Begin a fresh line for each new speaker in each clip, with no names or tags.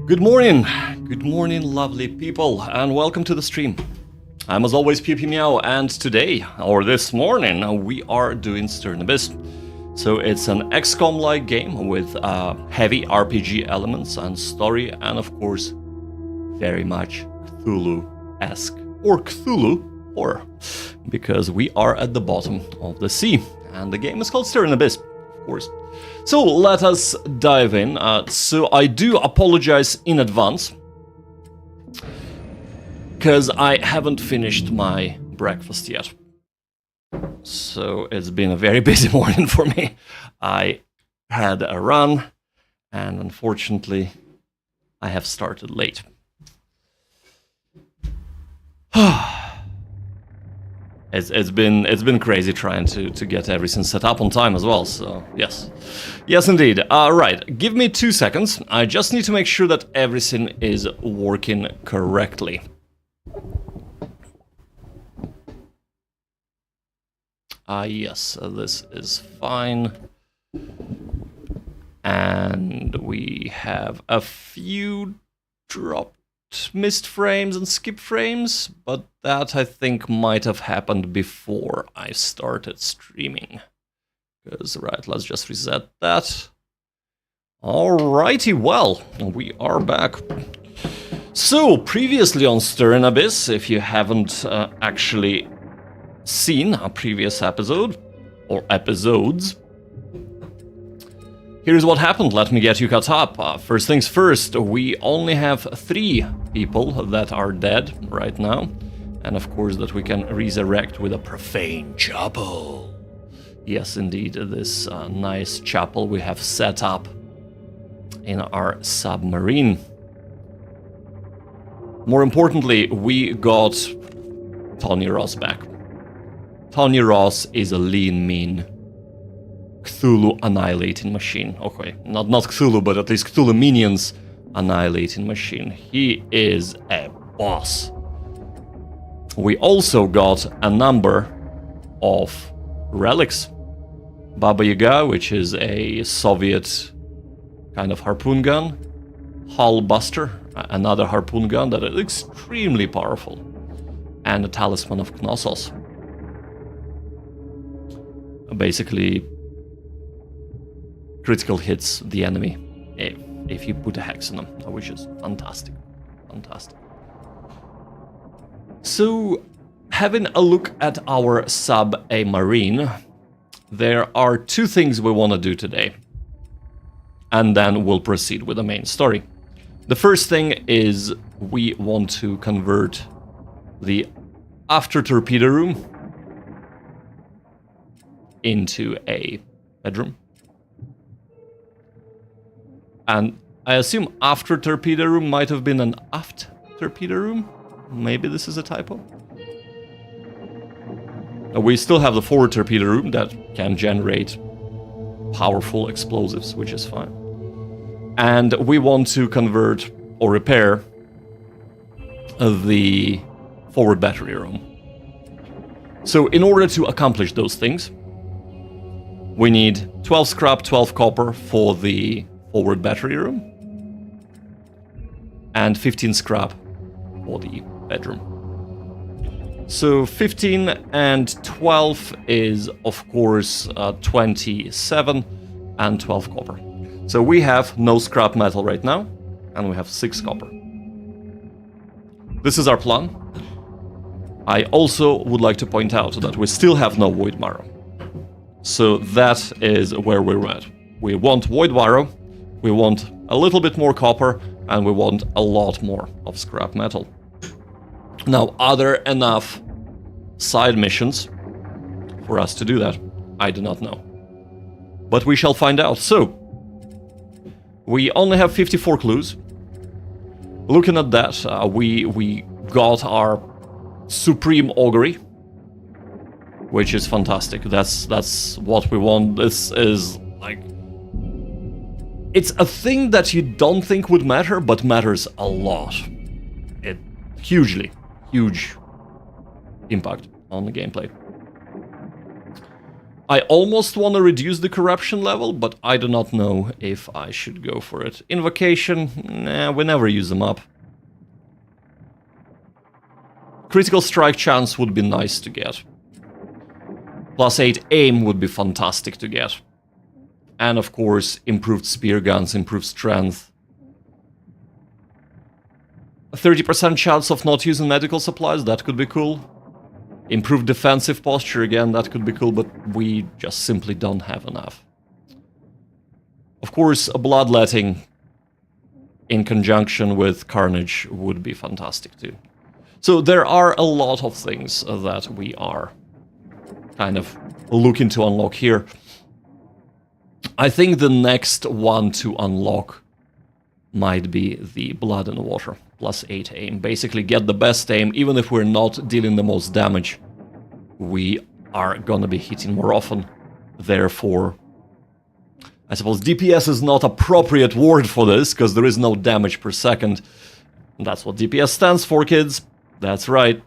Good morning, lovely people, and welcome to the stream. I'm as always Meow, and today, or this morning, we are doing Stir in Abyss. So it's an XCOM-like game with heavy RPG elements and story, and of course, very much Cthulhu-esque, or Cthulhu horror, because we are at the bottom of the sea, and the game is called Stir in Abyss, of course. So let us dive in. So I do apologize in advance, because I haven't finished my breakfast yet. So it's been a very busy morning for me. I had a run, and unfortunately, I have started late. It's been crazy trying to get everything set up on time as well, so yes. Yes, indeed. Right, give me 2 seconds. I just need to make sure that everything is working correctly. Yes, this is fine. And we have a few dropped missed frames and skip frames, but that I think might have happened before I started streaming. Because, right, let's just reset that. Alrighty, well, we are back. So, previously on Stir in Abyss, if you haven't actually seen a previous episode, or episodes, here's what happened. Let me get you caught up. First things first, we only have 3 people that are dead right now, and of course that we can resurrect with a profane chapel. Yes, indeed, this nice chapel we have set up in our submarine. More importantly, we got Tony Ross back. Tony Ross is a lean, mean Cthulhu annihilating machine. Okay, not Cthulhu, but at least Cthulhu minions annihilating machine. He is a boss. We also got a number of relics. Baba Yaga, which is a Soviet kind of harpoon gun. Hull Buster, another harpoon gun that is extremely powerful. And a Talisman of Knossos. Basically, critical hits the enemy if you put a hex in them, which is fantastic. Fantastic. So, having a look at our Submarine, there are 2 things we want to do today, and then we'll proceed with the main story. The first thing is we want to convert the after torpedo room into a bedroom. And I assume after torpedo room might have been an aft torpedo room. Maybe this is a typo. We still have the forward torpedo room that can generate powerful explosives, which is fine. And we want to convert or repair the forward battery room. So in order to accomplish those things, we need 12 scrap, 12 copper for the forward battery room, and 15 scrap for the bedroom. So 15 and 12 is, of course, 27 and 12 copper. So we have no scrap metal right now, and we have 6 copper. This is our plan. I also would like to point out that we still have no Void Marrow. So that is where we're at. We want Void Marrow, we want a little bit more copper, and we want a lot more of scrap metal. Now, are there enough side missions for us to do that? I do not know. But we shall find out. So, we only have 54 clues. Looking at that, we got our Supreme Augury, which is fantastic. That's what we want. This is like, it's a thing that you don't think would matter, but matters a lot. It huge impact on the gameplay. I almost want to reduce the corruption level, but I do not know if I should go for it. Invocation, nah, we never use them up. Critical strike chance would be nice to get. +8 aim would be fantastic to get. And of course, improved spear guns, improved strength. A 30% chance of not using medical supplies, that could be cool. Improved defensive posture, again, that could be cool, but we just simply don't have enough. Of course, a bloodletting in conjunction with carnage would be fantastic too. So there are a lot of things that we are kind of looking to unlock here. I think the next one to unlock might be the blood and water. +8 aim. Basically get the best aim, even if we're not dealing the most damage. We are gonna be hitting more often. Therefore, I suppose DPS is not appropriate word for this, because there is no damage per second. That's what DPS stands for, kids. That's right.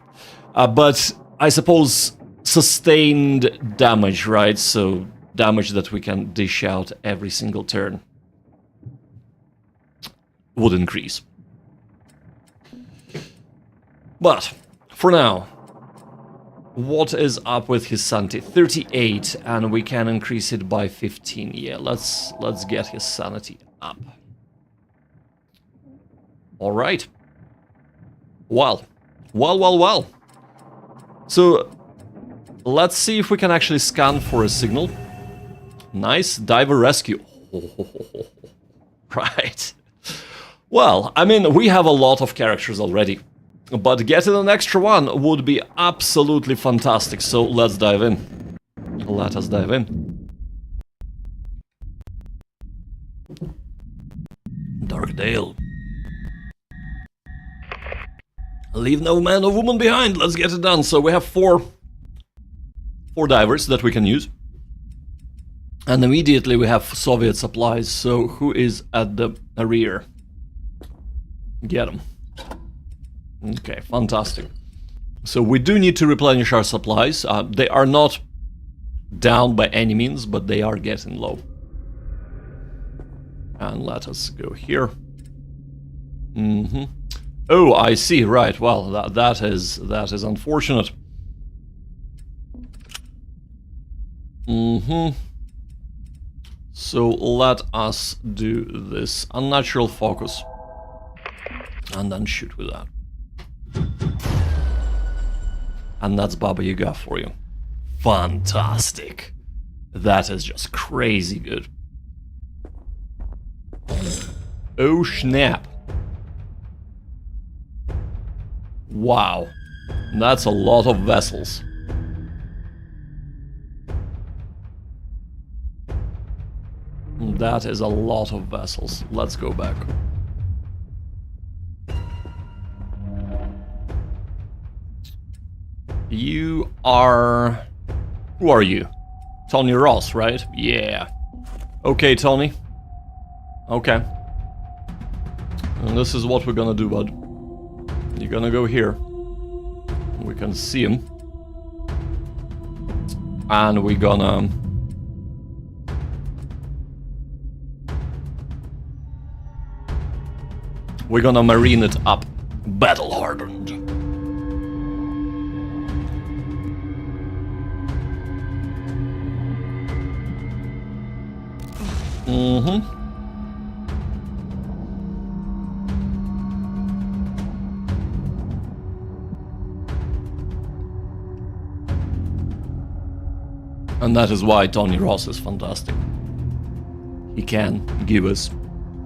But I suppose sustained damage, right? So damage that we can dish out every single turn would increase. But for now, what is up with his sanity? 38, and we can increase it by 15. Yeah, let's get his sanity up. All right. Well. So let's see if we can actually scan for a signal. Nice diver rescue. Right. Well, I mean, we have a lot of characters already. But getting an extra one would be absolutely fantastic, so let's dive in. Let us dive in. Darkdale. Leave no man or woman behind, let's get it done. So we have four divers that we can use. And immediately we have Soviet supplies, so who is at the rear? Get them. Okay, fantastic. So we do need to replenish our supplies. They are not down by any means, but they are getting low. And let us go here. Oh, I see, right. Well, that is unfortunate. So let us do this unnatural focus. And then shoot with that. And that's Baba Yaga for you. Fantastic. That is just crazy good. Oh snap. Wow. That's a lot of vessels. That is a lot of vessels. Let's go back. You are... Who are you? Tony Ross, right? Yeah. Okay, Tony. Okay. And this is what we're gonna do, bud. You're gonna go here. We can see him. And we're gonna... We're gonna marine it up. Battle hardened. And that is why Tony Ross is fantastic. He can give us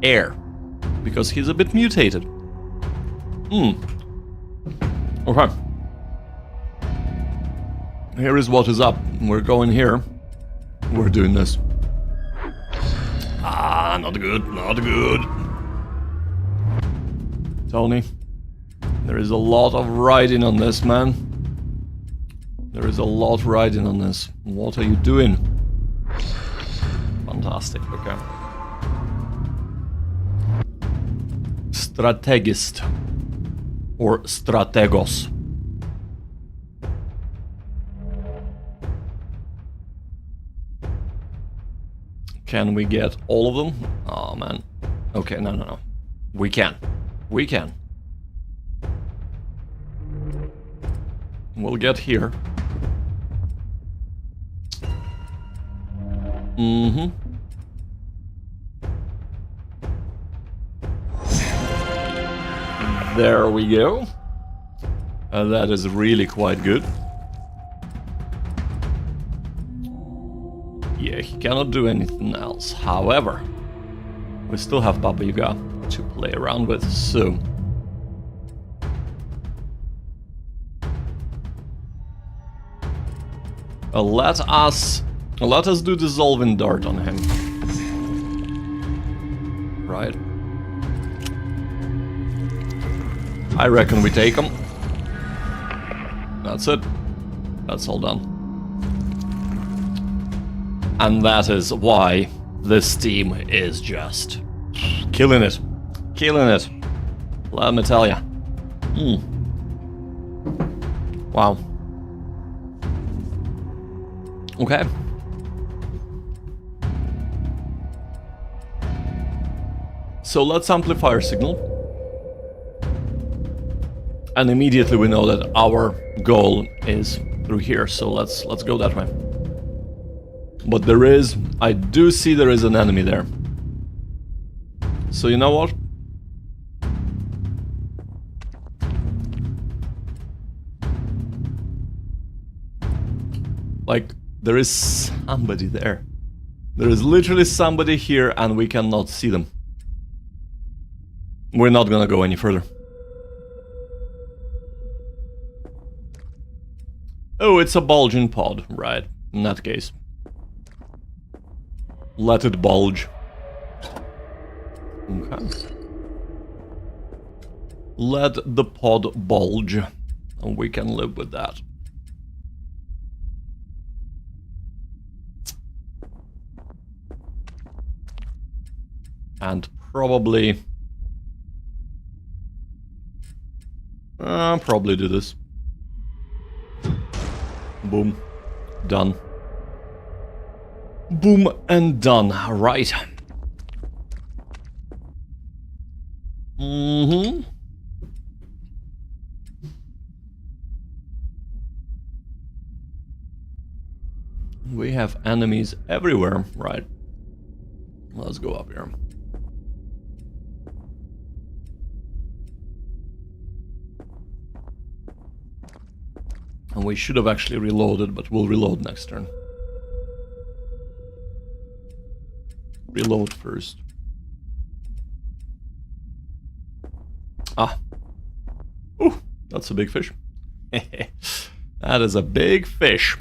air, because he's a bit mutated. Okay. Here is what is up. We're going here. We're doing this. Ah, not good, not good. Tony, there is a lot of riding on this, man. There is a lot riding on this. What are you doing? Fantastic, okay. Strategist. Or strategos. Can we get all of them? Oh man. Okay, no. We can. We can. We'll get here. Mm-hmm. There we go. That is really quite good. Yeah, he cannot do anything else. However, we still have Baba Yaga to play around with, so... let us do Dissolving Dart on him. Right. I reckon we take him. That's it. That's all done. And that is why this team is just killing it. Killing it. Let me tell ya. Wow. Okay. So let's amplify our signal. And immediately we know that our goal is through here, so let's go that way. But I do see there is an enemy there. So you know what? Like, there is somebody there. There is literally somebody here and we cannot see them. We're not gonna go any further. Oh, it's a bulging pod, right, in that case. Let it bulge. Okay. Let the pod bulge, and we can live with that. And probably do this. Boom. Done. Boom and done. Right. Mm-hmm. We have enemies everywhere. Right. Let's go up here. And we should have actually reloaded, but we'll reload next turn. Reload first. Ah. Ooh, that's a big fish. That is a big fish.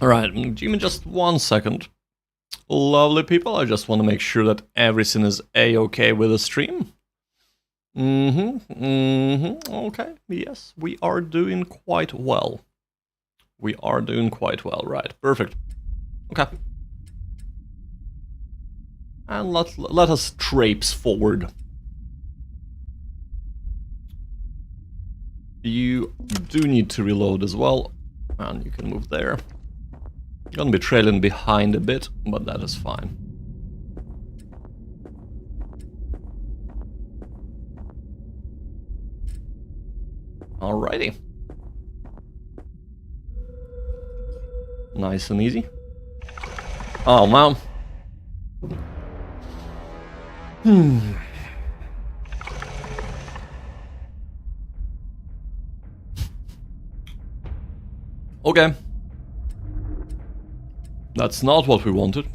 Alright, give me just 1 second. Lovely people, I just want to make sure that everything is a-okay with the stream. Okay, yes, we are doing quite well. We are doing quite well, right, perfect. Okay. And let us traipse forward. You do need to reload as well, and you can move there. You're gonna be trailing behind a bit, but that is fine. Alrighty. Nice and easy. Oh, man. Okay. That's not what we wanted.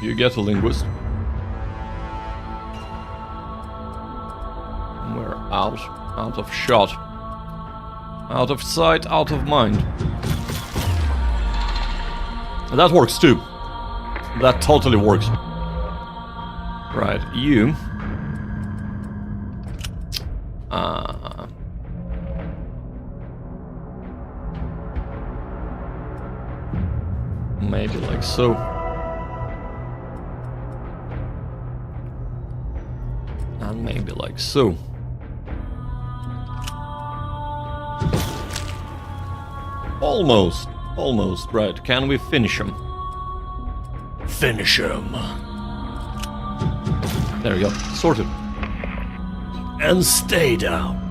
You get a linguist. We're out of shot. Out of sight, out of mind. And that works too. That totally works. Right, you. Maybe like so. And maybe like so. Almost. Almost, right. Can we finish him? Finish him. There we go. Sorted. And stay down.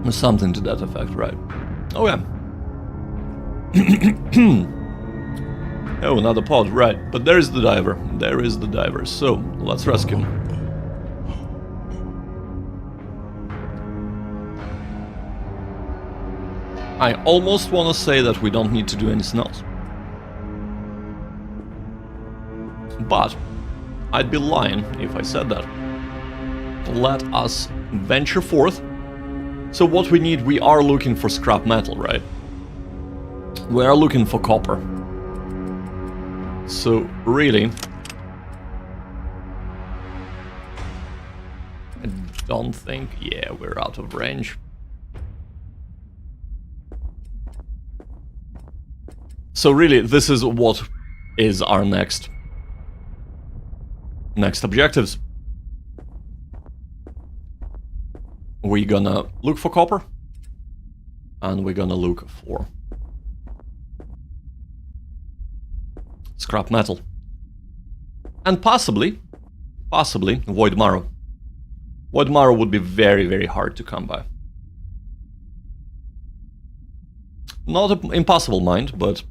Something to that effect, right? Oh yeah. Oh, another pod, right. But there is the diver. There is the diver. So, let's rescue him. I almost want to say that we don't need to do anything else. But I'd be lying if I said that. Let us venture forth. So what we need, we are looking for scrap metal, right? We are looking for copper. So really, I don't think, yeah, we're out of range. So really, this is what is our next objectives. We're gonna look for copper, and we're gonna look for scrap metal, and possibly Void Marrow. Void Marrow would be very, very hard to come by. Not an impossible, mind, but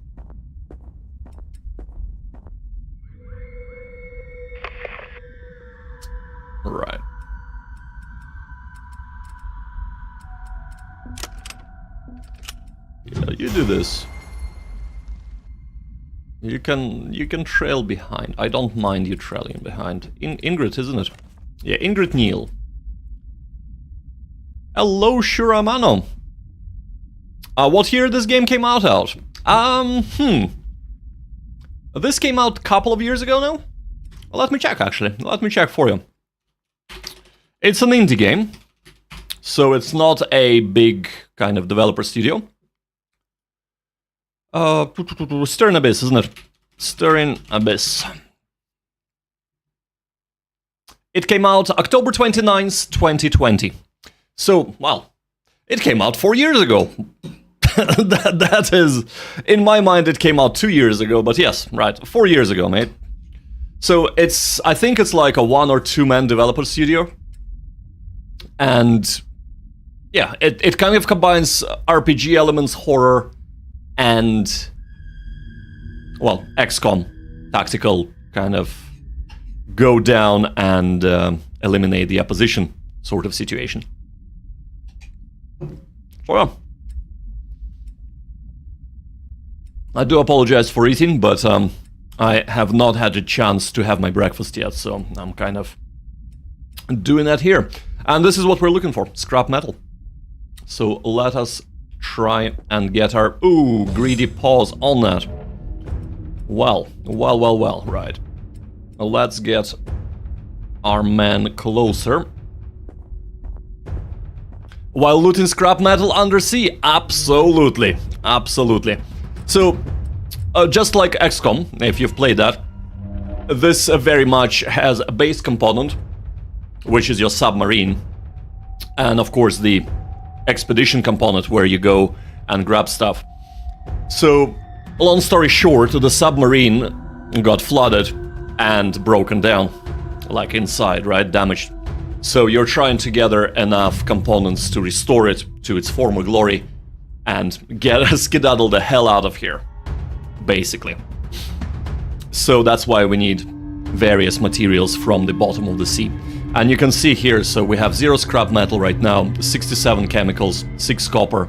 right. Yeah, you do this. You can trail behind. I don't mind you trailing behind. Ingrid, isn't it? Yeah, Ingrid Neal. Hello, Shuramano. What year this game came out? This came out a couple of years ago now? Well, let me check, actually. Let me check for you. It's an indie game, so it's not a big kind of developer studio. Stirring Abyss, isn't it? Stirring Abyss. It came out October 29th, 2020. So, well, it came out 4 years ago. that is, in my mind, it came out 2 years ago, but yes, right, 4 years ago, mate. So I think it's like a 1 or 2 man developer studio. And yeah, it kind of combines RPG elements, horror, and, well, XCOM, tactical kind of go down and eliminate the opposition sort of situation. Well, I do apologize for eating, but I have not had a chance to have my breakfast yet, so I'm kind of doing that here. And this is what we're looking for, scrap metal. So let us try and get our, greedy paws on that. Well, right. Let's get our man closer. While looting scrap metal undersea? Absolutely, absolutely. So, just like XCOM, if you've played that, this very much has a base component, which is your submarine, and of course the expedition component where you go and grab stuff. So, long story short, the submarine got flooded and broken down, like inside, right, damaged. So you're trying to gather enough components to restore it to its former glory and skedaddle the hell out of here, basically. So that's why we need various materials from the bottom of the sea. And you can see here, so we have 0 scrap metal right now, 67 chemicals, 6 copper,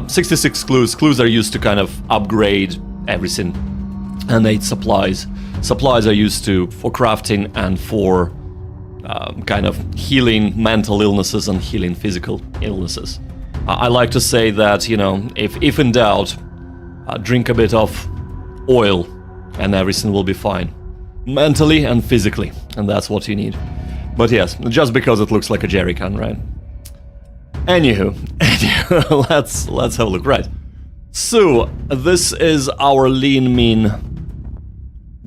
66 clues. Clues are used to kind of upgrade everything, and 8 supplies. Supplies are used for crafting and for kind of healing mental illnesses and healing physical illnesses. I like to say that, you know, if in doubt, drink a bit of oil and everything will be fine. Mentally and physically, and that's what you need. But yes, just because it looks like a jerry can, right? Anywho, let's have a look, right. So, this is our lean, mean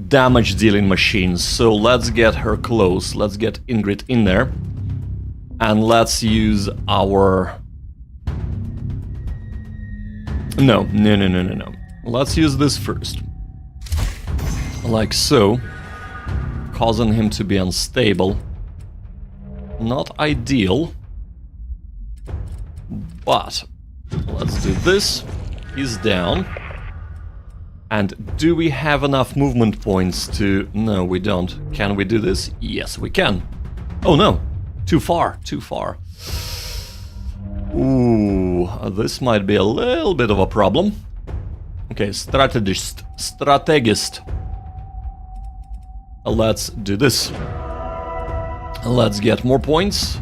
damage-dealing machine. So let's get her close, let's get Ingrid in there. And let's use our No. Let's use this first. Like so. Causing him to be unstable. Not ideal. But let's do this. He's down. And do we have enough movement points to... No, we don't. Can we do this? Yes, we can. Oh no. Too far. Ooh, this might be a little bit of a problem. Okay, strategist. Let's do this. Let's get more points.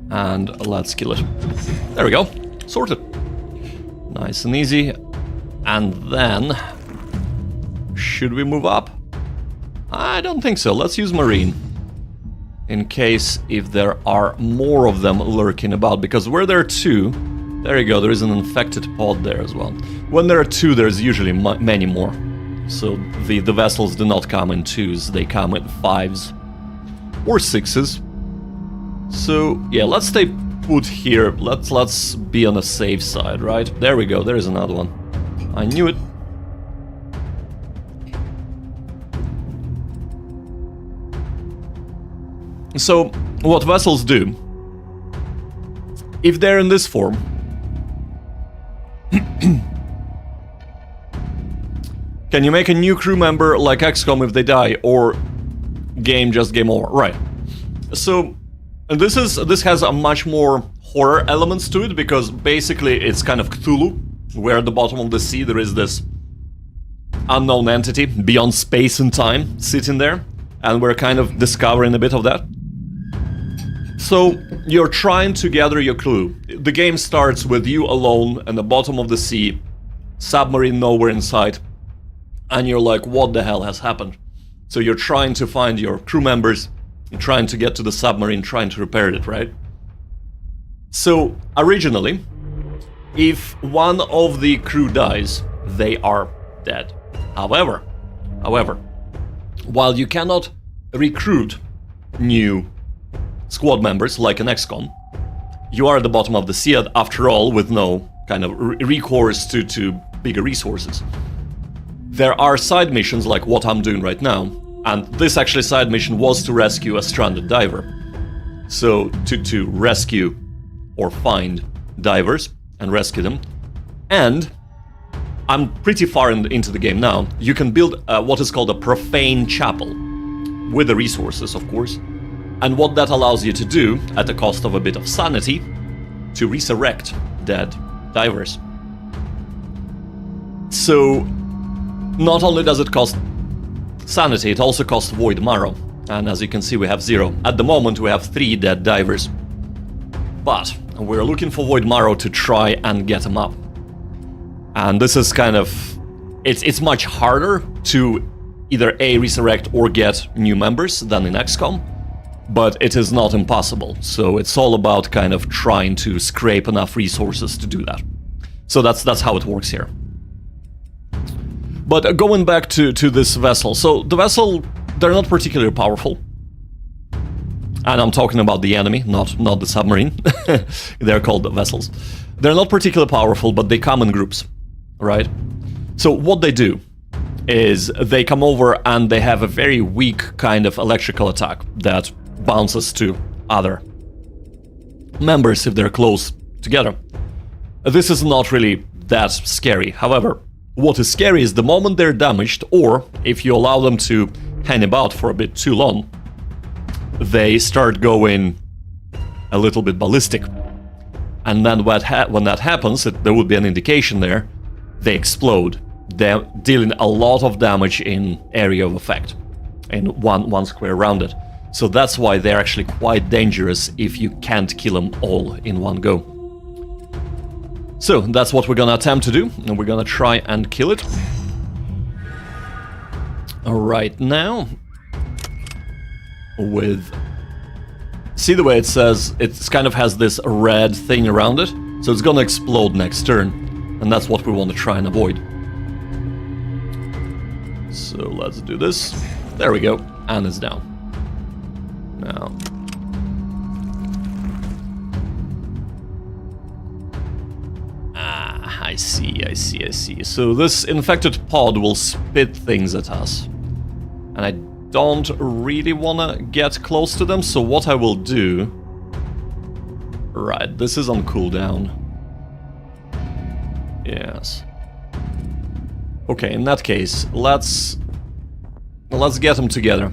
And let's kill it. There we go. Sorted. Nice and easy. And then... should we move up? I don't think so. Let's use Marine. In case if there are more of them lurking about. Because where there are two... there you go, there is an infected pod there as well. When there are two, there's usually many more. So the vessels do not come in twos, they come in fives. Or sixes. So, yeah, let's stay put here. Let's be on the safe side, right? There we go, there's another one. I knew it. So, what vessels do, if they're in this form, can you make a new crew member like XCOM if they die, or game over? Right. So, this has a much more horror elements to it, because basically it's kind of Cthulhu, where at the bottom of the sea there is this unknown entity beyond space and time sitting there, and we're kind of discovering a bit of that. So, you're trying to gather your clue. The game starts with you alone at the bottom of the sea, submarine nowhere in sight, and you're like, what the hell has happened? So you're trying to find your crew members, you're trying to get to the submarine, trying to repair it, right? So, originally, if one of the crew dies, they are dead. However, while you cannot recruit new squad members like an XCOM, you are at the bottom of the sea after all, with no kind of recourse to bigger resources. There are side missions like what I'm doing right now, and this actually side mission was to rescue a stranded diver. So to rescue or find divers and rescue them. And I'm pretty far into the game now. You can build what is called a profane chapel with the resources, of course. And what that allows you to do, at the cost of a bit of sanity, to resurrect dead divers. So, not only does it cost sanity, it also costs Void Marrow. And as you can see, we have 0. At the moment, we have 3 dead divers. But we're looking for Void Marrow to try and get them up. And this is kind of... It's much harder to either A, resurrect or get new members than in XCOM. But it is not impossible, so it's all about kind of trying to scrape enough resources to do that. So that's how it works here. But going back to this vessel, so the vessel, they're not particularly powerful. And I'm talking about the enemy, not the submarine. They're called vessels. They're not particularly powerful, but they come in groups, right? So what they do is they come over and they have a very weak kind of electrical attack that bounces to other members if they're close together. This is not really that scary. However, what is scary is the moment they're damaged, or if you allow them to hang about for a bit too long, they start going a little bit ballistic. And then when that happens, there would be an indication there, they explode, dealing a lot of damage in area of effect, in one square around it. So that's why they're actually quite dangerous if you can't kill them all in one go. So that's what we're gonna attempt to do, and we're gonna try and kill it. Right now, with... See the way it says, it kind of has this red thing around it, so it's gonna explode next turn, and that's what we want to try and avoid. So let's do this. There we go, and it's down. Now, I I see. So this infected pod will spit things at us. And I don't really want to get close to them, so what I will do... Right, this is on cooldown. Yes. Okay, in that case, let's get them together.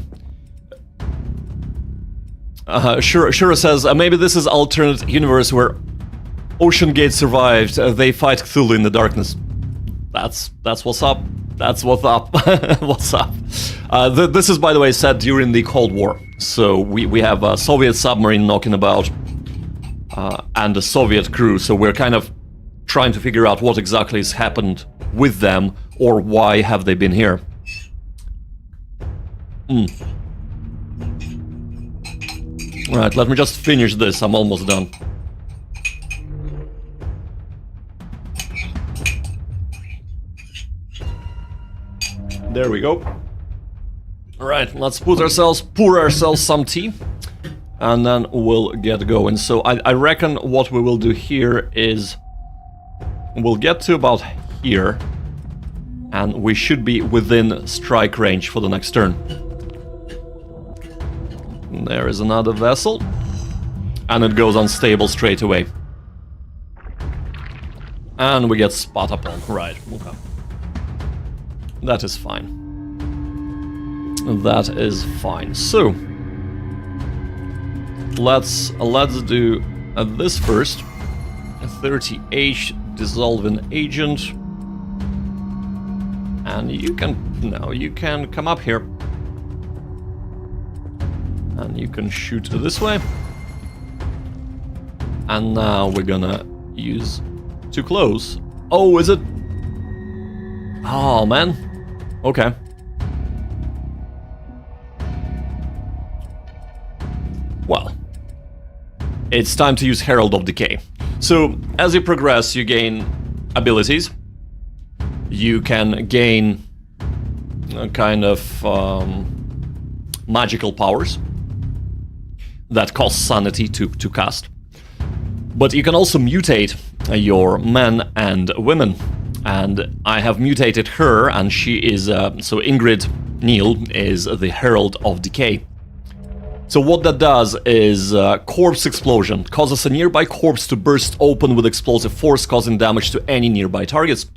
Shura says, maybe this is alternate universe where Ocean Gate survived, they fight Cthulhu in the darkness. That's what's up. That's what's up. What's up? This is, by the way, set during the Cold War. So we have a Soviet submarine knocking about and a Soviet crew. So we're kind of trying to figure out what exactly has happened with them or why have they been here. Right, let me just finish this. I'm almost done. There we go. Alright, let's pour ourselves some tea, and then we'll get going. So I reckon what we will do here is we'll get to about here, and we should be within strike range for the next turn. There is another vessel, and it goes unstable straight away. And we get spot upon. Right, okay. That is fine. That is fine. So let's do this first. A 30H dissolving agent, and you can come up here, and you can shoot this way. And now we're gonna use too close. Oh, is it? Oh man. Okay. Well, it's time to use Herald of Decay. So, as you progress, you gain abilities. You can gain a kind of magical powers that cost sanity to cast. But you can also mutate your men and women. And I have mutated her, and she is, so Ingrid Neal is the Herald of Decay. So what that does is corpse explosion. Causes a nearby corpse to burst open with explosive force, causing damage to any nearby targets.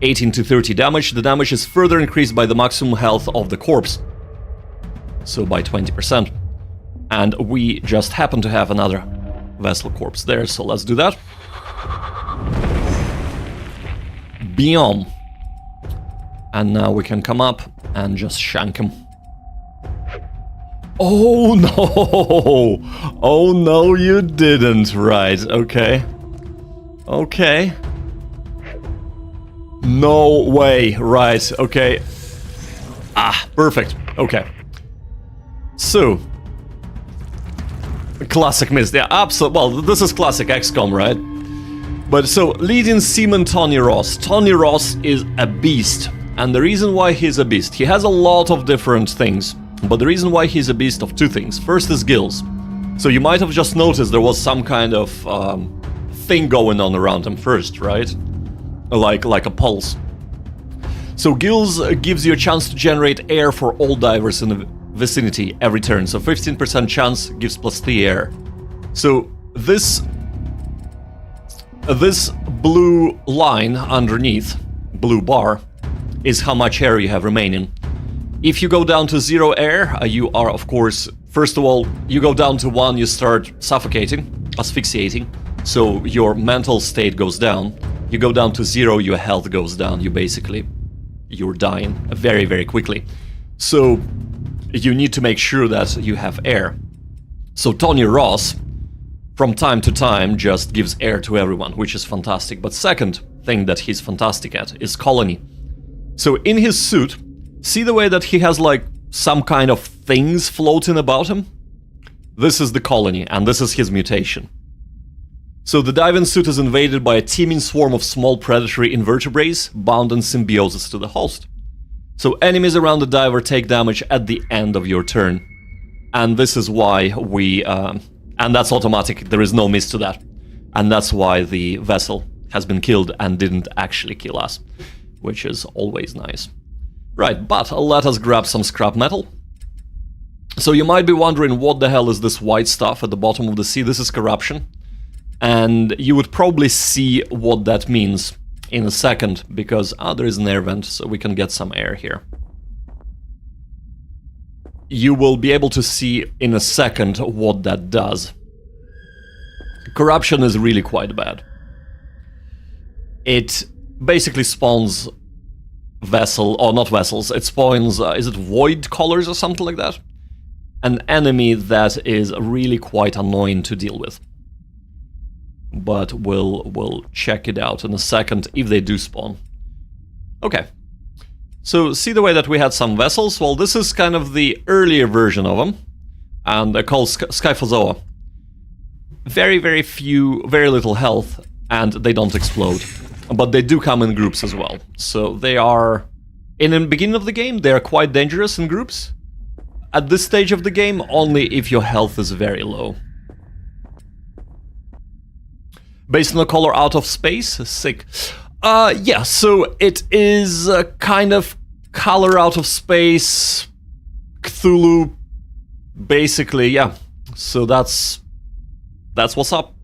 18 to 30 damage. The damage is further increased by the maximum health of the corpse. So by 20%. And we just happen to have another vessel corpse there, so let's do that. Beyond. And now we can come up and just shank him. Oh no! Oh no, you didn't. Right, okay. Okay. No way, right, okay. Ah, perfect, okay. So. Classic miss, yeah, absolutely. Well, this is classic XCOM, right? But so, leading seaman Tony Ross. Tony Ross is a beast. And the reason why he's a beast, he has a lot of different things. But the reason why he's a beast of two things. First is gills. So you might have just noticed there was some kind of thing going on around him first, right? Like a pulse. So gills gives you a chance to generate air for all divers in the vicinity every turn. So 15% chance gives +3 air. So this blue line underneath, blue bar, is how much air you have remaining. If you go down to 0 air, you are, of course, first of all, you go down to 1, you start suffocating, asphyxiating, so your mental state goes down. You go down to 0, your health goes down, you're dying very, very quickly. So you need to make sure that you have air. So Tony Ross, from time to time, just gives air to everyone, which is fantastic. But second thing that he's fantastic at is colony. So in his suit, see the way that he has like some kind of things floating about him? This is the colony, and this is his mutation. So the diving suit is invaded by a teeming swarm of small predatory invertebrates bound in symbiosis to the host. So enemies around the diver take damage at the end of your turn. And this is why we... and that's automatic, there is no miss to that. And that's why the vessel has been killed and didn't actually kill us, which is always nice. Right, but let us grab some scrap metal. So you might be wondering, what the hell is this white stuff at the bottom of the sea? This is corruption. And you would probably see what that means in a second, because there is an air vent, so we can get some air here. You will be able to see in a second what that does. Corruption is really quite bad. It basically spawns not vessels, it spawns, is it void colors or something like that? An enemy that is really quite annoying to deal with. But we'll check it out in a second if they do spawn. Okay. So see the way that we had some vessels? Well, this is kind of the earlier version of them. And they're called Skyphozoa. Very little health, and they don't explode. But they do come in groups as well. So they are, in the beginning of the game, they are quite dangerous in groups. At this stage of the game, only if your health is very low. Based on the color out of space, sick. Yeah, so it is a kind of color out of space, Cthulhu, basically, yeah. So that's what's up.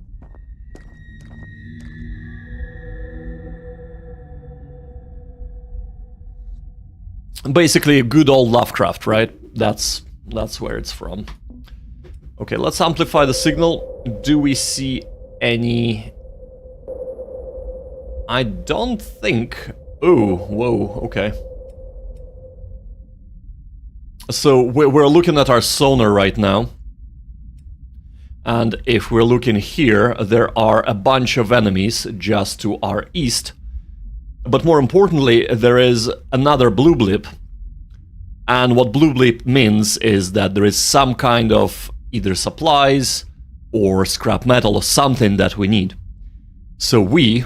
Basically, good old Lovecraft, right? That's where it's from. Okay, let's amplify the signal. Do we see any... I don't think... Oh, whoa, okay. So we're looking at our sonar right now. And if we're looking here, there are a bunch of enemies just to our east. But more importantly, there is another blue blip. And what blue blip means is that there is some kind of either supplies or scrap metal or something that we need. So we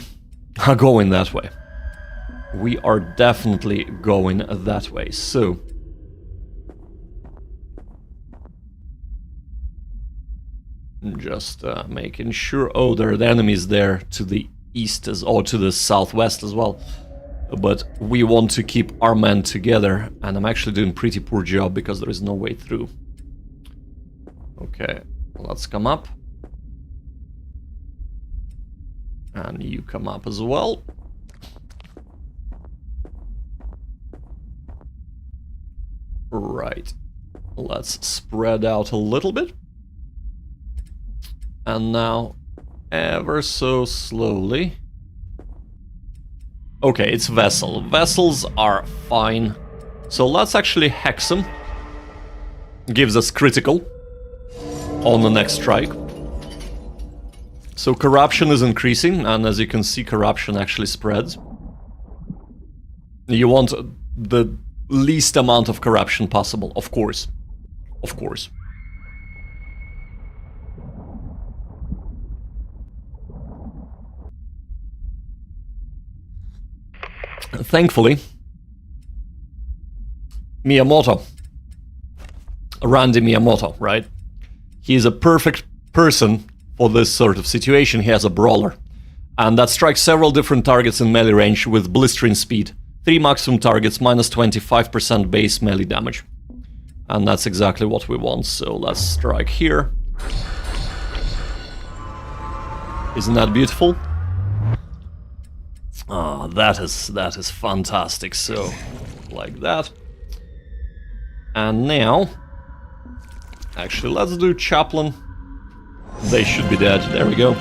are going that way. We are definitely going that way. So just making sure. Oh, there are the enemies there to the east or to the southwest as well. But we want to keep our men together, and I'm actually doing a pretty poor job because there is no way through. Okay, let's come up. And you come up as well. Right. Let's spread out a little bit. And now, ever so slowly... Okay, it's vessel. Vessels are fine. So let's actually hex them. Gives us critical on the next strike. So corruption is increasing, and as you can see, corruption actually spreads. You want the least amount of corruption possible, of course. Of course. Thankfully, Randy Miyamoto, right? He's a perfect person for this sort of situation. He has a brawler, and that strikes several different targets in melee range with blistering speed. 3 maximum targets, minus 25% base melee damage. And that's exactly what we want, so let's strike here. Isn't that beautiful? Ah, that is fantastic. So, like that. And now, actually, let's do Chaplain. They should be dead. There we go.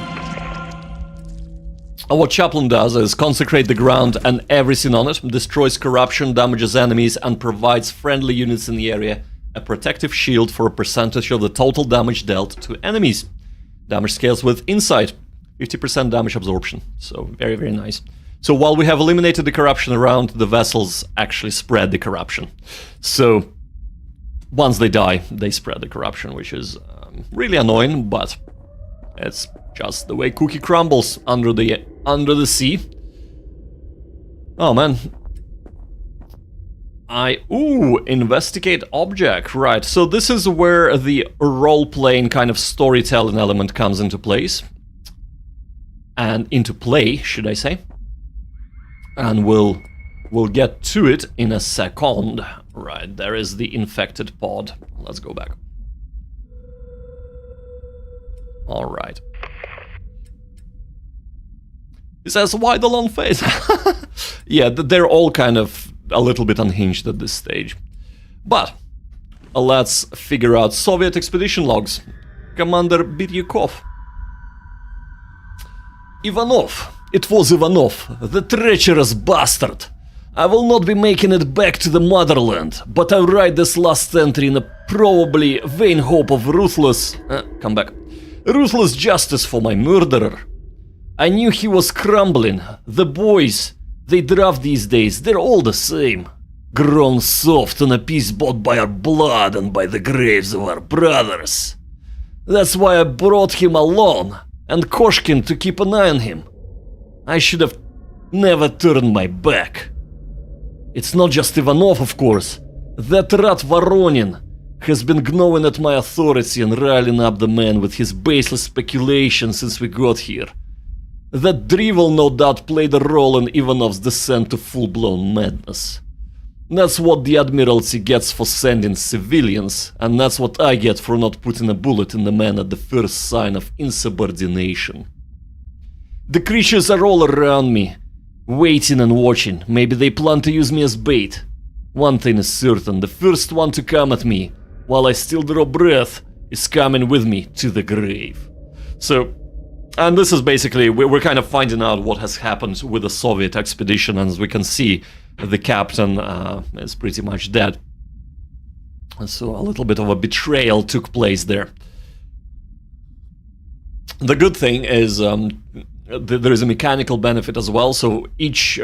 And what Chaplain does is consecrate the ground and everything on it, destroys corruption, damages enemies, and provides friendly units in the area a protective shield for a percentage of the total damage dealt to enemies. Damage scales with insight, 50% damage absorption. So, very, very nice. So while we have eliminated the corruption around, the vessels actually spread the corruption. So once they die, they spread the corruption, which is really annoying, but it's just the way cookie crumbles under the sea. Oh man. Investigate object, right. So this is where the role-playing kind of storytelling element comes into place. and into play, should I say. And we'll get to it in a second. Right, there is the infected pod. Let's go back. All right. He says, why the long face? Yeah, they're all kind of a little bit unhinged at this stage. But let's figure out Soviet expedition logs. Commander Biryukov. Ivanov. It was Ivanov, the treacherous bastard. I will not be making it back to the motherland, but I write this last entry in a probably vain hope of ruthless justice for my murderer. I knew he was crumbling. The boys they draft these days, they're all the same. Grown soft on a piece bought by our blood and by the graves of our brothers. That's why I brought him along, and Koshkin to keep an eye on him. I should have never turned my back. It's not just Ivanov, of course. That rat Voronin has been gnawing at my authority and riling up the men with his baseless speculation since we got here. That drivel no doubt played a role in Ivanov's descent to full-blown madness. That's what the Admiralty gets for sending civilians, and that's what I get for not putting a bullet in the man at the first sign of insubordination. The creatures are all around me, waiting and watching. Maybe they plan to use me as bait. One thing is certain, the first one to come at me, while I still draw breath, is coming with me to the grave. So, and this is basically, we're kind of finding out what has happened with the Soviet expedition, and as we can see, the captain is pretty much dead. So a little bit of a betrayal took place there. The good thing is there is a mechanical benefit as well, so each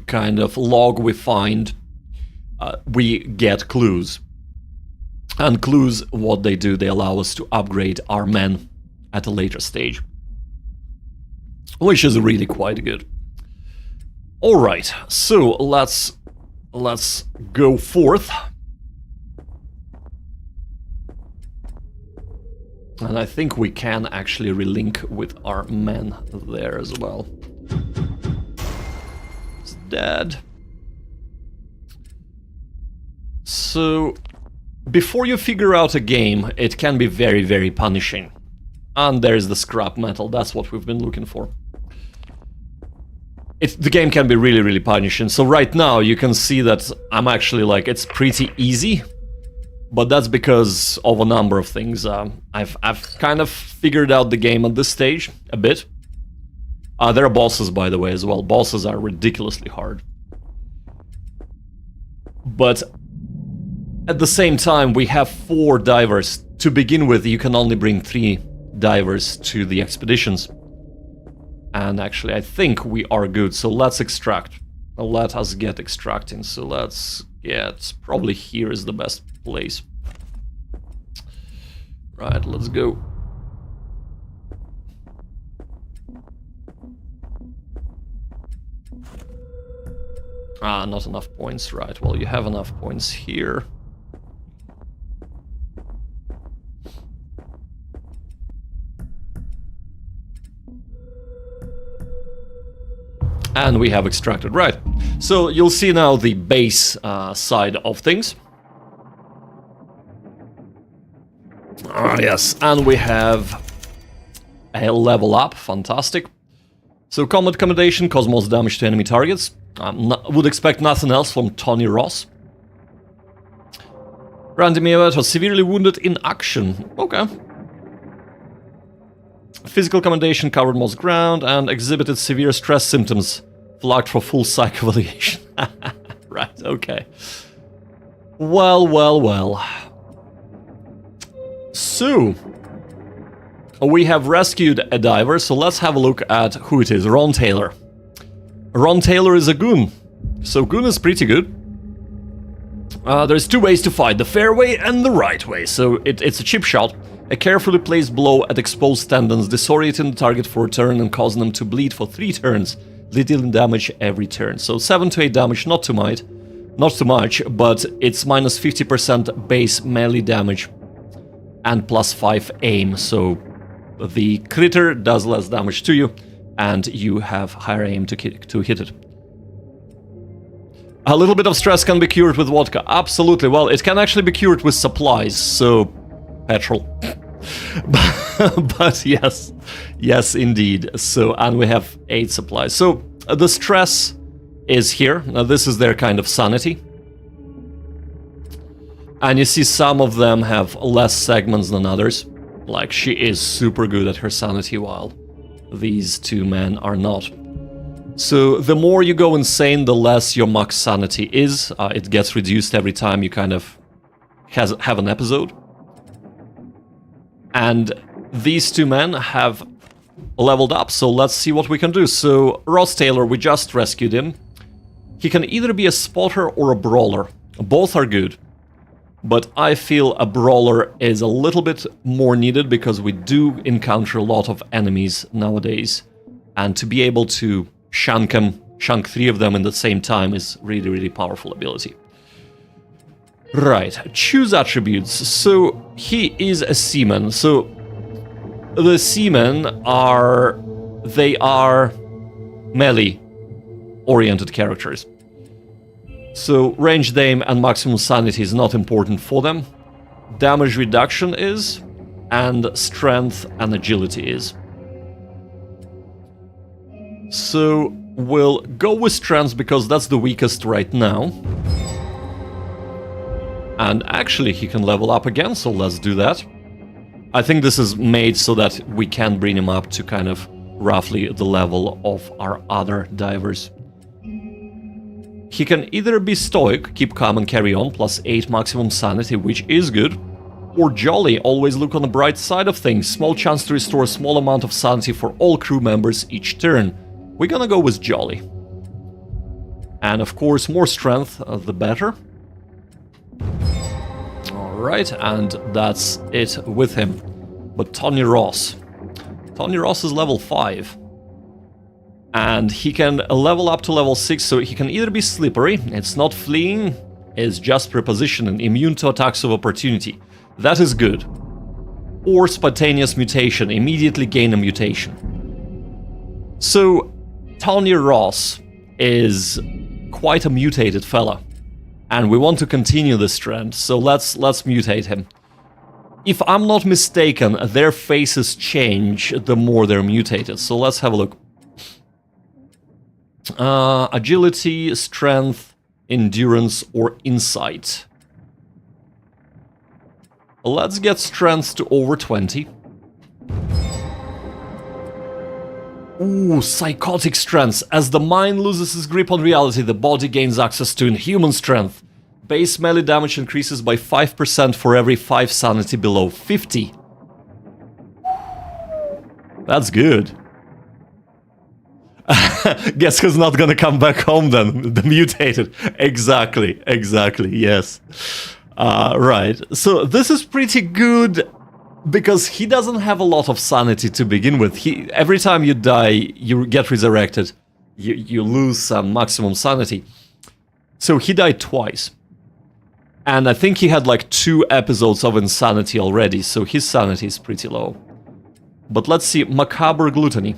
kind of log we find, we get clues. And clues, what they do, they allow us to upgrade our men at a later stage. Which is really quite good. Alright, so let's go forth. And I think we can actually relink with our men there as well. It's dead. So, before you figure out a game, it can be very, very punishing. And there's the scrap metal, that's what we've been looking for. The game can be really, really punishing. So right now you can see that I'm actually like, it's pretty easy. But that's because of a number of things. I've kind of figured out the game at this stage a bit. There are bosses, by the way, as well. Bosses are ridiculously hard. But at the same time, we have 4 divers. To begin with, you can only bring 3 divers to the expeditions. And actually, I think we are good. So let's extract. Let us get extracting. So let's get... Probably here is the best place. Right, let's go. Not enough points. Right, well, you have enough points here. And we have extracted, right. So you'll see now the base side of things. Yes, and we have a level up, fantastic. So combat accommodation, cause most damage to enemy targets. Would expect nothing else from Tony Ross. Randy Meow was severely wounded in action, okay. Physical accommodation covered most ground and exhibited severe stress symptoms. Flagged for full psych evaluation. Right, okay. Well. So, we have rescued a diver, so let's have a look at who it is. Ron Taylor. Ron Taylor is a goon. So goon is pretty good. There's 2 ways to fight, the fair way and the right way. So it's a chip shot. A carefully placed blow at exposed tendons, disorienting the target for a turn and causing them to bleed for 3 turns, dealing damage every turn. So 7 to 8 damage, not too much, but it's minus 50% base melee damage and plus 5 aim, so the critter does less damage to you, and you have higher aim to hit it. A little bit of stress can be cured with vodka. Absolutely. Well, it can actually be cured with supplies, so petrol. But yes, yes indeed. So, and we have 8 supplies. So the stress is here. Now this is their kind of sanity. And you see some of them have less segments than others. Like, she is super good at her sanity, while these 2 men are not. So the more you go insane, the less your max sanity is. It gets reduced every time you kind of have an episode. And these 2 men have leveled up, so let's see what we can do. So Ross Taylor, we just rescued him. He can either be a spotter or a brawler. Both are good. But I feel a brawler is a little bit more needed because we do encounter a lot of enemies nowadays. And to be able to shunk 3 of them in the same time is really, really powerful ability. Right, choose attributes. So he is a seaman. So the seamen are melee-oriented characters. So ranged aim and maximum sanity is not important for them. Damage reduction is, and strength and agility is. So we'll go with strength because that's the weakest right now. And actually he can level up again, so let's do that. I think this is made so that we can bring him up to kind of roughly the level of our other divers. He can either be stoic, keep calm and carry on, plus 8 maximum sanity, which is good. Or jolly, always look on the bright side of things, small chance to restore a small amount of sanity for all crew members each turn. We're gonna go with jolly. And of course, more strength, the better. Alright, and that's it with him. But Tony Ross. Tony Ross is level 5. And he can level up to level 6, so he can either be slippery, it's not fleeing, it's just prepositioning, immune to attacks of opportunity. That is good. Or spontaneous mutation, immediately gain a mutation. So, Tony Ross is quite a mutated fella. And we want to continue this trend, so let's mutate him. If I'm not mistaken, their faces change the more they're mutated, so let's have a look. Agility, strength, endurance, or insight. Let's get strength to over 20. Ooh, psychotic strength. As the mind loses its grip on reality, the body gains access to inhuman strength. Base melee damage increases by 5% for every 5 sanity below 50. That's good. Guess who's not gonna come back home then? The mutated. Exactly, yes. Right, so this is pretty good because he doesn't have a lot of sanity to begin with. Every time you die, you get resurrected. You lose some maximum sanity. So he died twice. And I think he had like 2 episodes of insanity already, so his sanity is pretty low. But let's see, macabre gluttony.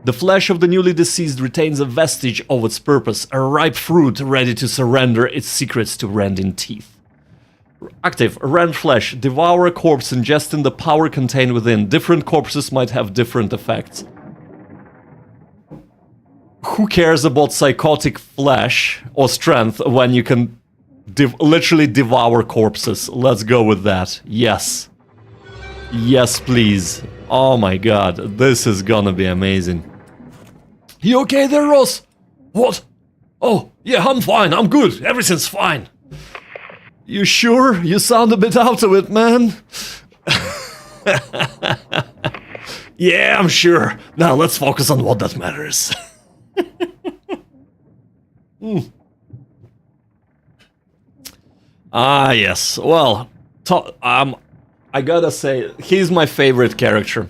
The flesh of the newly deceased retains a vestige of its purpose, a ripe fruit ready to surrender its secrets to rending teeth. Active, rend flesh, devour a corpse, ingesting the power contained within. Different corpses might have different effects. Who cares about psychotic flesh or strength when you can literally devour corpses? Let's go with that. Yes. Yes, please. Oh my god, this is gonna be amazing. You okay there, Ross? What? Oh, yeah, I'm fine, I'm good, everything's fine. You sure? You sound a bit out of it, man. Yeah, I'm sure. Now let's focus on what that matters. Ah, yes. Well, I gotta say, he's my favorite character.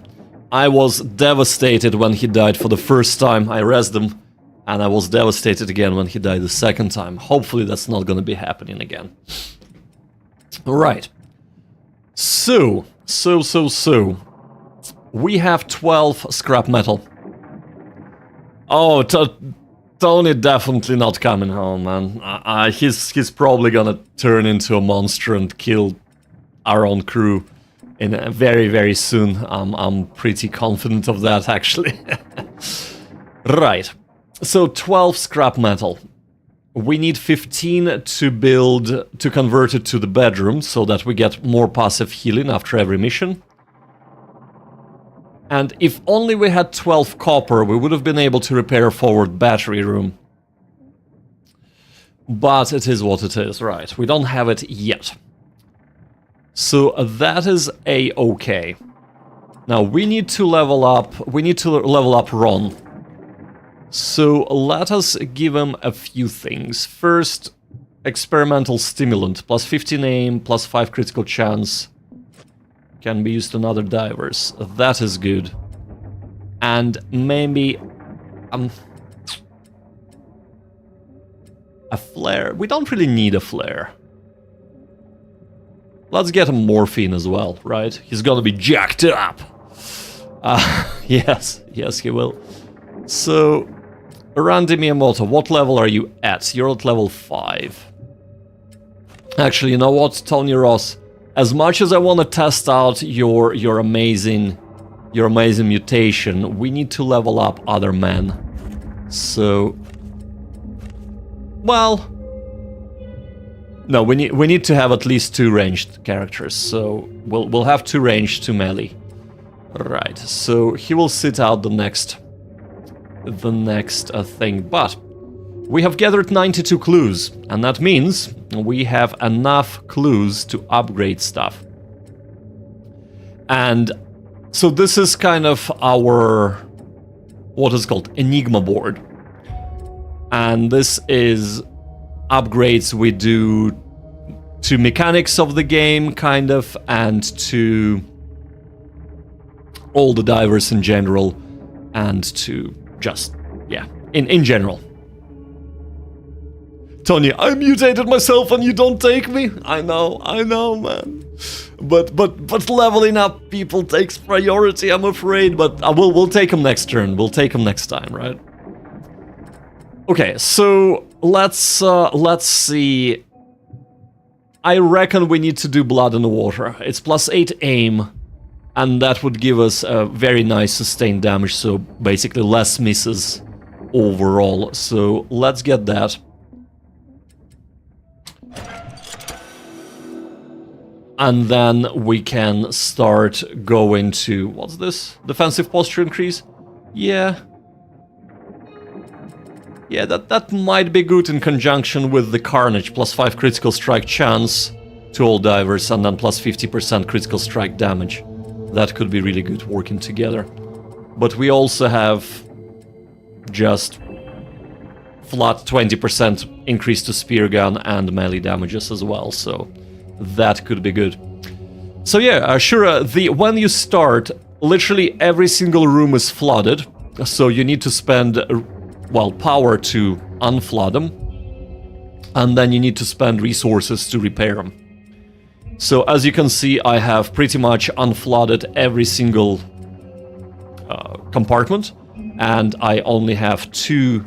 I was devastated when he died for the first time. I rezzed him, and I was devastated again when he died the second time. Hopefully that's not gonna be happening again. Right. So. We have 12 scrap metal. Oh, Tony definitely not coming home, man. He's probably gonna turn into a monster and kill our own crew in very, very soon. I'm pretty confident of that, actually. Right. So 12 scrap metal. We need 15 to convert it to the bedroom so that we get more passive healing after every mission. And if only we had 12 copper, we would have been able to repair forward battery room. But it is what it is, right? We don't have it yet. So that is a-okay. Now we need to level up, Ron. So let us give him a few things. First, experimental stimulant, plus 15 aim, plus 5 critical chance. Can be used on other divers. That is good. And maybe a flare. We don't really need a flare. Let's get him morphine as well, right? He's gonna be jacked up. Yes, he will. So, Randy Miyamoto, what level are you at? You're at level 5. Actually, you know what, Tony Ross? As much as I want to test out your amazing mutation, we need to level up other men. So, well, no, we need to have at least 2 ranged characters. So we'll have 2 ranged, 2 melee. Right. So he will sit out the next thing, but we have gathered 92 clues, and that means we have enough clues to upgrade stuff. And so this is kind of our, what is called, Enigma board. And this is upgrades we do to mechanics of the game, kind of, and to all the divers in general, and to just, yeah, in general. Tony, I mutated myself and you don't take me? I know, man. But leveling up people takes priority, I'm afraid, but we'll take him next turn. We'll take him next time, right? Okay, so let's see. I reckon we need to do blood in the water. It's plus 8 aim, and that would give us a very nice sustained damage, so basically less misses overall. So let's get that. And then we can start going to, what's this? Defensive posture increase? Yeah. Yeah, that might be good in conjunction with the Carnage, plus 5 critical strike chance to all divers, and then plus 50% critical strike damage. That could be really good working together. But we also have just flat 20% increase to spear gun and melee damages as well, so that could be good. So yeah, sure, when you start, literally every single room is flooded, so you need to spend, well, power to unflood them, and then you need to spend resources to repair them. So as you can see, I have pretty much unflooded every single compartment, and I only have 2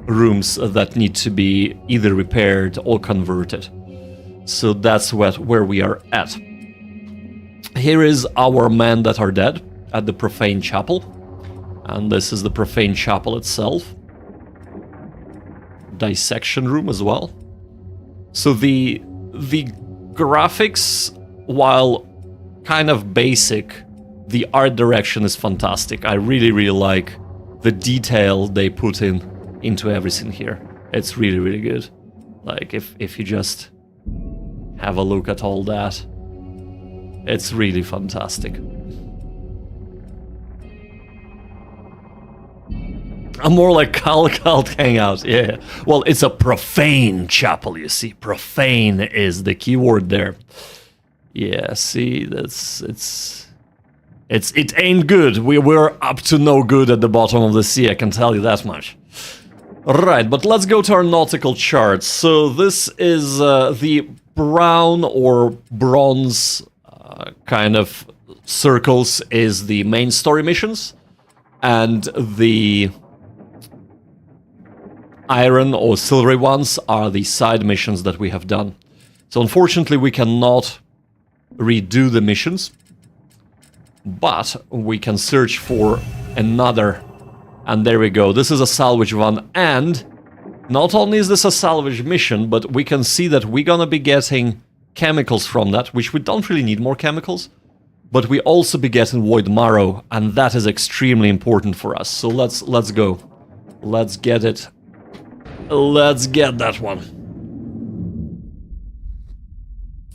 rooms that need to be either repaired or converted. So that's where we are at. Here is our men that are dead at the Profane Chapel. And this is the Profane Chapel itself. Dissection room as well. So the graphics, while kind of basic, the art direction is fantastic. I really, really like the detail they put into everything here. It's really, really good. Like, if you just have a look at all that, it's really fantastic. I'm more like cult hangout, yeah. Well, it's a profane chapel, you see. Profane is the keyword there. Yeah, see, it ain't good. We're up to no good at the bottom of the sea, I can tell you that much. Right, but let's go to our nautical charts. So this is the brown or bronze kind of circles is the main story missions, and the iron or silvery ones are the side missions that we have done. So unfortunately we cannot redo the missions, but we can search for another, and there we go. This is a salvage one, and not only is this a salvage mission, but we can see that we're gonna be getting chemicals from that, which we don't really need more chemicals, but we also be getting Void Marrow, and that is extremely important for us. So let's go. Let's get it. Let's get that one.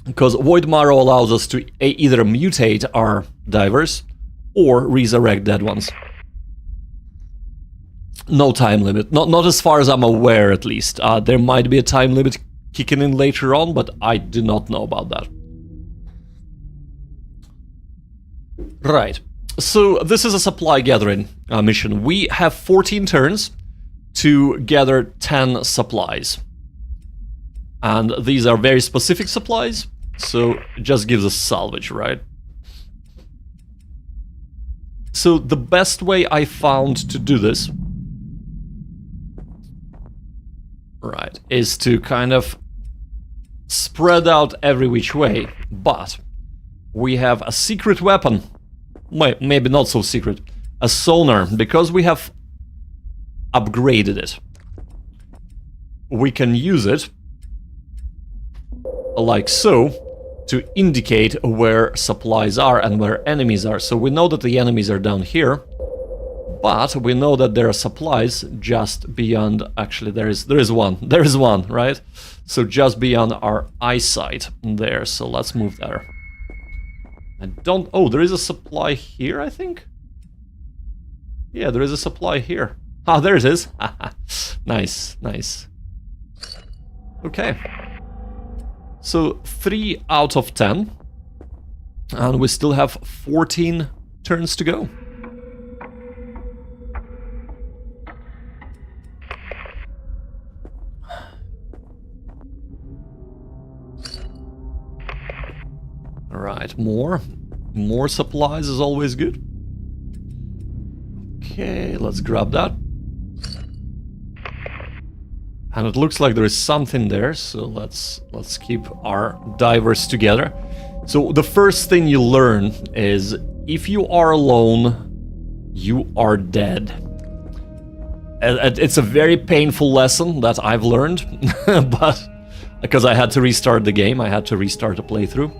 Because Void Marrow allows us to either mutate our divers or resurrect dead ones. No time limit. Not as far as I'm aware, at least. There might be a time limit kicking in later on, but I do not know about that. Right. So this is a supply gathering mission. We have 14 turns to gather 10 supplies. And these are very specific supplies, so it just gives us salvage, right? So the best way I found to do this, right, is to kind of spread out every which way, but we have a secret weapon, maybe not so secret, a sonar, because we have upgraded it. We can use it like so to indicate where supplies are and where enemies are. So we know that the enemies are down here, but we know that there are supplies just beyond. Actually, there is one, right? So just beyond our eyesight there. So let's move there. Oh, there is a supply here, I think. Yeah, there is a supply here. Ah, there it is. Nice, nice. Okay. So 3 out of 10. And we still have 14 turns to go. Alright, more supplies is always good. Okay, let's grab that. And it looks like there is something there, so let's keep our divers together. So the first thing you learn is if you are alone, you are dead. It's a very painful lesson that I've learned, but because I had to restart the game, I had to restart the playthrough.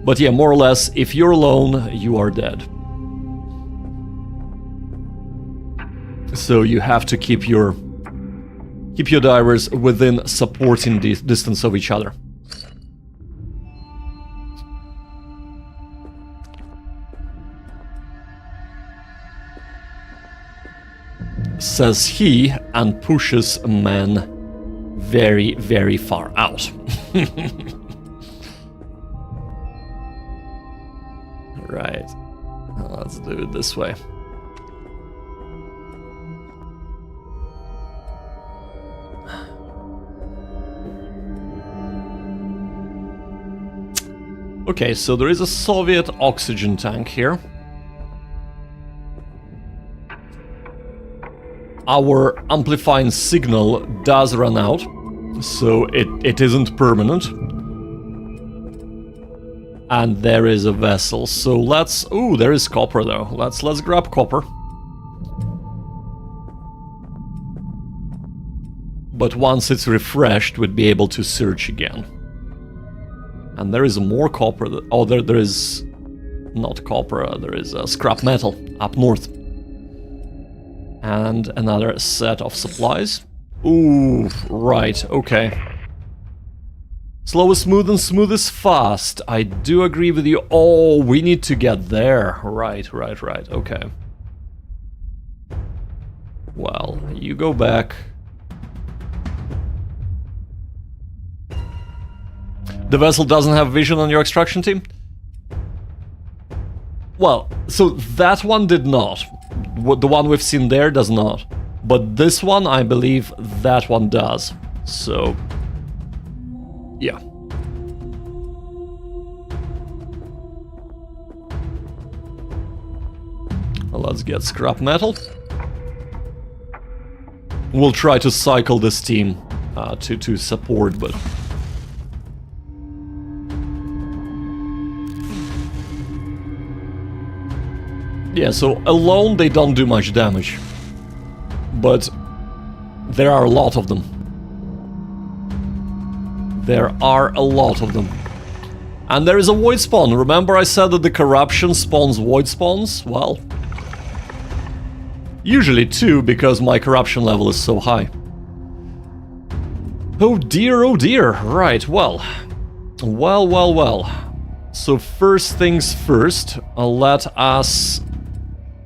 But yeah, more or less, if you're alone, you are dead. So you have to keep your divers within supporting distance of each other. Says he, and pushes men very, very far out. Right. Let's do it this way. Okay, so there is a Soviet oxygen tank here. Our amplifying signal does run out, so it isn't permanent. And there is a vessel, so let's... Ooh, there is copper though. Let's grab copper. But once it's refreshed, we'd be able to search again. And there is more copper. Oh, there is not copper. There is scrap metal up north. And another set of supplies. Ooh, right, okay. Slow is smooth and smooth is fast. I do agree with you. Oh, we need to get there. Right, okay. Well, you go back. The vessel doesn't have vision on your extraction team? Well, so that one did not. The one we've seen there does not. But this one, I believe that one does. So, yeah. let's get scrap metal. We'll try to cycle this team to support, but... Yeah, so alone they don't do much damage. But there are a lot of them. There are a lot of them. And there is a void spawn. Remember I said that the corruption spawns void spawns? Well, usually 2, because my corruption level is so high. Oh dear, oh dear. Right, well. Well. So first things first, let us...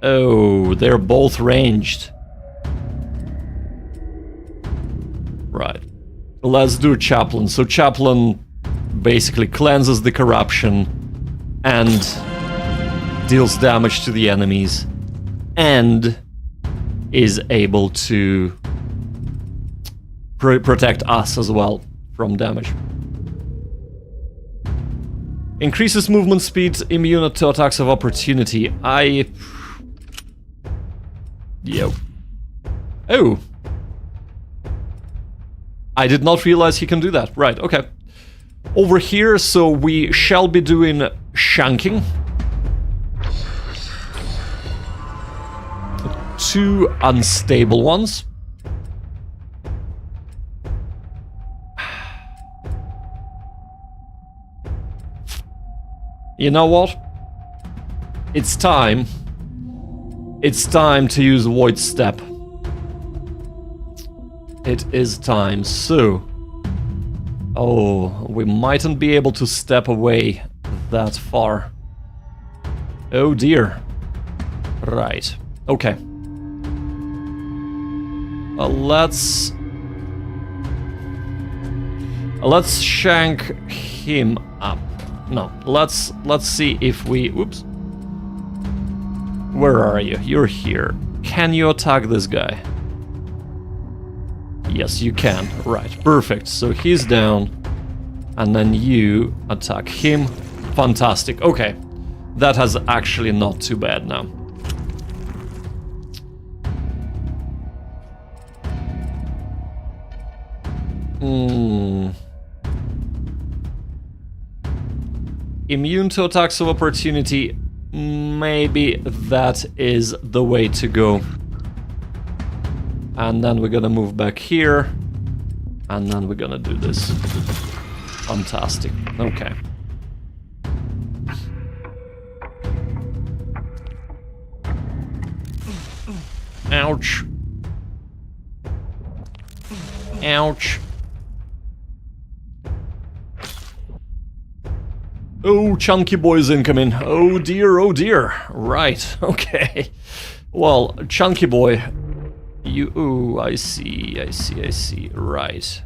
Oh, they're both ranged. Right. Let's do Chaplain. So Chaplain basically cleanses the corruption and deals damage to the enemies and is able to protect us as well from damage. Increases movement speed, immune to attacks of opportunity. Yo. Oh. I did not realize he can do that. Right, okay. Over here, so we shall be doing shanking. 2 unstable ones. You know what? It's time. It's time to use Void Step. It is time, so... Oh, we mightn't be able to step away that far. Oh dear. Right, okay. Let's shank him up. No, let's see if we... Whoops. Where are you? You're here. Can you attack this guy? Yes, you can. Right, perfect. So he's down. And then you attack him. Fantastic. Okay. That has actually not too bad now. Immune to attacks of opportunity. Maybe that is the way to go. And then we're gonna move back here. And then we're gonna do this. Fantastic. Okay. Ouch. Ouch. Oh, Chunky Boy's incoming. Oh dear, oh dear. Right, okay. Well, Chunky Boy, you... Ooh, I see. Right.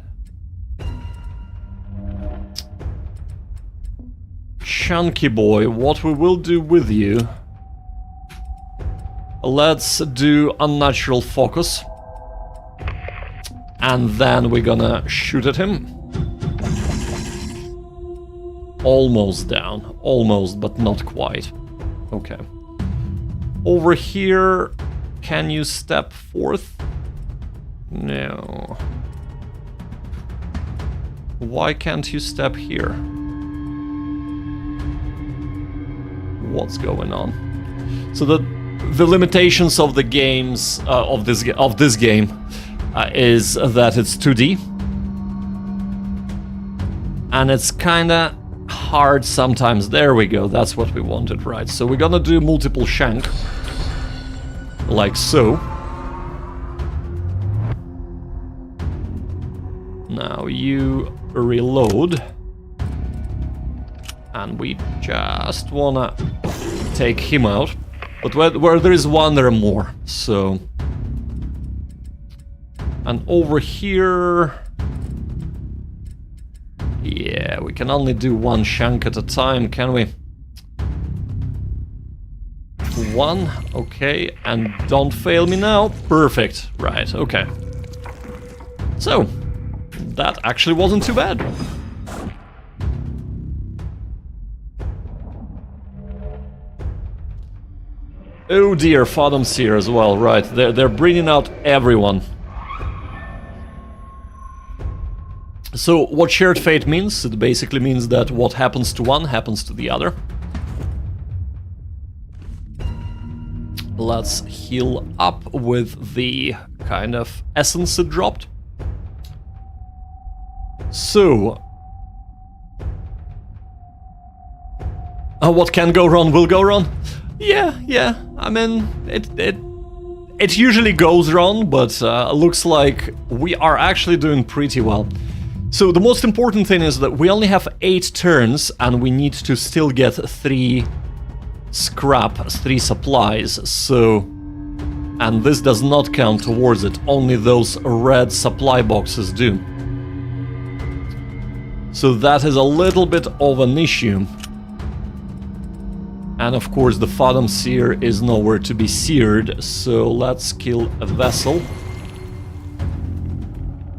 Chunky Boy, what we will do with you... Let's do Unnatural Focus. And then we're gonna shoot at him. Almost down. Almost, but not quite. Okay. Over here, can you step forth? No. Why can't you step here? What's going on? So the limitations of the games of this game is that it's 2D, and it's kinda hard sometimes. There we go, that's what we wanted, right? So we're gonna do multiple shank, like so. Now you reload, and we just wanna take him out. But where there is one, there are more, so... And over here... Yeah, we can only do one shank at a time, can we? One, okay, and don't fail me now. Perfect, right, okay. So, that actually wasn't too bad. Oh dear, Fathom's here as well, right. They're bringing out everyone. So what shared fate means? It basically means that what happens to one happens to the other. Let's heal up with the kind of essence it dropped. So... what can go wrong will go wrong? Yeah, I mean, it usually goes wrong, but looks like we are actually doing pretty well. So the most important thing is that we only have 8 turns, and we need to still get 3 scrap, 3 supplies, so... And this does not count towards it, only those red supply boxes do. So that is a little bit of an issue. And of course the Fathom Seer is nowhere to be seared, so let's kill a vessel.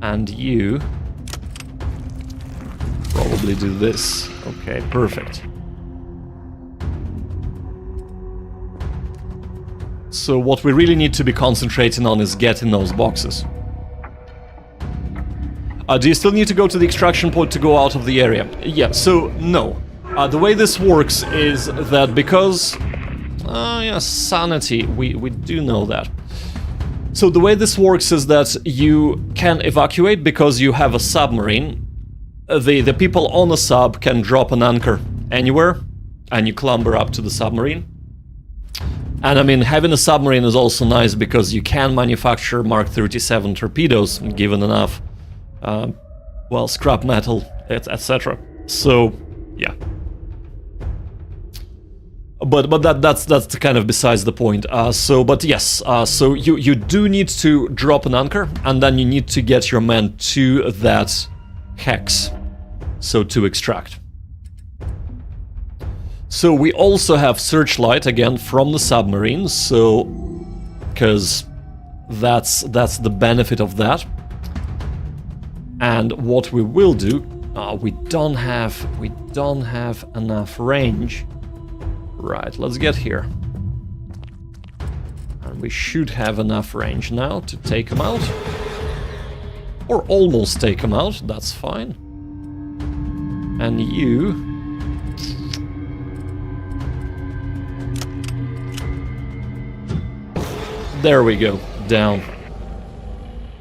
And you... probably do this. Okay, perfect. So what we really need to be concentrating on is getting those boxes. Do you still need to go to the extraction point to go out of the area? Yeah, so no. The way this works is that because... yeah, sanity, we do know that. So the way this works is that you can evacuate because you have a submarine. The people on the sub can drop an anchor anywhere, and you clamber up to the submarine. And I mean, having a submarine is also nice because you can manufacture Mark 37 torpedoes, given enough, well, scrap metal, etc. So, yeah. But that's kind of besides the point. But yes, so you do need to drop an anchor, and then you need to get your men to that hex, so to extract. So we also have searchlight again from the submarine, so because that's the benefit of that. And what we will do, we don't have enough range. Right, let's get here. And we should have enough range now to take him out. Or almost take him out, that's fine. And you... There we go, down.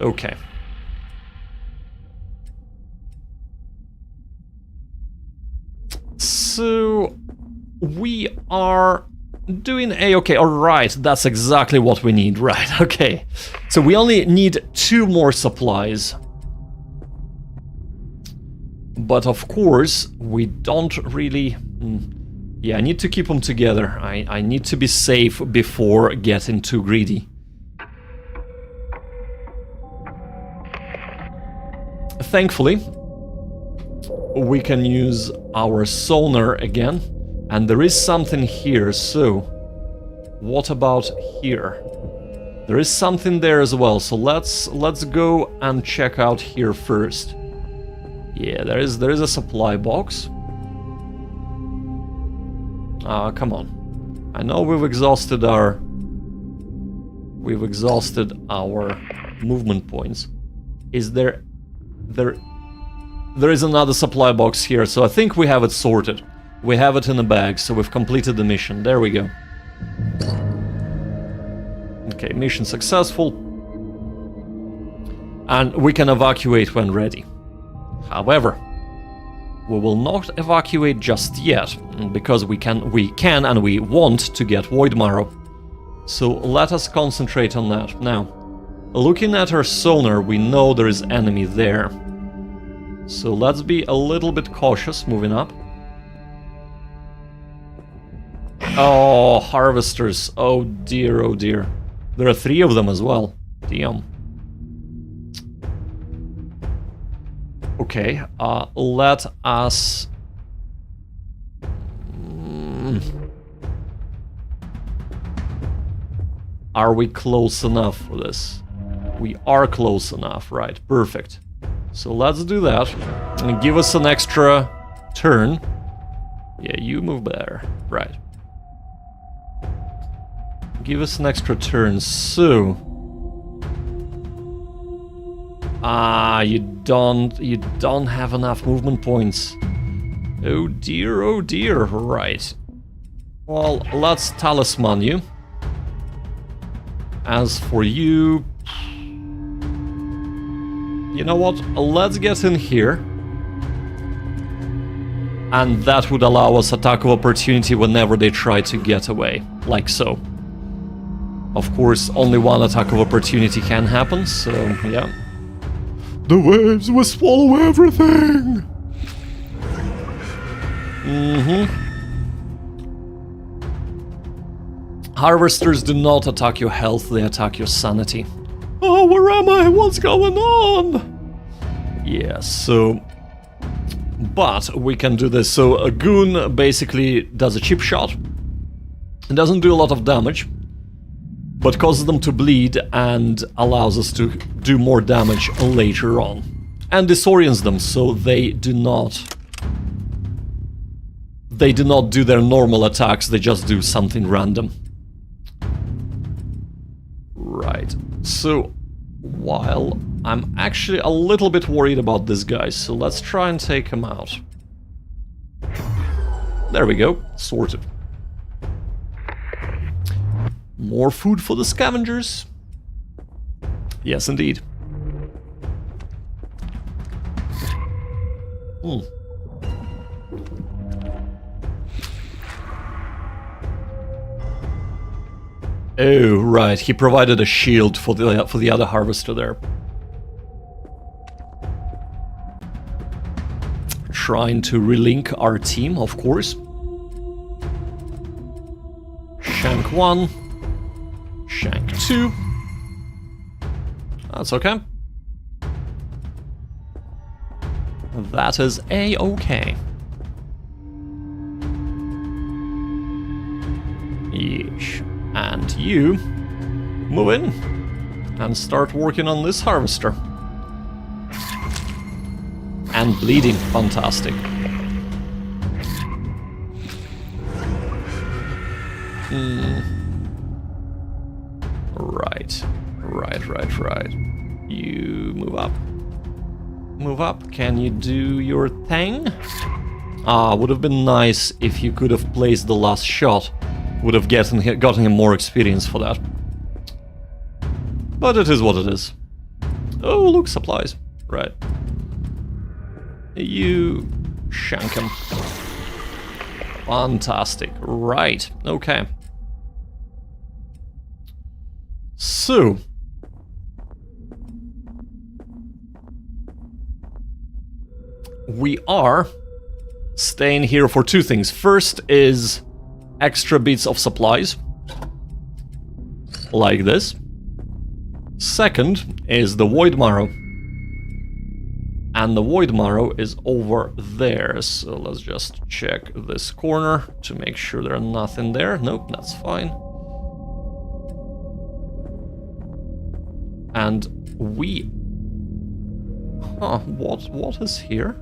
Okay. So... we are doing A-okay. Alright, that's exactly what we need, right, okay. So we only need 2 more supplies. But of course, we don't really... Yeah, I need to keep them together. I need to be safe before getting too greedy. Thankfully, we can use our sonar again. And there is something here, so... what about here? There is something there as well, so let's go and check out here first. Yeah, there is a supply box. Come on. I know we've exhausted our movement points. Is there is another supply box here, so I think we have it sorted. We have it in a bag, so we've completed the mission. There we go. Okay, mission successful. And we can evacuate when ready. However, we will not evacuate just yet, because we can and we want to get Void Marrow. So let us concentrate on that. Now, looking at our sonar, we know there is enemy there. So let's be a little bit cautious moving up. Oh, harvesters. Oh dear, oh dear. There are 3 of them as well. Damn. Okay, let us... Are we close enough for this? We are close enough, right, perfect. So let's do that. And give us an extra turn. Yeah, you move there, right. give us an extra turn, so... you don't have enough movement points. Oh dear, right. Well, let's talisman you. As for you... You know what, let's get in here. And that would allow us attack of opportunity whenever they try to get away, like so. Of course, only one attack of opportunity can happen, so yeah. The waves will swallow everything! Harvesters do not attack your health, they attack your sanity. Oh, where am I? What's going on? Yeah, so... But we can do this. So a goon basically does a chip shot. It doesn't do a lot of damage, but causes them to bleed and allows us to do more damage later on. And disorients them, so they do not do their normal attacks, they just do something random. Right, so while I'm actually a little bit worried about this guy, so let's try and take him out. There we go, sorted. More food for the scavengers. Yes, indeed. Oh, right, he provided a shield for the other harvester there. Trying to relink our team, of course. Shank 1. Shank 2. That's okay. That is A-okay. Yeesh. And you move in and start working on this harvester. And bleeding, fantastic. Right. You move up. Move up. Can you do your thing? Would have been nice if you could have placed the last shot. Would have gotten him more experience for that. But it is what it is. Oh, look, supplies. Right. You shank him. Fantastic. Right. Okay. So... we are staying here for two things. First is extra bits of supplies. Like this. Second is the Void Marrow. And the Void Marrow is over there. So let's just check this corner to make sure there's nothing there. Nope, that's fine. And we... Huh, what is here?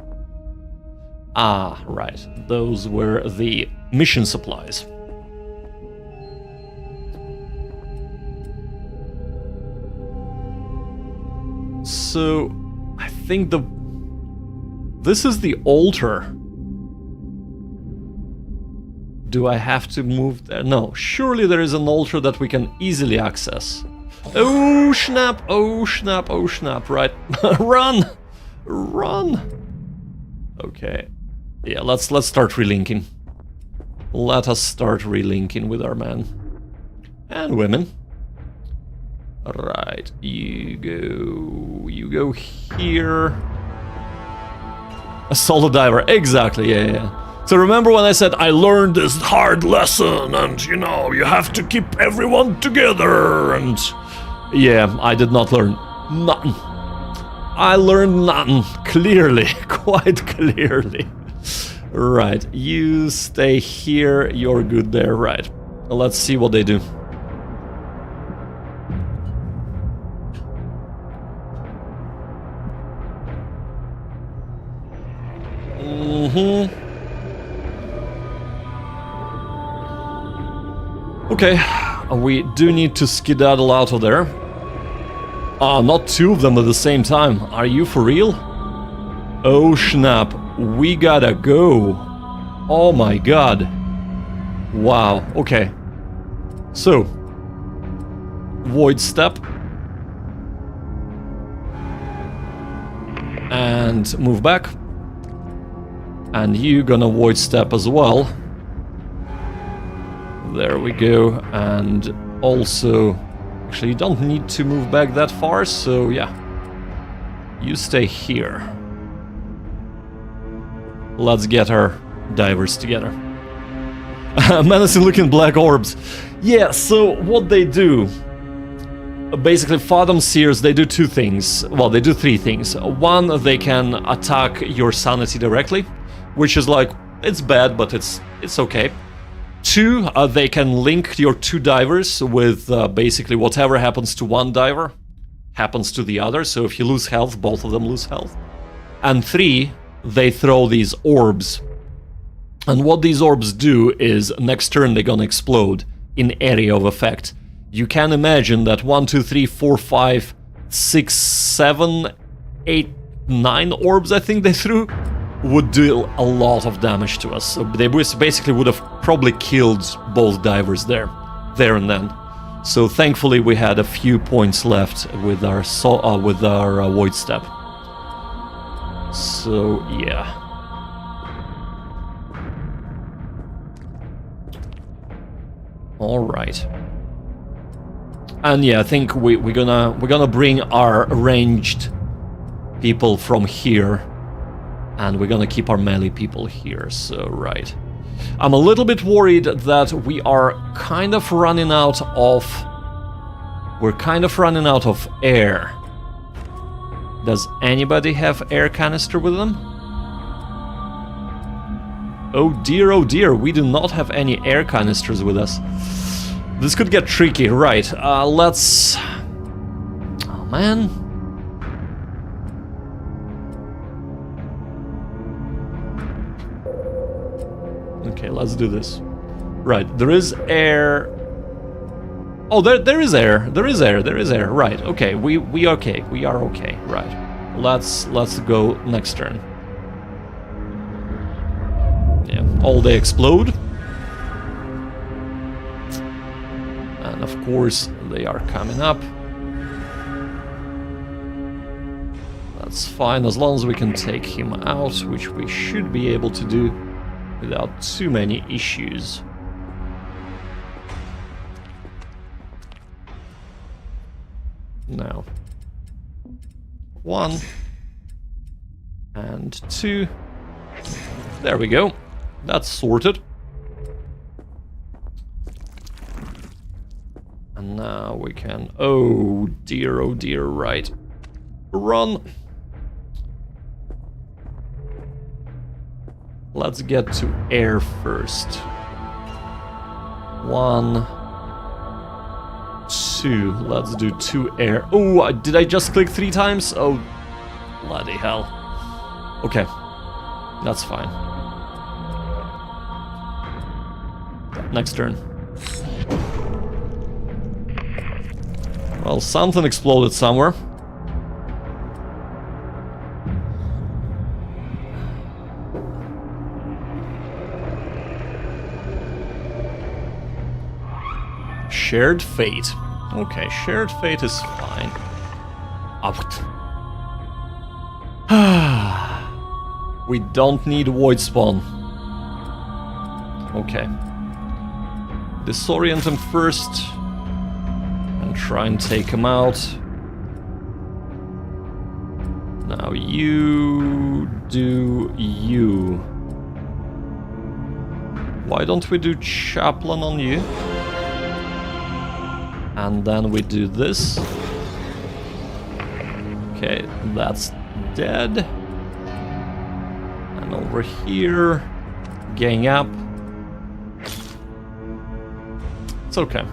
Ah, right. Those were the mission supplies. So, I think this is the altar. Do I have to move there? No, surely there is an altar that we can easily access. Oh snap, oh snap, oh snap, right. Run! Run! Okay. Yeah, let's start relinking. Let us start relinking with our men. And women. Right, you go here. A solo diver, exactly, yeah. So remember when I said I learned this hard lesson and, you know, you have to keep everyone together and... Yeah, I did not learn nothing. I learned nothing, clearly, quite clearly. Right, you stay here, you're good there, right. Let's see what they do. Okay, we do need to skedaddle out of there. Ah, not two of them at the same time. Are you for real? Oh snap, we gotta go. Oh my god. Wow, okay. So, void step. And move back. And you gonna void step as well. There we go. And also, actually you don't need to move back that far, so yeah. You stay here. Let's get our divers together. Menacing looking black orbs. Yeah, so what they do, basically Fathom Seers, they do two things. Well, they do three things. One, they can attack your sanity directly, which is like, it's bad, but it's okay. Two, they can link your two divers with basically whatever happens to one diver happens to the other, so if you lose health, both of them lose health. And three, they throw these orbs. And what these orbs do is, next turn they're gonna explode in area of effect. You can imagine that 1, 2, 3, 4, 5, 6, 7, 8, 9 orbs I think they threw would do a lot of damage to us. So they basically would have probably killed both divers there and then. So thankfully we had a few points left with our void step. So yeah. All right. And yeah, I think we're gonna bring our ranged people from here, and we're gonna keep our melee people here. So right. I'm a little bit worried that we are kind of running out of... We're kind of running out of air. Does anybody have air canister with them? Oh dear, we do not have any air canisters with us. This could get tricky, right? Let's... Oh man. Okay, let's do this. Right, there is air... Oh, there is air. There is air. Right, okay, we are okay. Right. Let's go next turn. Yeah, all they explode. And of course, they are coming up. That's fine, as long as we can take him out, which we should be able to do without too many issues. Now, 1 and 2. There we go. That's sorted. And now we can... Oh dear, right. Run! Let's get to air first. 1, 2. Let's do 2 air. Oh, did I just click 3 times? Oh, bloody hell. Okay, that's fine. Next turn. Well, something exploded somewhere. Shared fate. Okay, shared fate is fine. Out. We don't need void spawn. Okay. Disorient him first. And try and take him out. Now you do you. Why don't we do chaplain on you? And then we do this. Okay, that's dead. And over here, gang up. It's okay.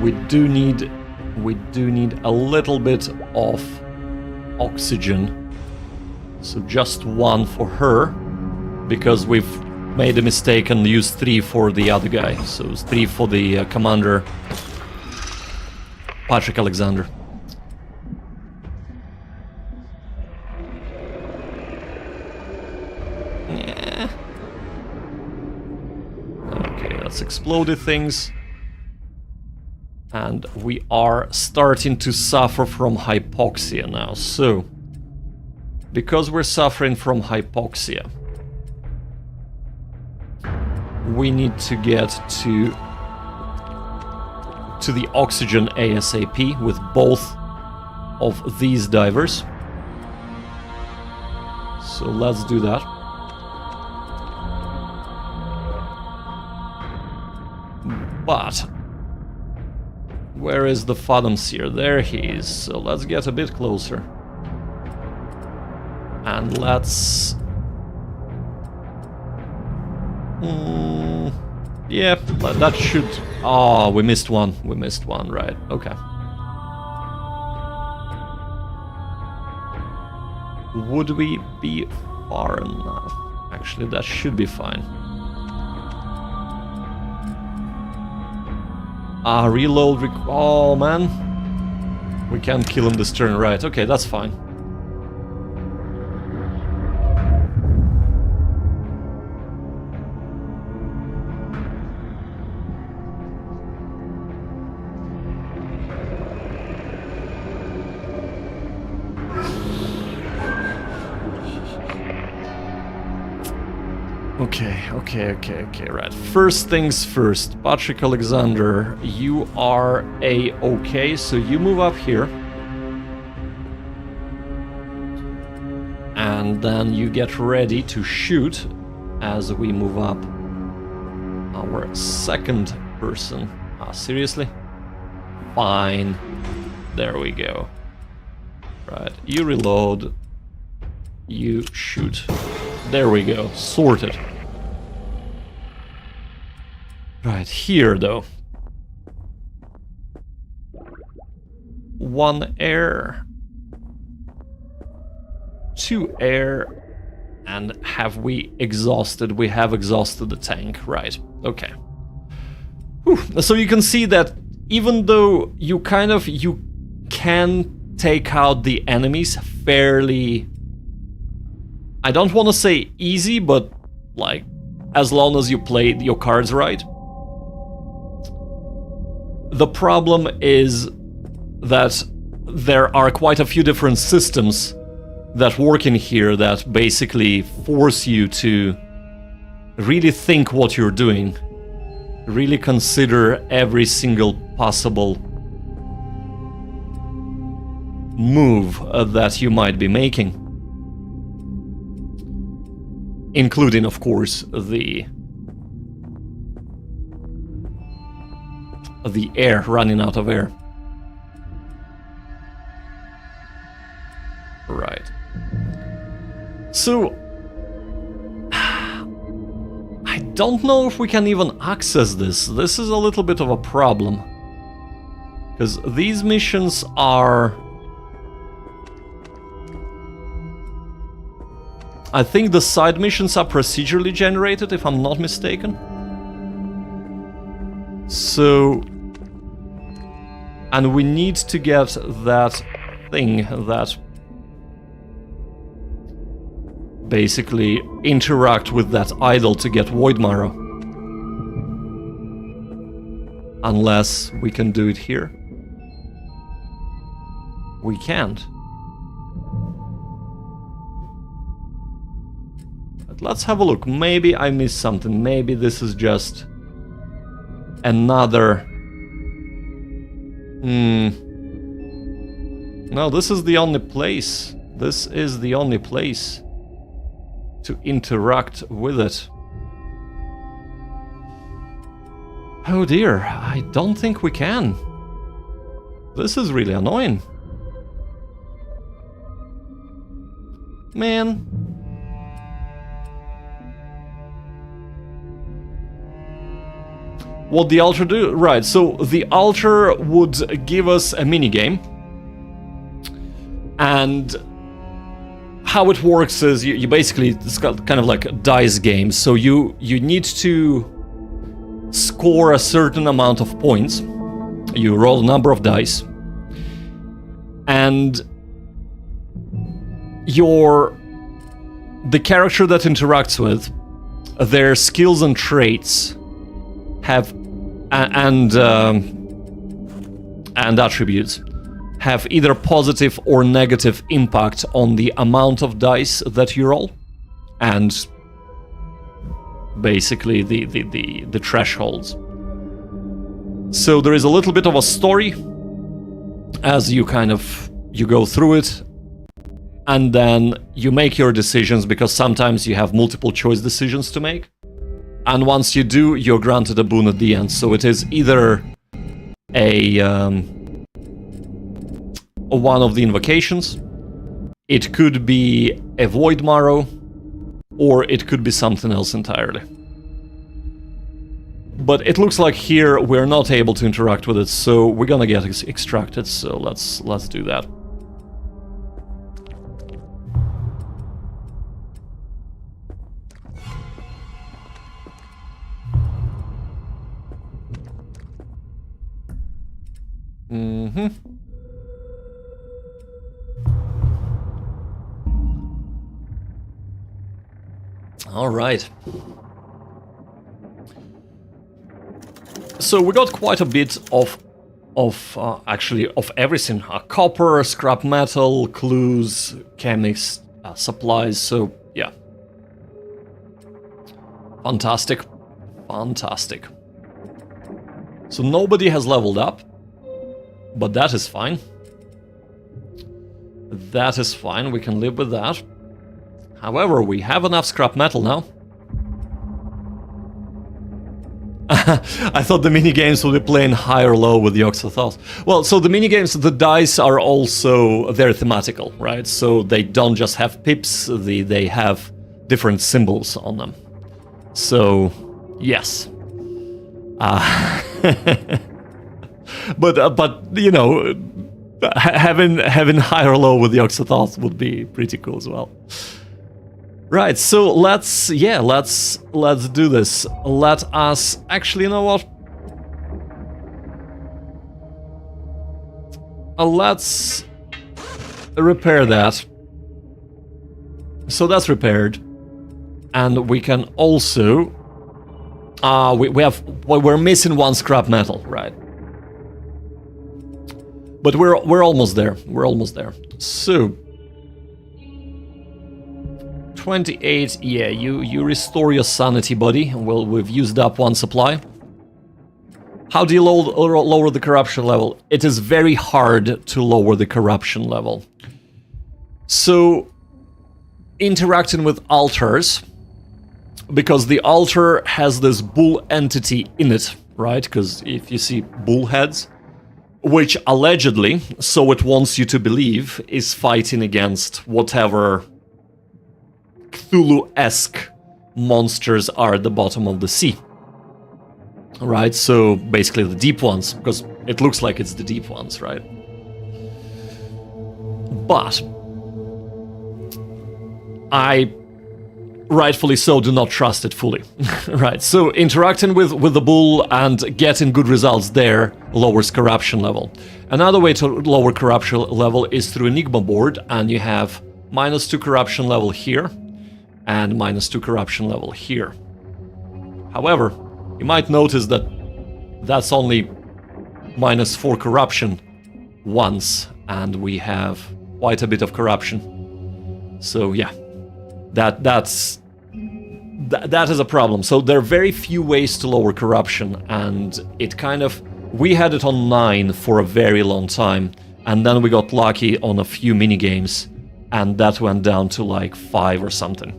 We do need a little bit of oxygen. So just 1 for her, because we've made a mistake and used 3 for the other guy. So it's 3 for the commander, Patrick Alexander. Yeah. Okay, that's exploded things. And we are starting to suffer from hypoxia now. So, because we're suffering from hypoxia, we need to get to the oxygen ASAP with both of these divers. So let's do that. But where is the Fathom Seer? There he is. So let's get a bit closer. And let's... yeah, that should... Oh, we missed one. We missed one, right. Okay. Would we be far enough? Actually, that should be fine. Reload... oh, man. We can't kill him this turn, right. Okay, that's fine. Okay, right. First things first. Patrick Alexander, you are A-okay, so you move up here. And then you get ready to shoot as we move up our second person. Seriously? Fine. There we go. Right, you reload. You shoot. There we go. Sorted. Right, here though. 1 air. 2 air. And have we exhausted? We have exhausted the tank, right. Okay. Whew. So you can see that even though you can take out the enemies fairly... I don't want to say easy, but like, as long as you play your cards right. The problem is that there are quite a few different systems that work in here that basically force you to really think what you're doing. Really consider every single possible move that you might be making. Including, of course, the air, running out of air. Right. So, I don't know if we can even access this. This is a little bit of a problem. Because these missions are... I think the side missions are procedurally generated, if I'm not mistaken. So... and we need to get that thing that basically interact with that idol to get Void Marrow. Unless we can do it here. We can't. But let's have a look. Maybe I missed something. Maybe this is just another... No, this is the only place. This is the only place to interact with it. Oh dear, I don't think we can. This is really annoying. Man. What the altar do? Right, so the altar would give us a minigame. And how it works is you basically, it's got kind of like a dice game. So you need to score a certain amount of points. You roll a number of dice, and the character that interacts with, their skills and traits have and attributes have either positive or negative impact on the amount of dice that you roll, and basically the thresholds. So there is a little bit of a story as you go through it, and then you make your decisions, because sometimes you have multiple choice decisions to make. And once you do, you're granted a boon at the end. So it is either one of the invocations, it could be a Void Marrow, or it could be something else entirely. But it looks like here we're not able to interact with it, so we're gonna get extracted, so let's do that. All right. So we got quite a bit of everything: copper, scrap metal, clues, chemics, supplies. So yeah, fantastic. So nobody has leveled up, but that is fine. That is fine. We can live with that. However, we have enough scrap metal now. I thought the minigames would be playing high or low with the Oxothoth. Well, so the minigames, the dice are also very thematical, right? So they don't just have pips, they have different symbols on them. So, yes. But you know, having high or low with the Oxothoth would be pretty cool as well. Right, so let's do this. Let us actually, you know what? Let's repair that. So that's repaired, and we can also we're missing one scrap metal, right? But we're almost there. We're almost there. So 28, yeah, you restore your sanity, buddy. Well, we've used up one supply. How do you lower the corruption level? It is very hard to lower the corruption level. So, interacting with altars, because the altar has this bull entity in it, right? Because if you see bull heads, which allegedly, so it wants you to believe, is fighting against whatever Cthulhu-esque monsters are at the bottom of the sea. Right, so basically the deep ones, because it looks like it's the deep ones, right? But I rightfully so do not trust it fully. Right, so interacting with the bull and getting good results there lowers corruption level. Another way to lower corruption level is through Enigma board, and you have -2 corruption level here and -2 corruption level here. However, you might notice that that's only -4 corruption once, and we have quite a bit of corruption. So yeah, that is a problem. So there are very few ways to lower corruption, and it we had it on 9 for a very long time, and then we got lucky on a few minigames, and that went down to like 5 or something.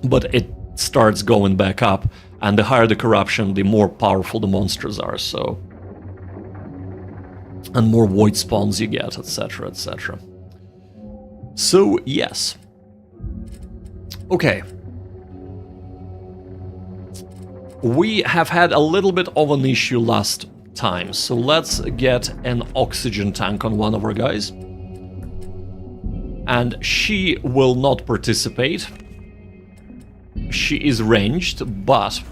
But it starts going back up, and the higher the corruption, the more powerful the monsters are, so... and more void spawns you get, etc, etc. So, yes. Okay. We have had a little bit of an issue last time, so let's get an oxygen tank on one of our guys. and she will not participate. She is ranged, but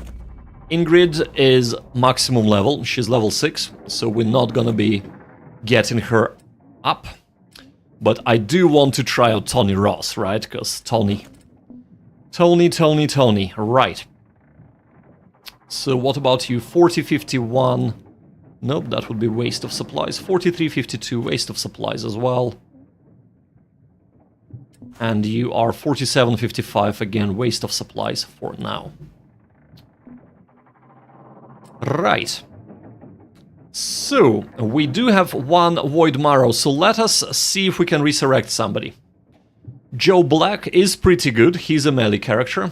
Ingrid is maximum level. She's level 6, so we're not gonna be getting her up. But I do want to try out Tony Ross, right? Because Tony, right. So what about you? 4051. Nope, that would be waste of supplies. 4352, waste of supplies as well. And you are 4755, again, waste of supplies for now. Right. So, we do have one Void Marrow, so let us see if we can resurrect somebody. Joe Black is pretty good, he's a melee character.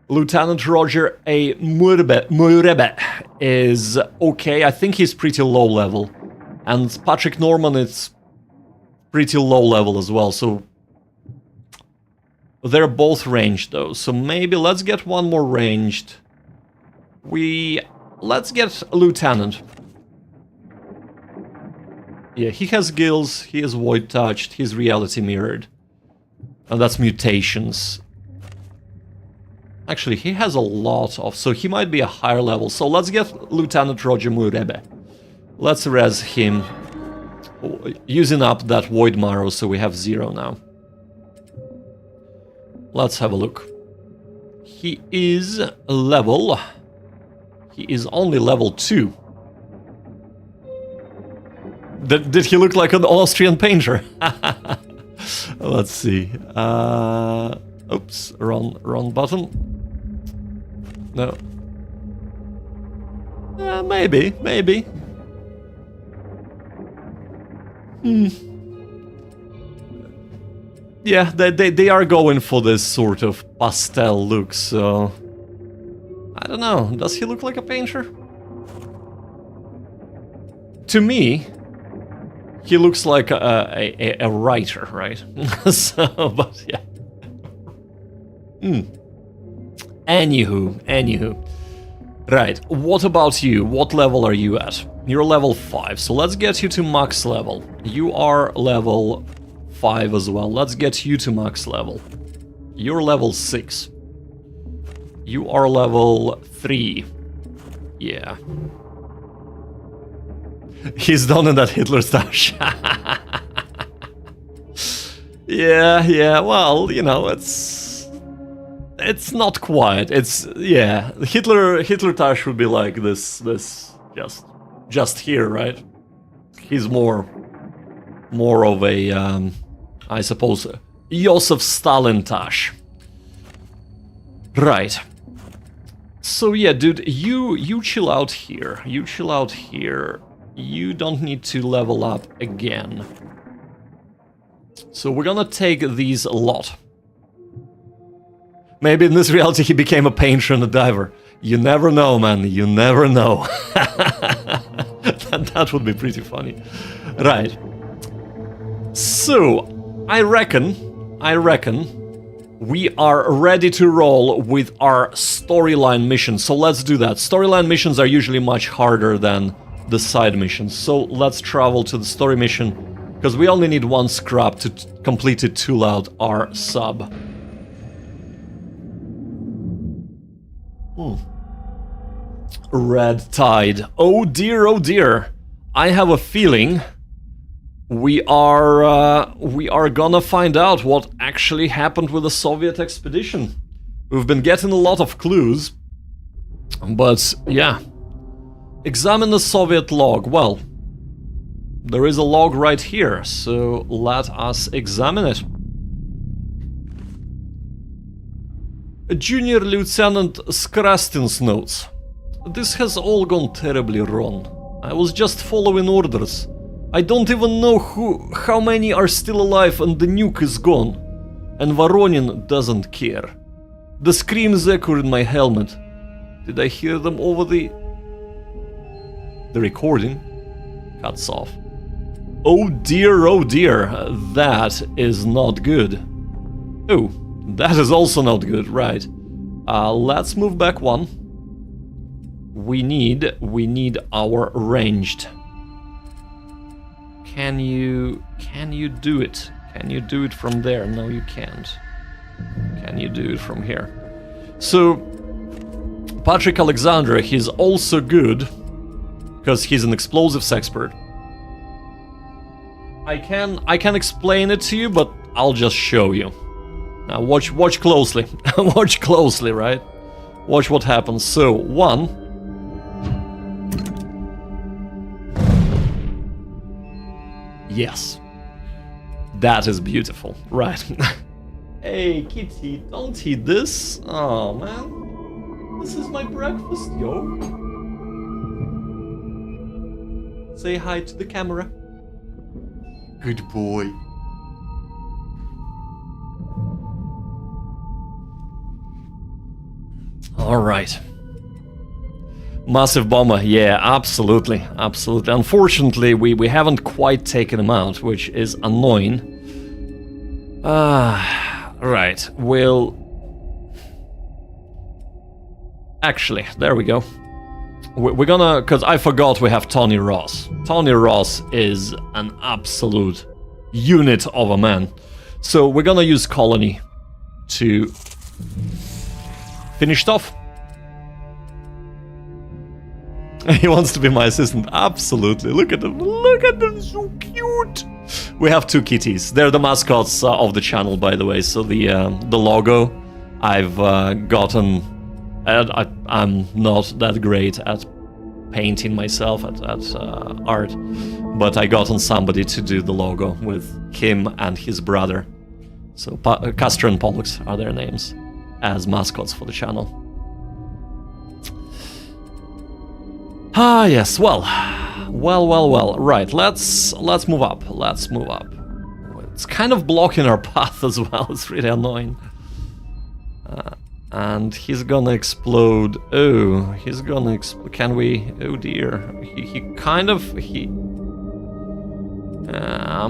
Lieutenant Roger A. Murebe is okay, I think he's pretty low level. And Patrick Norman is pretty low level as well, so... They're both ranged though, so maybe let's get one more ranged. Let's get Lieutenant. Yeah, he has gills, he is void touched, he's reality mirrored. And that's mutations. Actually, he has a lot of, so he might be a higher level. So let's get Lieutenant Roger Murebe. Let's res him, using up that Void Marrow, so we have 0 now. Let's have a look. He is level... He is only level 2. Did he look like an Austrian painter? Let's see. Oops, wrong button. No. Maybe. Yeah, they are going for this sort of pastel look, so... I don't know, does he look like a painter? To me, he looks like a writer, right? So, but yeah. Anywho. Right, what about you? What level are you at? You're level 5, so let's get you to max level. You are level 5 as well. Let's get you to max level. You're level 6. You are level 3. Yeah. He's done in that Hitler stash. Yeah, well, you know, it's not quite. It's, yeah, Hitler Tash would be like this just here, right? He's more of a, I suppose, Joseph Stalin Tash. Right. So yeah, dude, you chill out here. You chill out here. You don't need to level up again. So we're gonna take these a lot. Maybe in this reality he became a painter and a diver. You never know, man. You never know. That would be pretty funny. Right. So, I reckon we are ready to roll with our storyline missions. So let's do that. Storyline missions are usually much harder than the side missions. So let's travel to the story mission, because we only need one scrap to complete it to load our sub. Red Tide. Oh dear. I have a feeling we are gonna find out what actually happened with the Soviet expedition. We've been getting a lot of clues, but yeah. Examine the Soviet log. Well, there is a log right here, so let us examine it. Junior Lieutenant Skrastin's notes. This has all gone terribly wrong. I was just following orders. I don't even know how many are still alive and the nuke is gone. And Voronin doesn't care. The screams echo in my helmet. Did I hear them over the recording? Cuts off. Oh dear, that is not good. Oh, that is also not good, right. Let's move back one. We need our ranged. Can you do it? Can you do it from there? No, you can't. Can you do it from here? So, Patrick Alexander, he's also good, because he's an explosives expert. I can explain it to you, but I'll just show you. Now watch closely. Watch closely, right? Watch what happens. So, 1. Yes. That is beautiful. Right. Hey, kitty, don't eat this. Oh, man. This is my breakfast, yo. Say hi to the camera. Good boy. Alright. Massive bomber, yeah, absolutely, absolutely. Unfortunately, we haven't quite taken him out, which is annoying. Right, we'll... Actually, there we go. We're gonna... Because I forgot we have Tony Ross. Tony Ross is an absolute unit of a man. So we're gonna use Colony to finish it off. He wants to be my assistant. Absolutely. Look at them. Look at them. So cute. We have 2 kitties. They're the mascots of the channel, by the way. So the logo I've gotten... I'm not that great at painting myself, at art. But I got on somebody to do the logo with Kim and his brother. So Castor and Pollux are their names as mascots for the channel. Ah, yes, well, right, let's move up, It's kind of blocking our path as well, it's really annoying. And he's gonna explode, he's gonna explode, can we, oh dear, he kind of,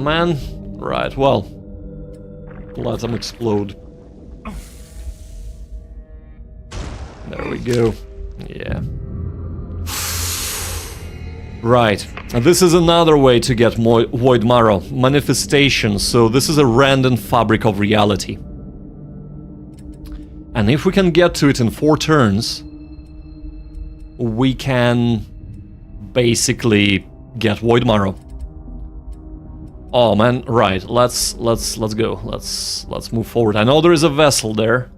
man, right, well, let him explode. There we go, yeah. Right, and this is another way to get Void Marrow, manifestation, so this is a random fabric of reality. And if we can get to it in 4 turns, we can basically get Void Marrow. Oh man, right, let's go, let's move forward. I know there is a vessel there,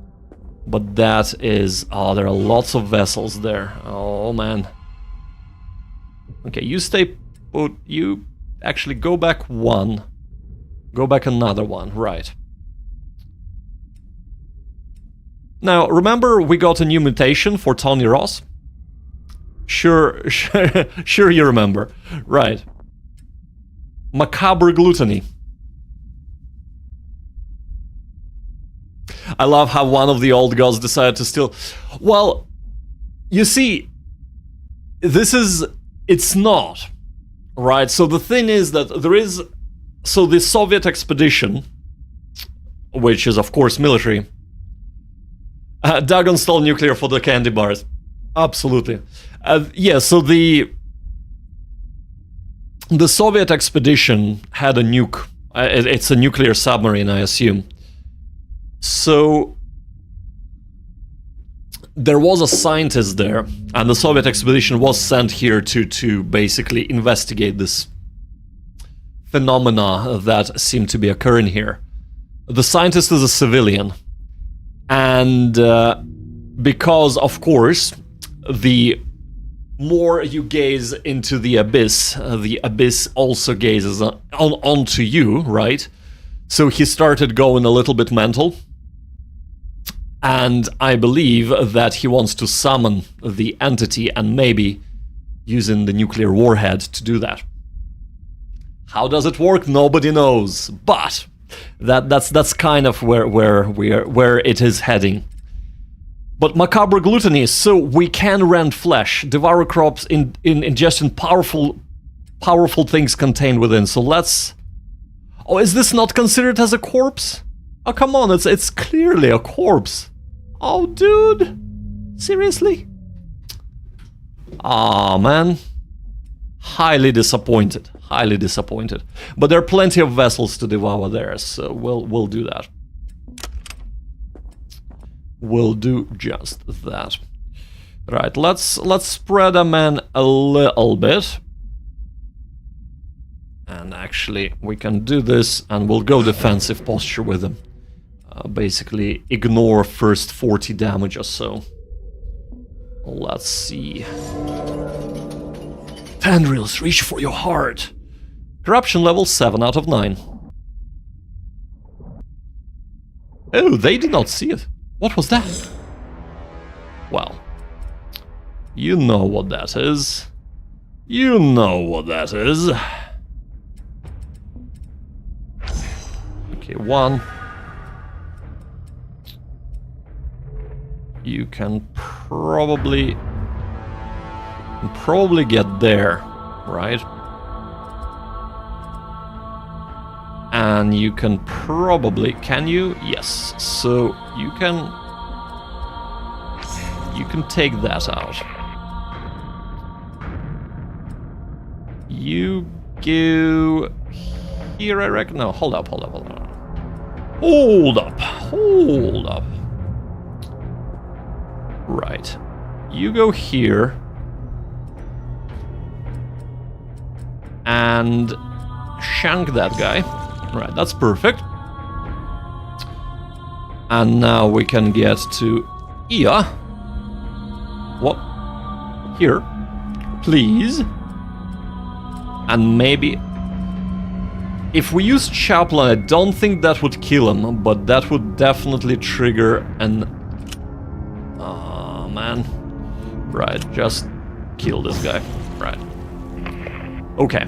but that is, there are lots of vessels there, oh man. Okay, you stay put, you actually go back 1. Go back another 1, right. Now, remember we got a new mutation for Tony Ross? Sure you remember. Right. Macabre gluttony. I love how one of the old gods decided to steal... Well, you see, this is... It's not, right? So the thing is that there is... So the Soviet expedition, which is of course military... Dagon stole nuclear for the candy bars. Absolutely. Yeah, so the Soviet expedition had a nuke. It's a nuclear submarine, I assume. So there was a scientist there, and the Soviet expedition was sent here to basically investigate this phenomena that seem to be occurring here. The scientist is a civilian, and because, of course, the more you gaze into the abyss also gazes onto you, right? So he started going a little bit mental, and I believe that he wants to summon the entity and maybe using the nuclear warhead to do that. How does it work? Nobody knows, but that's kind of where it is heading. But macabre gluttony, so we can rend flesh, devour crops, ingestion powerful things contained within. So let's... Oh, is this not considered as a corpse? Oh, come on, it's clearly a corpse. Oh, dude. Seriously? Aw, man. Highly disappointed. Highly disappointed. But there are plenty of vessels to devour there, so we'll do that. We'll do just that. Right, let's spread them in a little bit. And actually, we can do this, and we'll go defensive posture with them. Basically, ignore first 40 damage or so. Let's see. Tendrils, reach for your heart. Corruption level 7 out of 9. Oh, they did not see it. What was that? Well, you know what that is. You know what that is. Okay, 1. You can probably get there, right? And you can probably, can you? Yes. So you can take that out. You go here, I reckon. No, hold up. Hold up. Right. You go here. And shank that guy. Right, that's perfect. And now we can get to Ia. What? Here. Please. And maybe... If we use Chaplain, I don't think that would kill him, but that would definitely trigger an... Oh, man. Right, just kill this guy. Right. Okay.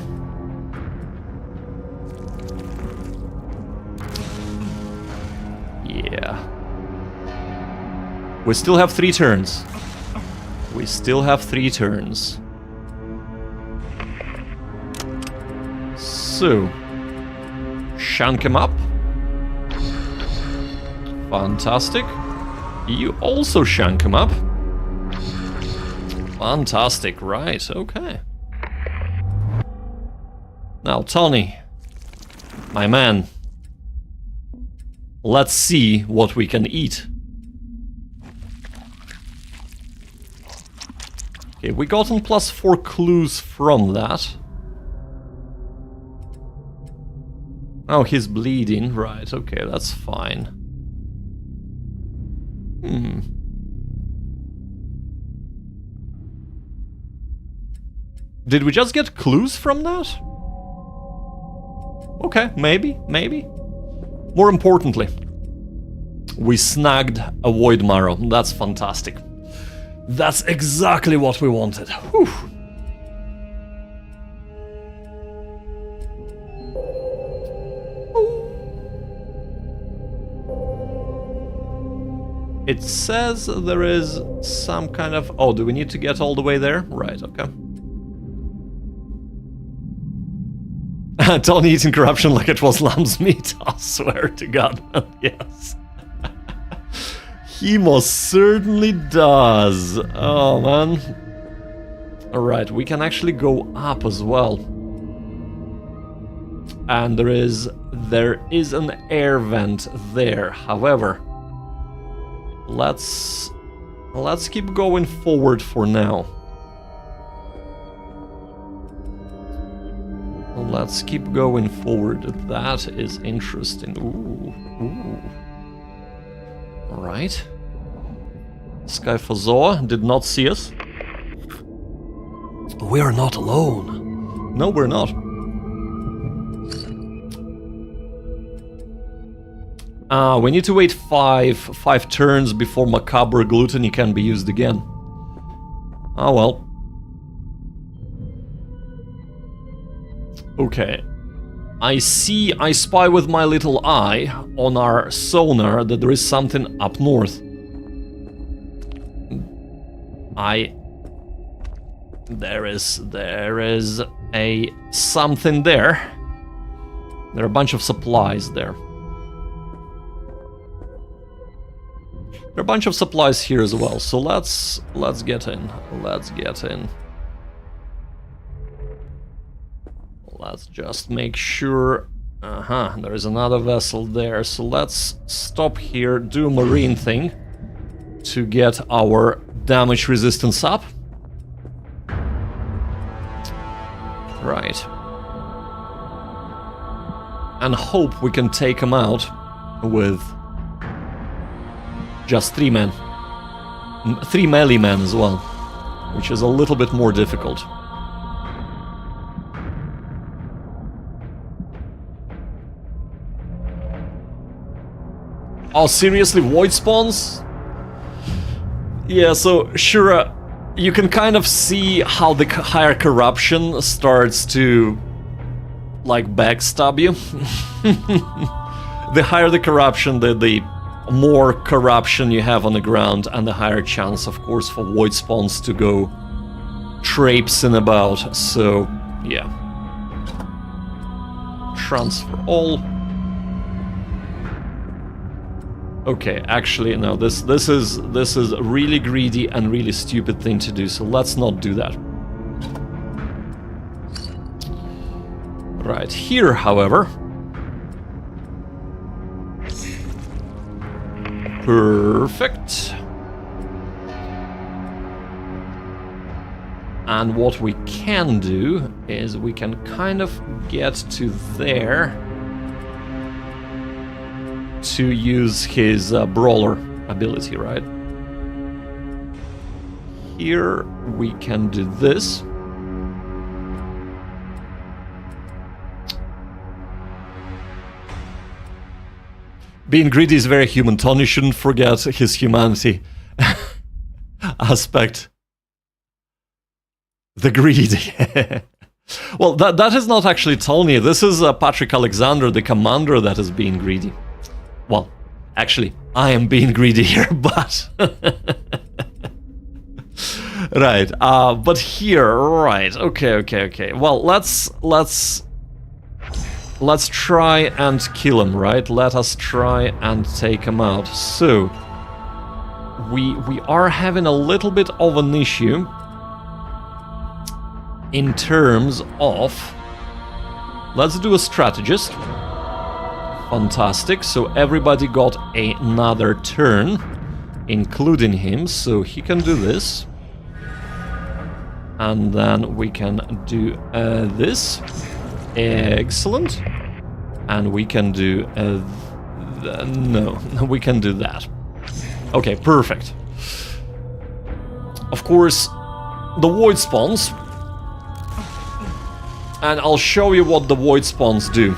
Yeah. We still have 3 turns. We still have 3 turns. So... Shank him up. Fantastic. You also shank him up. Fantastic, right, okay. Now, Tony, my man, let's see what we can eat. Okay, we gotten +4 clues from that. Oh, he's bleeding, right, okay, that's fine. Did we just get clues from that? Okay, maybe. More importantly, we snagged a Void Marrow. That's fantastic. That's exactly what we wanted. Whew. It says there is some kind of... Oh, do we need to get all the way there? Right, okay. Tony eating corruption like it was lamb's meat. I swear to God. Yes. He most certainly does. Oh, man. Alright, we can actually go up as well. And there is an air vent there. However, let's keep going forward for now. Let's keep going forward. That is interesting. Ooh. Alright. Skyfazoa did not see us. We are not alone. No, we're not. We need to wait five turns before Macabre Gluttony can be used again. Oh well. Okay. I spy with my little eye on our sonar that there is something up north. There is a something there. There are a bunch of supplies there. There are a bunch of supplies here as well, so let's get in. Let's get in. Let's just make sure... there is another vessel there, so let's stop here, do a marine thing to get our damage resistance up. Right. And hope we can take him out with just 3 men. 3 melee men as well, which is a little bit more difficult. Oh, seriously? Void spawns? Yeah, so, Shura, you can kind of see how the higher corruption starts to, like, backstab you. The higher the corruption, the more corruption you have on the ground, and the higher chance, of course, for void spawns to go traipsing about. So, yeah. Transfer all. Okay, actually, no, this is a really greedy and really stupid thing to do, so let's not do that. Right, here, however... Perfect. And what we can do is we can kind of get to there to use his brawler ability, right? Here we can do this. Being greedy is very human. Tony shouldn't forget his humanity aspect. The greed. Well, that is not actually Tony. This is Patrick Alexander, the commander, that is being greedy. Well, actually, I am being greedy here, but... Right, but here, right, okay. Well, let's try and kill him, right? Let us try and take him out. So, we are having a little bit of an issue in terms of... Let's do a strategist. Fantastic, so everybody got another turn, including him, so he can do this. And then we can do this. Excellent. And we can do... no, we can do that. Okay, perfect. Of course, the void spawns. And I'll show you what the void spawns do.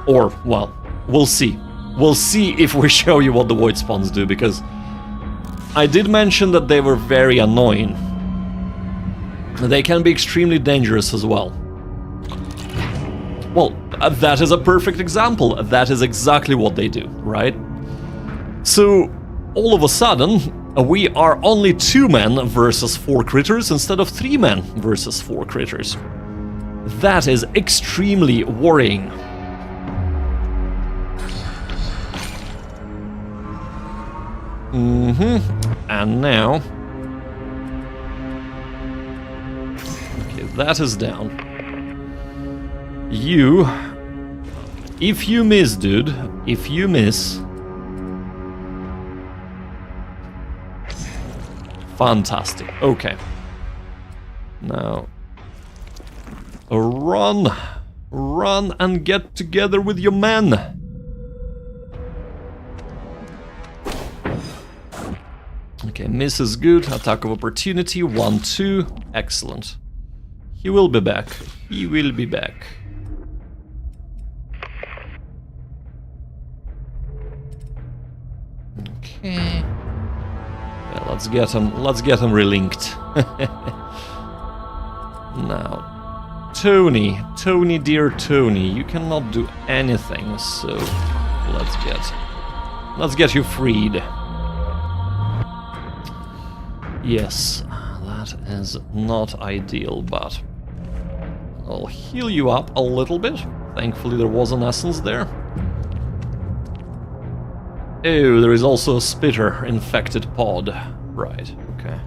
Or, well... We'll see. We'll see if we show you what the void spawns do, because I did mention that they were very annoying. They can be extremely dangerous as well. Well, that is a perfect example. That is exactly what they do, right? So, all of a sudden, we are only 2 men versus 4 critters instead of 3 men versus 4 critters. That is extremely worrying. And now... Okay, that is down. You... If you miss, dude, if you miss... Fantastic, okay. Now... Run! Run and get together with your men! Okay, miss is good. Attack of opportunity. 1-2. Excellent. He will be back. He will be back. Okay. Yeah, let's get him relinked. Now, Tony, dear Tony, you cannot do anything, so let's get you freed. Yes, that is not ideal, but I'll heal you up a little bit. Thankfully there was an essence there. Oh, there is also a spitter infected pod. Right, okay.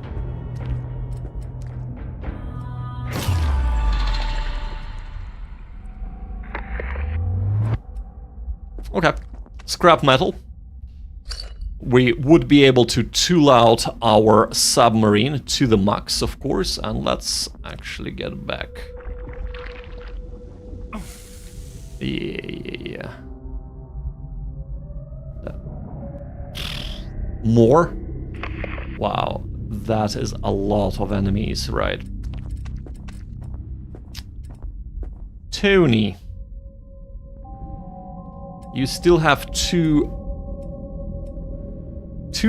Okay. Scrap metal. We would be able to tool out our submarine to the max, of course, and let's actually get back. Yeah. More? Wow, that is a lot of enemies, right? Tony. You still have two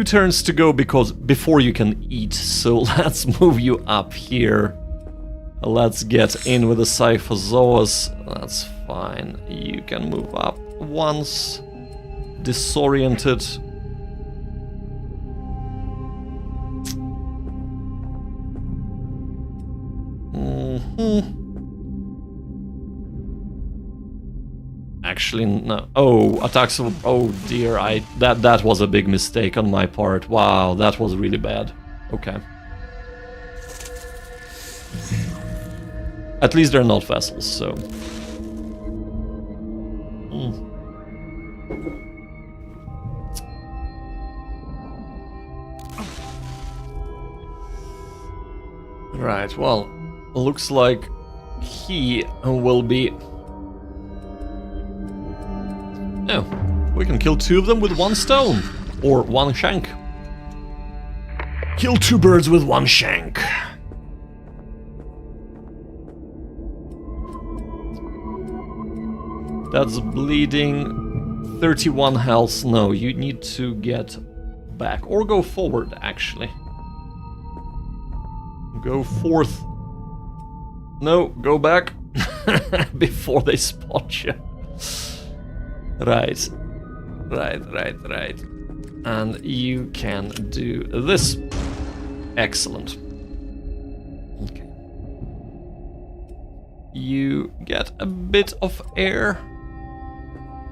turns to go before you can eat, so let's move you up here. Let's get in with the Cyphozoas. That's fine. You can move up once. Disoriented. Actually, no. Oh, attacks of... Oh dear, that was a big mistake on my part. Wow, that was really bad. Okay. At least they're not vessels, so... Right, well, looks like he will be... Oh, we can kill two of them with one stone, or one shank. Kill two birds with one shank. That's bleeding 31 health. No, you need to get back, or go forward, actually. Go forth. No, go back before they spot you. Right. And you can do this. Excellent. Okay. You get a bit of air.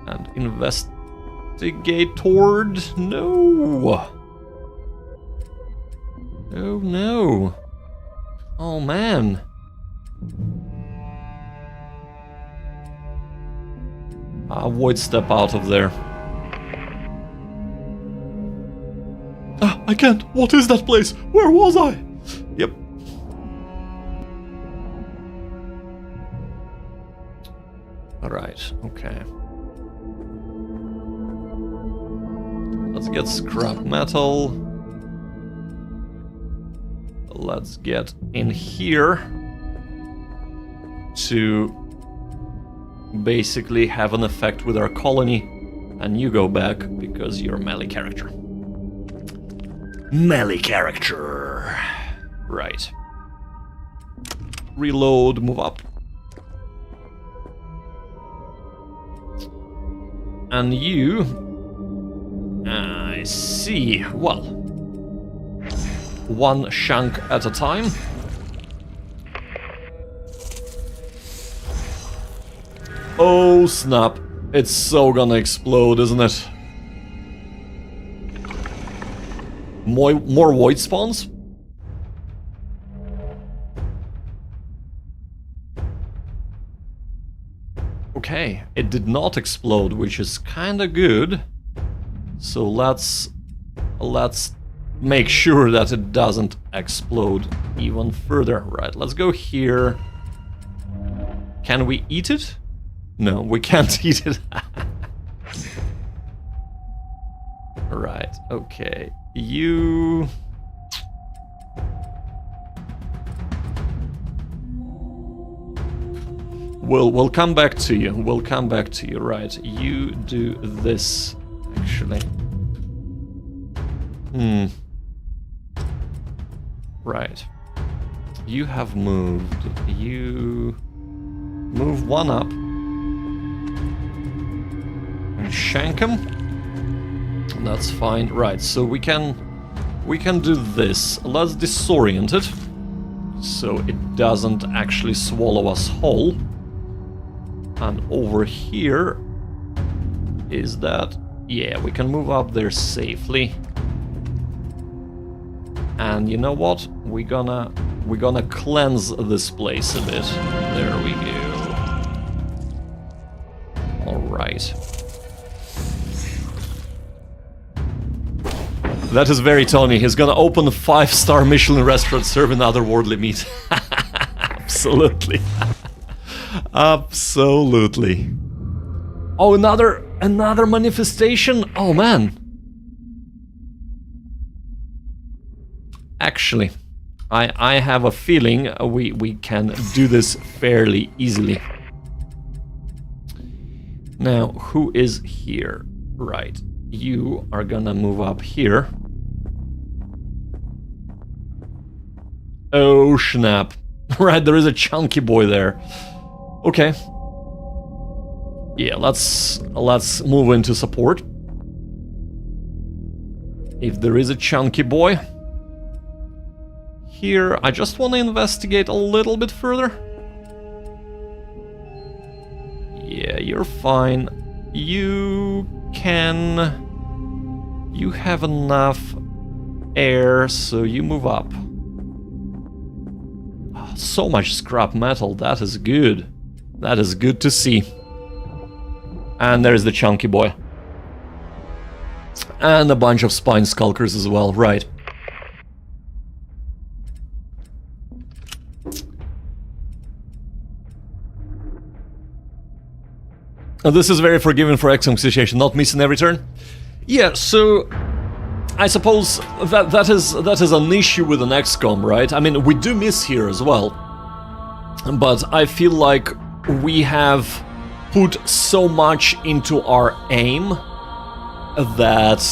And investigate toward... No! Oh no! Oh man! Void step out of there. Ah, I can't! What is that place? Where was I? Yep. Alright, okay. Let's get scrap metal. Let's get in here to basically have an effect with our colony, and you go back because you're a melee character. Melee character. Right. Reload, move up. And you... I see. Well, one shank at a time. Oh snap, it's so gonna explode, isn't it? More void spawns? Okay, it did not explode, which is kinda good. So let's make sure that it doesn't explode even further. Right, let's go here. Can we eat it? No, we can't eat it. Right, okay. You... We'll come back to you. We'll come back to you. Right, you do this, actually. Right. You have moved. You... move one up. And shank him. That's fine. Right, so we can do this. Let's disorient it. So it doesn't actually swallow us whole. And over here is that... Yeah, we can move up there safely. And you know what? We're gonna cleanse this place a bit. There we go. All right. That is very Tony. He's gonna open a 5-star Michelin restaurant serving otherworldly meat. Absolutely. Absolutely. Oh, another manifestation? Oh, man. Actually, I have a feeling we can do this fairly easily. Now, who is here? Right. You are gonna move up here. Oh, snap. Right, there is a chunky boy there. Okay. Yeah, let's move into support. If there is a chunky boy. Here, I just want to investigate a little bit further. Yeah, you're fine. You have enough air, so you move up. Oh, so much scrap metal, that is good. That is good to see. And there's the chunky boy. And a bunch of spine skulkers as well, right. This is very forgiving for excum situation, not missing every turn. Yeah, so I suppose that is an issue with an XCOM, right? I mean, we do miss here as well, but I feel like we have put so much into our aim that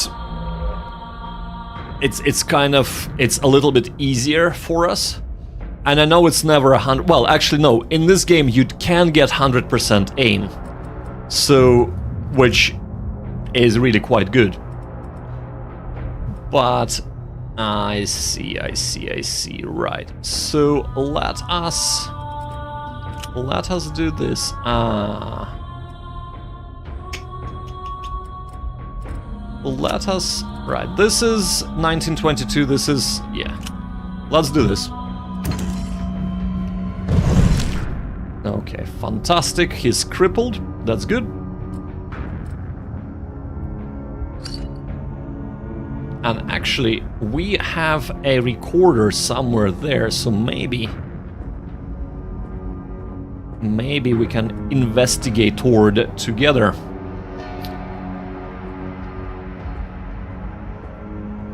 it's a little bit easier for us. And I know it's never 100. Well, actually, no. In this game, you can get 100% aim. So, which is really quite good. But I see, right. So let us do this. Let us, right, this is 1922, this is, yeah. Let's do this. Okay, fantastic. He's crippled. That's good. And actually, we have a recorder somewhere there, so maybe we can investigate toward together.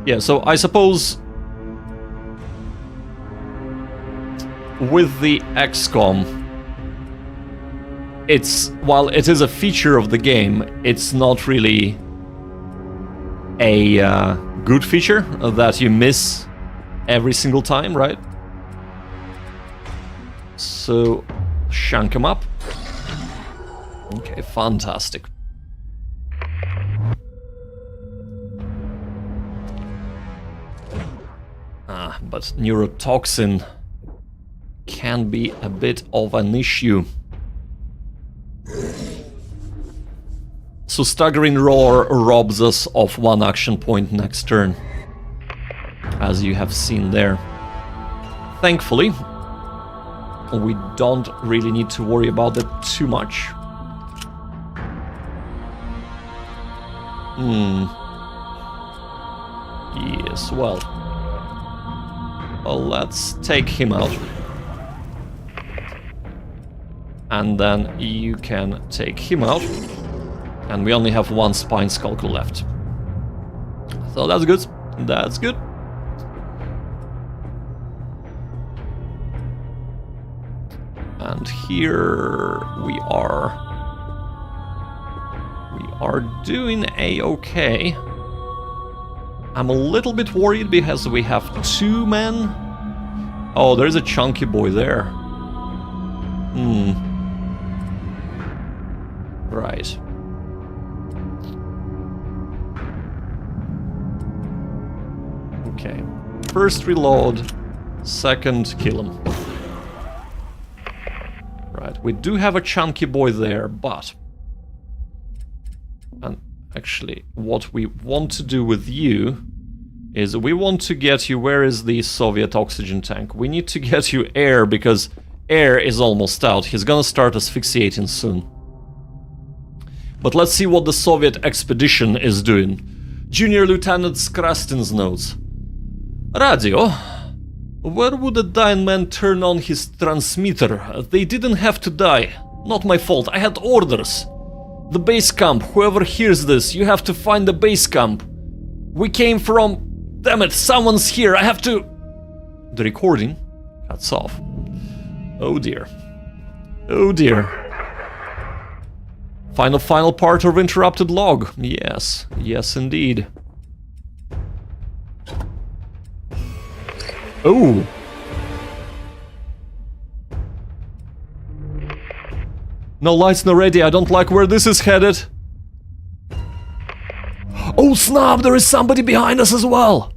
Yeah, so I suppose with the XCOM, while it is a feature of the game, it's not really a good feature that you miss every single time, right? So, shank him up. Okay, fantastic. But neurotoxin can be a bit of an issue. So Staggering Roar robs us of 1 action point next turn, as you have seen there. Thankfully, we don't really need to worry about that too much. Yes, well, let's take him out. And then you can take him out. And we only have 1 spine skulker left. So that's good. That's good. And here we are doing a-okay. I'm a little bit worried because we have 2 men. Oh, there's a chunky boy there. Right. Okay. First reload, second kill him. Right, we do have a chunky boy there, but... And actually, what we want to do with you is we want to get you... Where is the Soviet oxygen tank? We need to get you air, because air is almost out. He's gonna start asphyxiating soon. But let's see what the Soviet expedition is doing. Junior Lieutenant Skrastin's notes. Radio. Where would a dying man turn on his transmitter? They didn't have to die. Not my fault, I had orders. The base camp, whoever hears this, you have to find the base camp. We came from... Damn it, someone's here, I have to... The recording cuts off. Oh dear. Oh dear. Final part of interrupted log. Yes, yes indeed. Oh! No lights, no radio, I don't like where this is headed. Oh snap, there is somebody behind us as well!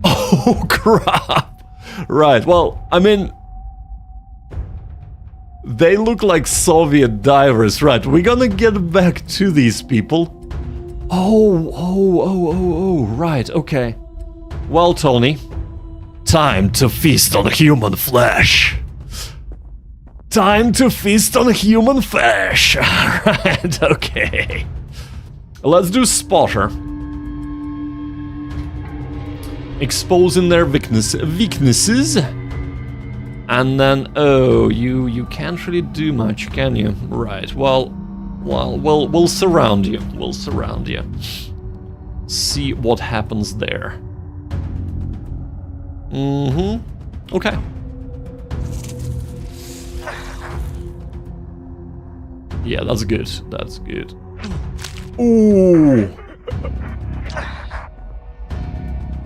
Oh crap! Right, well, I mean... They look like Soviet divers, right, we're gonna get back to these people. Oh, right, okay. Well, Tony, time to feast on human flesh. Time to feast on human flesh. Right, okay. Let's do spotter. Exposing their weaknesses. And then, oh, you can't really do much, can you? Right, well, we'll surround you. We'll surround you. See what happens there. Okay. Yeah, that's good. That's good. Ooh.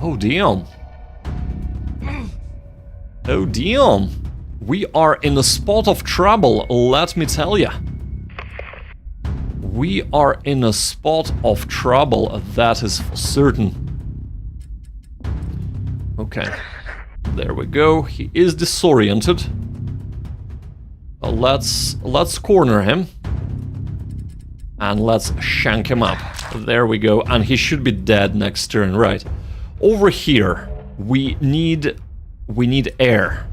Oh, damn. Oh, damn. We are in a spot of trouble, let me tell ya. We are in a spot of trouble, that is for certain. Okay. There we go. He is disoriented. Let's corner him. And let's shank him up. There we go. And he should be dead next turn, right. Over here, we need air.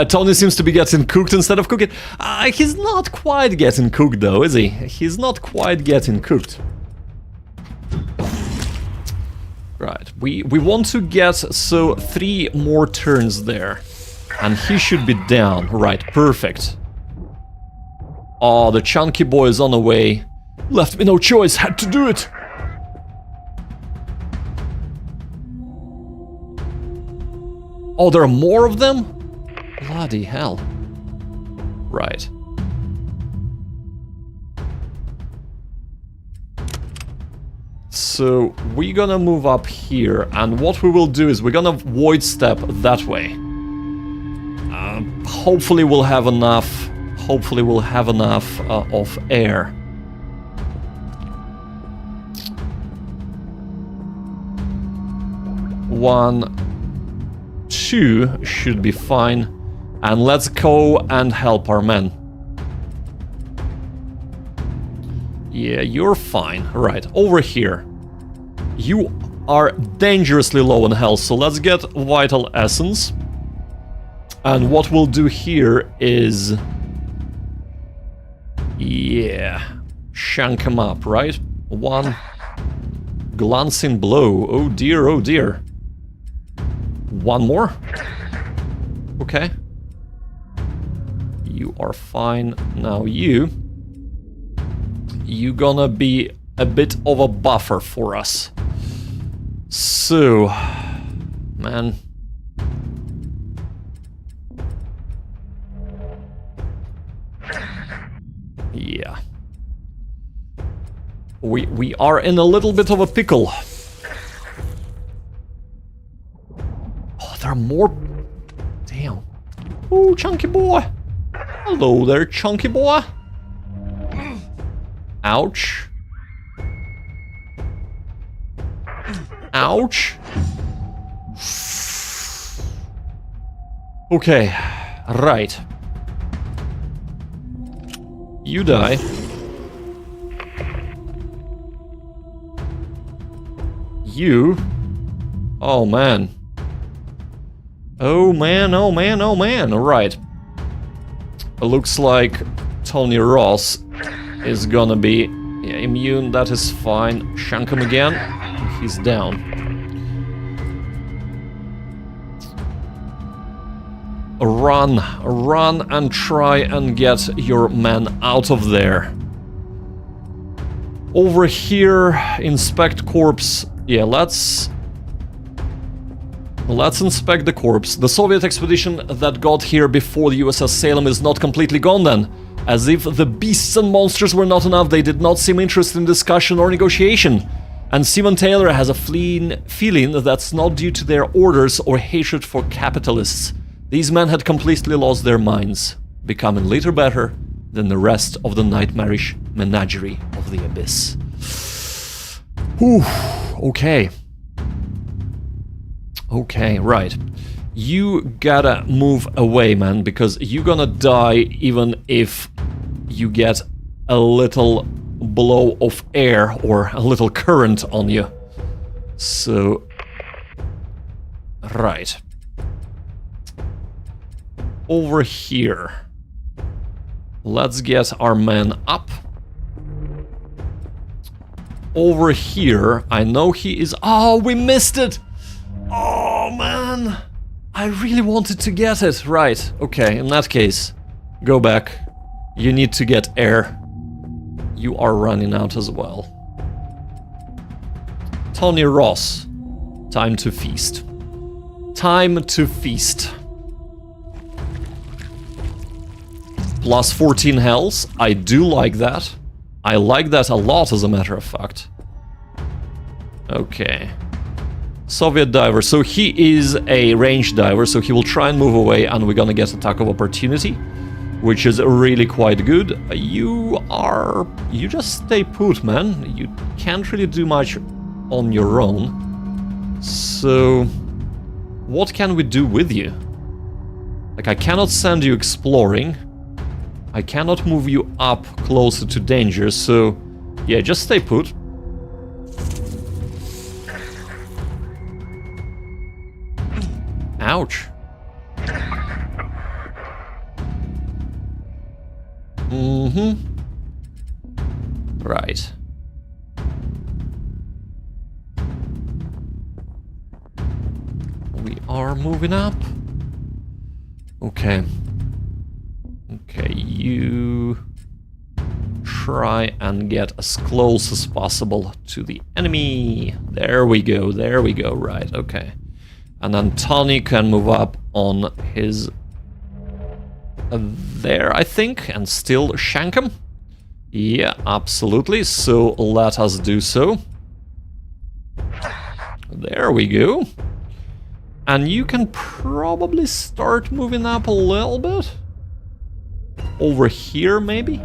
Tony seems to be getting cooked instead of cooking. He's not quite getting cooked though, is he? He's not quite getting cooked. Right, we want to get, so 3 more turns there. And he should be down. Right, perfect. Oh, the chunky boy is on the way. Left me no choice, had to do it. Oh, there are more of them? Bloody hell. Right. So, we're gonna move up here, and what we will do is we're gonna void step that way. Hopefully we'll have enough. Hopefully we'll have enough of air. One, 2 should be fine. And let's go and help our men. Yeah, you're fine. Right, over here. You are dangerously low in health, so let's get Vital Essence. And what we'll do here is... Yeah, shank him up, right? 1 glancing blow. Oh dear, oh dear. 1 more. Okay. You are fine. Now you gonna be a bit of a buffer for us. So, man. Yeah. We are in a little bit of a pickle. Oh, there are more. Damn. Oh, chunky boy. Hello there, chunky boy. Ouch. Ouch. Okay, right. You die. You. Oh man. Oh man, oh man, oh man. Alright. It looks like Tony Ross is gonna be Yeah, immune, that is fine. Shank him again. He's down. Run and try and get your men out of there. Over here, inspect corpse. Yeah, let's inspect the corpse. The Soviet expedition that got here before the USS Salem is not completely gone then. As if the beasts and monsters were not enough, they did not seem interested in discussion or negotiation. And Simon Taylor has a fleeting feeling that's not due to their orders or hatred for capitalists. These men had completely lost their minds, becoming little better than the rest of the nightmarish menagerie of the abyss. Whew, okay. Okay, right. You gotta move away, man, because you're gonna die even if you get a little blow of air or a little current on you. So... right. Over here. Let's get our men up. Over here, I know he is... oh, we missed it! Oh, man! I really wanted to get it. Right, okay, in that case, go back. You need to get air. You are running out as well. Tony Ross, time to feast. Time to feast. Plus 14 health, I do like that. I like that a lot, as a matter of fact. Okay. Soviet diver, so he is a ranged diver, so he will try and move away and we're gonna get attack of opportunity, which is really quite good. You just stay put, man. You can't really do much on your own. So, what can we do with you? Like, I cannot send you exploring. I cannot move you up closer to danger, so yeah, just stay put. Ouch. Right. We are moving up. Okay. Okay, you try and get as close as possible to the enemy. There we go, right, okay. And then Tony can move up on his... there, I think, and still shank him. Yeah, absolutely, so let us do so. There we go. And you can probably start moving up a little bit. Over here, maybe?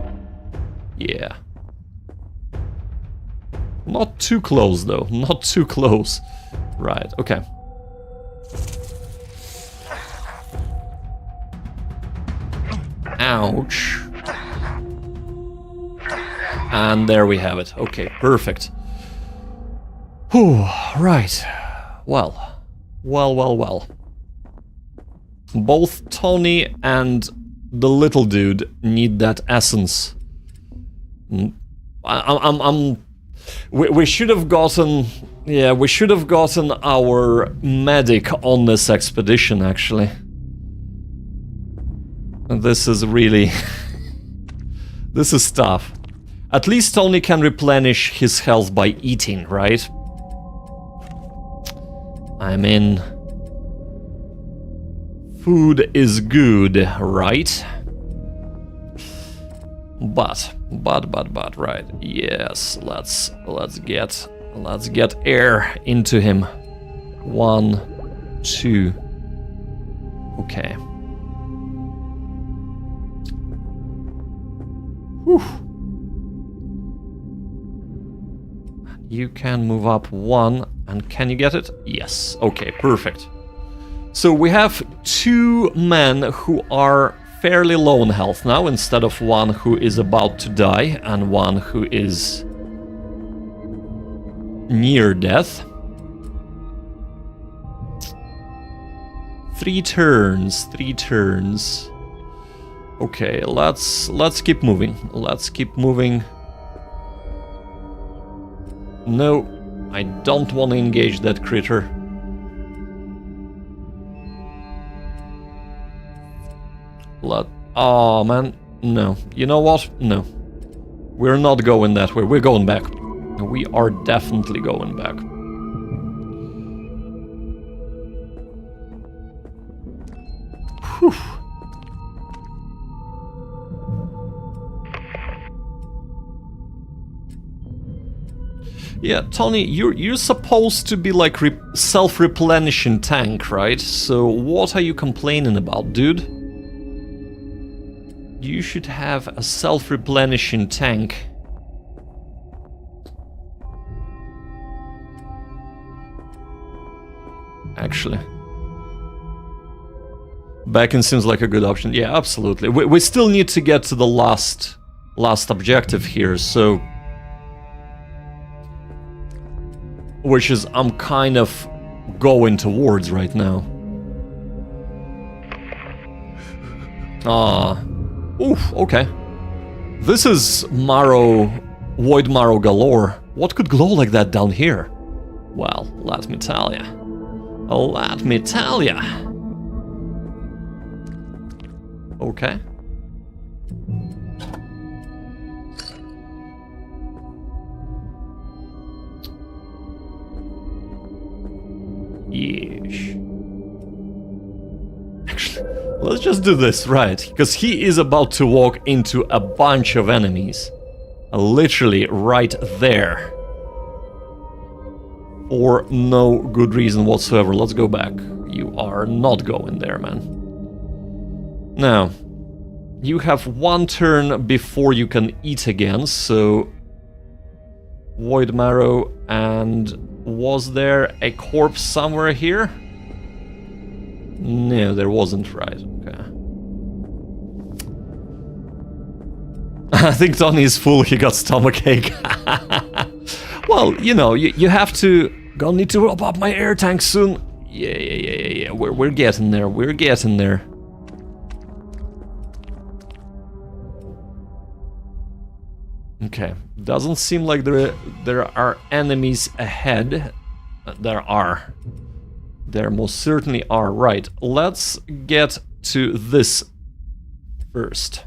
Yeah. Not too close, though. Not too close. Right, okay. Ouch. And there we have it. Okay, perfect. Whew, right. Well. Both Tony and the little dude need that essence. We should have gotten... yeah, we should have gotten our medic on this expedition, actually. This is really... this is tough. At least Tony can replenish his health by eating, right? I mean... food is good, right? But, right, yes, let's get air into him. 1, 2, okay. Whew. You can move up 1, and can you get it? Yes, okay, perfect. So we have 2 men who are fairly low in health now, instead of one who is about to die and one who is near death. 3 turns. Okay, let's keep moving. No, I don't want to engage that critter. Oh man, no. You know what? No. We're not going that way. We're going back. We are definitely going back. Whew. Yeah, Tony, you're supposed to be like self-replenishing tank, right? So what are you complaining about, dude? You should have a self-replenishing tank. Actually. Backing seems like a good option. Yeah, absolutely. We still need to get to the last objective here, so... Which is I'm kind of going towards right now. Oof, okay. This is Marrow, Void Marrow galore. What could glow like that down here? Well, let me tell ya. Let me tell ya. Okay. Yeesh. Actually, let's just do this, right? Because he is about to walk into a bunch of enemies. Literally right there. For no good reason whatsoever. Let's go back. You are not going there, man. Now, you have one turn before you can eat again, so... Void Marrow, and was there a corpse somewhere here? No, there wasn't, right, okay. I think Tony is full, he got stomachache. Well, you know, you have to... Gonna need to rope up my air tank soon. Yeah, we're getting there, we're getting there. Okay, doesn't seem like there are enemies ahead. There are. There most certainly are. Right, let's get to this first.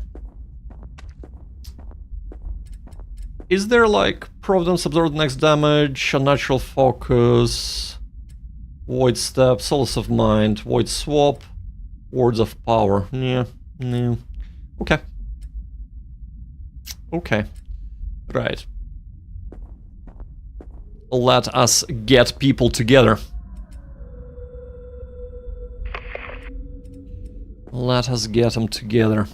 Is there like Providence, absorb next damage, unnatural focus, void step, solace of mind, void swap, words of power? Yeah, no. Okay. Okay. Right. Let us get people together. Let us get them together.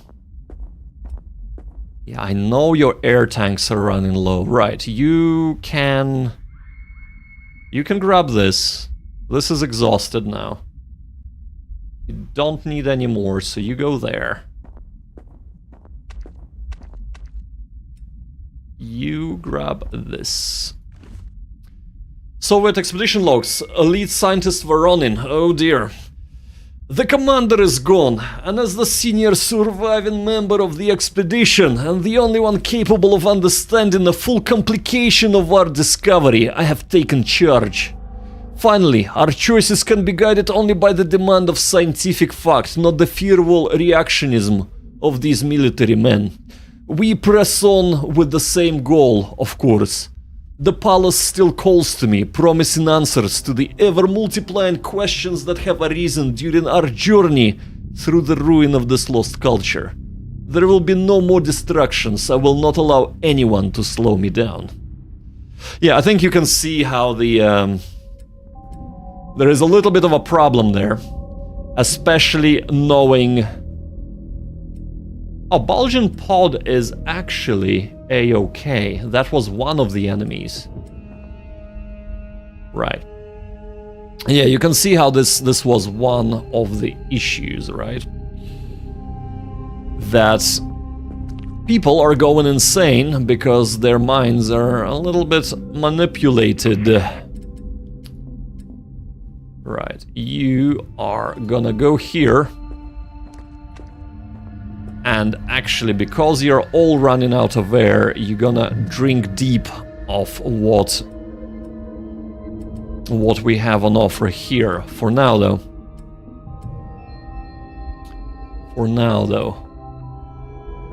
Yeah, I know your air tanks are running low. Right, you can grab this. This is exhausted now. You don't need any more, so you go there. You grab this. Soviet expedition logs. Elite scientist Voronin. Oh dear. The commander is gone, and as the senior surviving member of the expedition, and the only one capable of understanding the full complication of our discovery, I have taken charge. Finally, our choices can be guided only by the demand of scientific fact, not the fearful reactionism of these military men. We press on with the same goal, of course. The palace still calls to me, promising answers to the ever-multiplying questions that have arisen during our journey through the ruin of this lost culture. There will be no more distractions. I will not allow anyone to slow me down. Yeah, I think you can see how the... there is a little bit of a problem there. Especially knowing... Oh, Bulging Pod is actually A-OK. That was one of the enemies. Right. Yeah, you can see how this was one of the issues, right? That people are going insane because their minds are a little bit manipulated. Right, you are gonna go here. And actually, because you're all running out of air, you're gonna drink deep of what what we have on offer here. For now, though.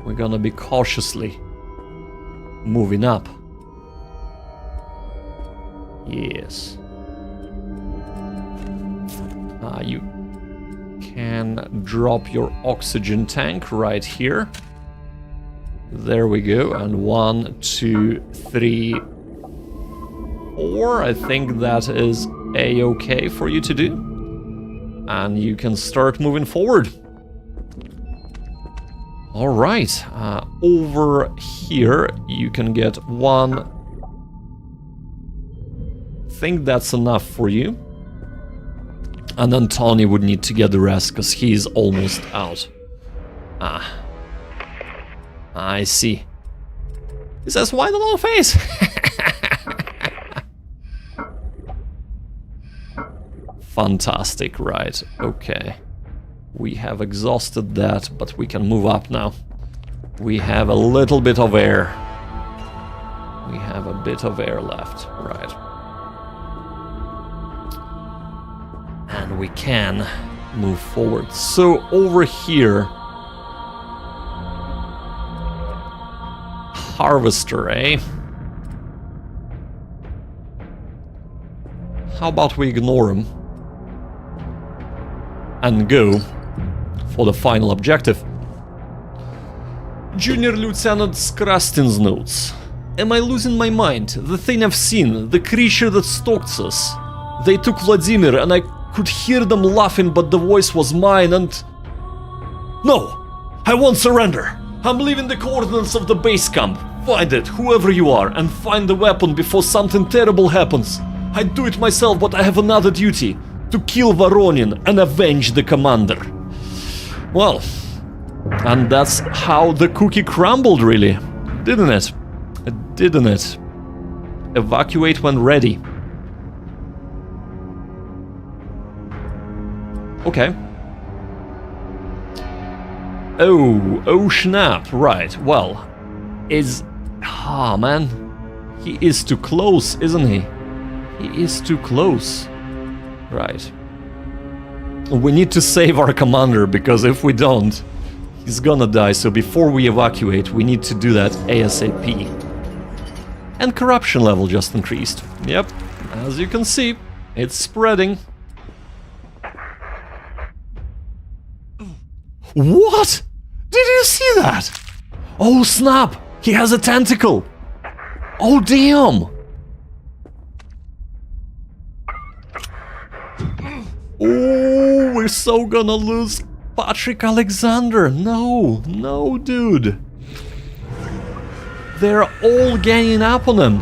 We're gonna be cautiously moving up. Yes. You can drop your oxygen tank right here. There we go. And 1, 2, 3, 4. I think that is a-okay for you to do. And you can start moving forward. Alright. Over here, you can get 1. I think that's enough for you. And then Tony would need to get the rest, because he's almost out. I see. He says, why the long face? Fantastic, right, okay. We have exhausted that, but we can move up now. We have a little bit of air. We have a bit of air left, right. And we can move forward. So over here, harvester, eh? How about we ignore him and go for the final objective? Junior Lieutenant Skrastin's notes. Am I losing my mind? The thing I've seen, the creature that stalked us. They took Vladimir and I could hear them laughing, but the voice was mine and... No! I won't surrender! I'm leaving the coordinates of the base camp. Find it, whoever you are, and find the weapon before something terrible happens. I'd do it myself, but I have another duty. To kill Voronin and avenge the commander. Well, and that's how the cookie crumbled, really. Didn't it? Didn't it? Evacuate when ready. Okay. Oh snap, right, well, man, he is too close, isn't he? He is too close. Right. We need to save our commander, because if we don't, he's gonna die, so before we evacuate, we need to do that ASAP. And corruption level just increased. Yep, as you can see, it's spreading. What? Did you see that? Oh snap! He has a tentacle! Oh damn! Oh, we're so gonna lose Patrick Alexander! No, no dude! They're all ganging up on him!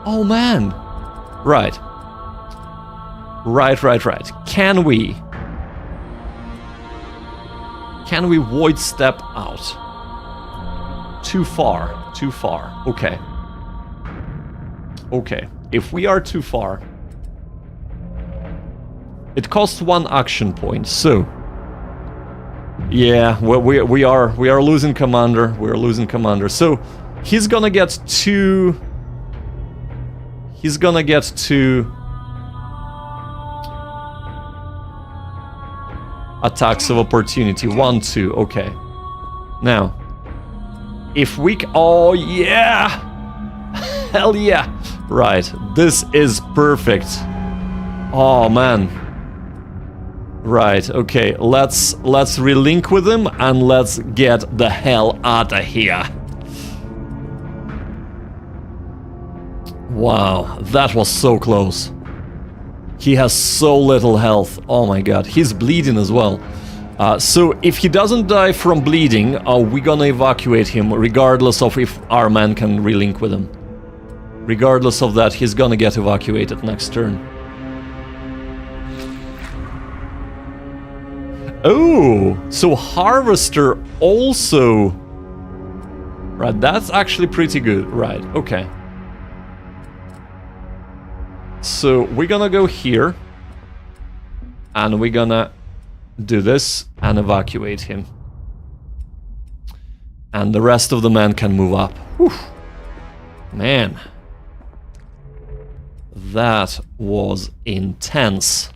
Oh man! Right. Right. Can we void step out? Too far. Okay. Okay, if we are too far... It costs 1 action point, so... Yeah, well, we are losing commander, so... He's gonna get 2... attacks of opportunity. 1, 2, okay. Now, if we oh yeah! Hell yeah! Right, this is perfect. Oh man. Right, okay, let's relink with him and let's get the hell out of here. Wow, that was so close. He has so little health. Oh my god, he's bleeding as well. So if he doesn't die from bleeding, we're gonna evacuate him, regardless of if our man can relink with him. Regardless of that, he's gonna get evacuated next turn. Oh, so Harvester also... Right, that's actually pretty good. Right, okay. So we're gonna go here. And we're gonna do this and evacuate him. And the rest of the men can move up. Whew. Man. That was intense.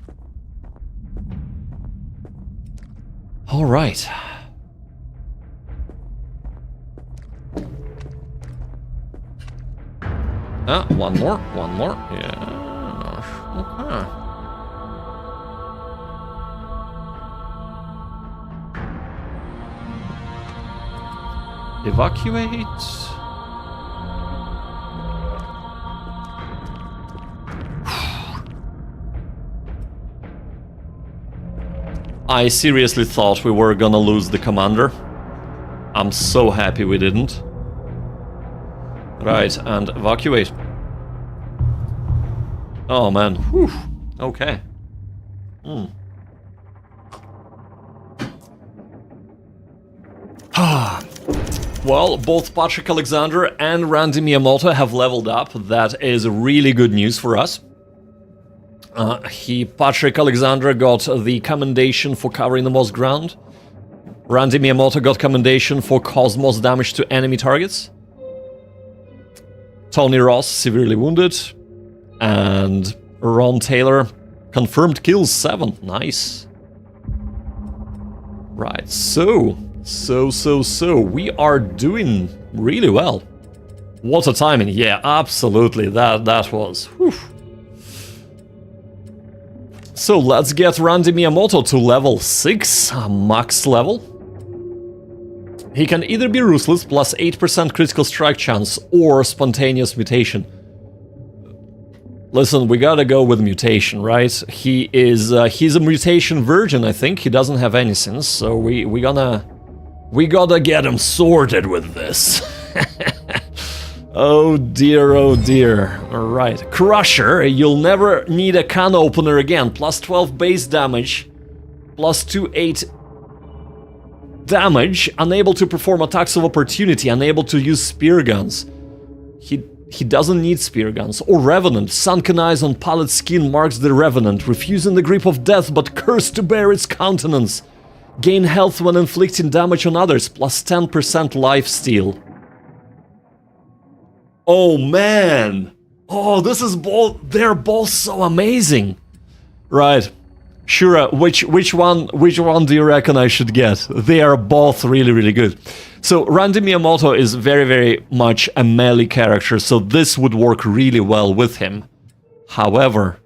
All right. One more. Yeah. Okay. Evacuate. I seriously thought we were gonna lose the commander. I'm so happy we didn't. Right, and evacuate. Oh man, whew. Okay. Well, both Patrick Alexander and Randy Miyamoto have leveled up. That is really good news for us. Patrick Alexander got the commendation for covering the most ground. Randy Miyamoto got commendation for cause most damage to enemy targets. Tony Ross severely wounded. And Ron Taylor confirmed kills 7. Nice. Right, so we are doing really well. What a timing. Yeah, absolutely. That was. Whew. So let's get Randy Miyamoto to level 6, max level. He can either be Ruthless plus 8% critical strike chance or Spontaneous Mutation. Listen, we gotta go with Mutation, right? He's a mutation virgin, I think. He doesn't have any sins, so we gotta get him sorted with this. Oh dear, oh dear. Alright. Crusher, you'll never need a can opener again. Plus 12 base damage. Plus 2/8 damage. Unable to perform attacks of opportunity. Unable to use spear guns. He doesn't need spear guns. Or Revenant. Sunken eyes on pallid skin marks the Revenant. Refusing the grip of death but cursed to bear its countenance. Gain health when inflicting damage on others. Plus 10% lifesteal. Oh man! Oh, this is both. They're both so amazing. Right, Shura, which one do you reckon I should get? They are both really good. So Randy Miyamoto is very much a melee character, so this would work really well with him. However,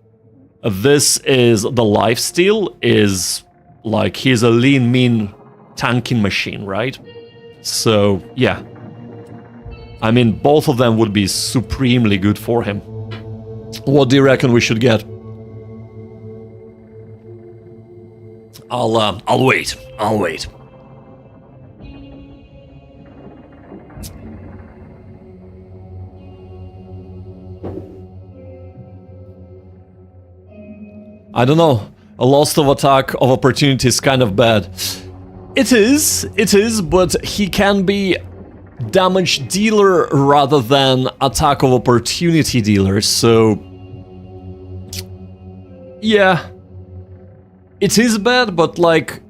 this is the lifesteal is like he's a lean, mean tanking machine, right? So yeah. I mean, both of them would be supremely good for him. What do you reckon we should get? I'll wait. I don't know. A loss of attack of opportunity is kind of bad. It is, but he can be damage dealer rather than attack of opportunity dealer, so yeah, it is bad, but like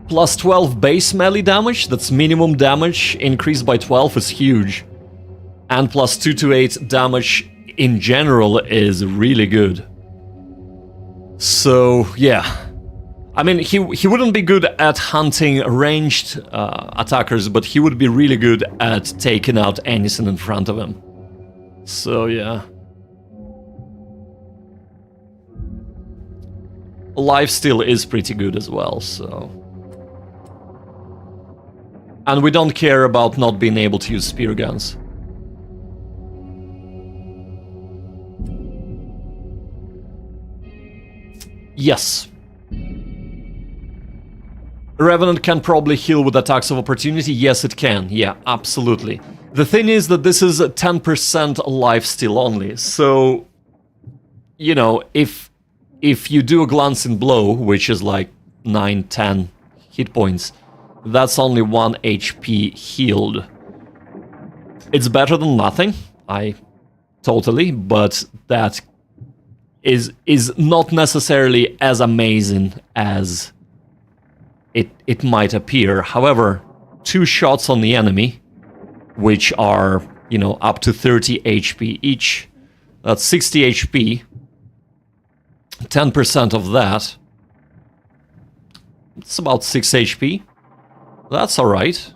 plus 12 base melee damage, that's minimum damage increased by 12 is huge, and plus 2 to 8 damage in general is really good. So yeah, I mean, he wouldn't be good at hunting ranged attackers, but he would be really good at taking out anything in front of him. So yeah. Lifesteal is pretty good as well, so. And we don't care about not being able to use spear guns. Yes. Revenant can probably heal with attacks of opportunity. Yes, it can. Yeah, absolutely. The thing is that this is a 10% lifesteal only. So, you know, if you do a glancing blow, which is like 9-10 hit points, that's only 1 HP healed. It's better than nothing, totally, but that is not necessarily as amazing as it might appear. However, 2 shots on the enemy, which are, you know, up to 30 HP each, That's 60 HP. 10% of that. It's about 6 HP. That's alright.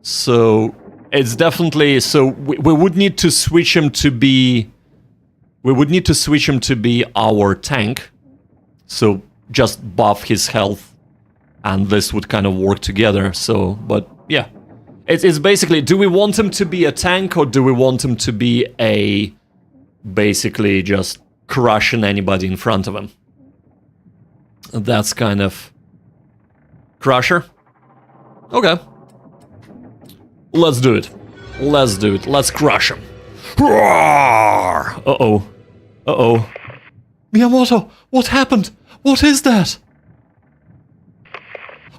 So, it's definitely... So, we would need to switch him to be... We would need to switch him to be our tank. So, just buff his health. And this would kind of work together. So, but, yeah. It's basically, do we want him to be a tank, or do we want him to be a... Basically, just crushing anybody in front of him? That's kind of... Crusher? Okay. Let's do it. Let's do it. Let's crush him. Roar! Uh-oh. Uh-oh. Miyamoto, what happened? What is that?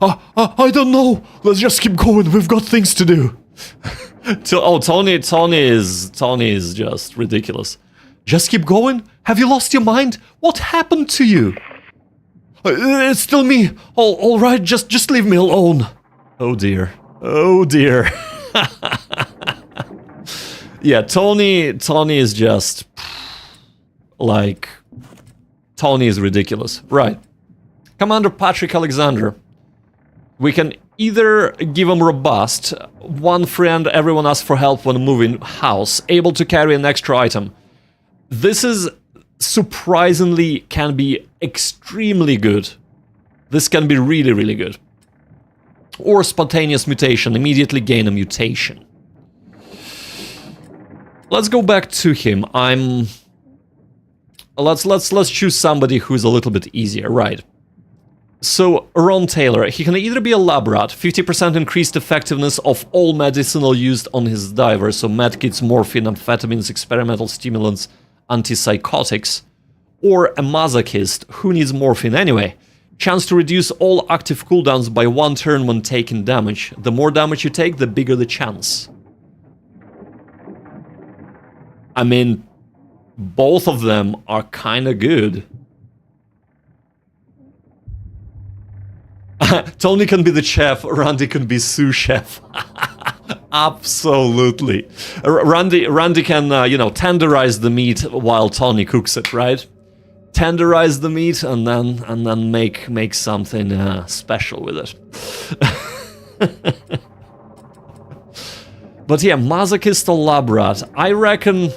I don't know. Let's just keep going. We've got things to do. Tony is just ridiculous. Just keep going? Have you lost your mind? What happened to you? It's still me. All right, just leave me alone. Oh dear. Oh dear. Yeah, Tony is just like Tony is ridiculous. Right. Commander Patrick Alexander. We can either give him robust, one friend, everyone asks for help when moving house, able to carry an extra item. This is surprisingly can be extremely good. This can be really, really good. Or spontaneous mutation, immediately gain a mutation. Let's go back to him. Let's choose somebody who's a little bit easier, right? So, Ron Taylor, he can either be a lab rat, 50% increased effectiveness of all medicinal used on his diver, so medkits, morphine, amphetamines, experimental stimulants, antipsychotics, or a masochist, who needs morphine anyway. Chance to reduce all active cooldowns by 1 turn when taking damage. The more damage you take, the bigger the chance. I mean, both of them are kinda good. Tony can be the chef, Randy can be sous chef. Absolutely. Randy can, tenderize the meat while Tony cooks it, right? Tenderize the meat and then make something special with it. But yeah, masochist or lab rat, I reckon.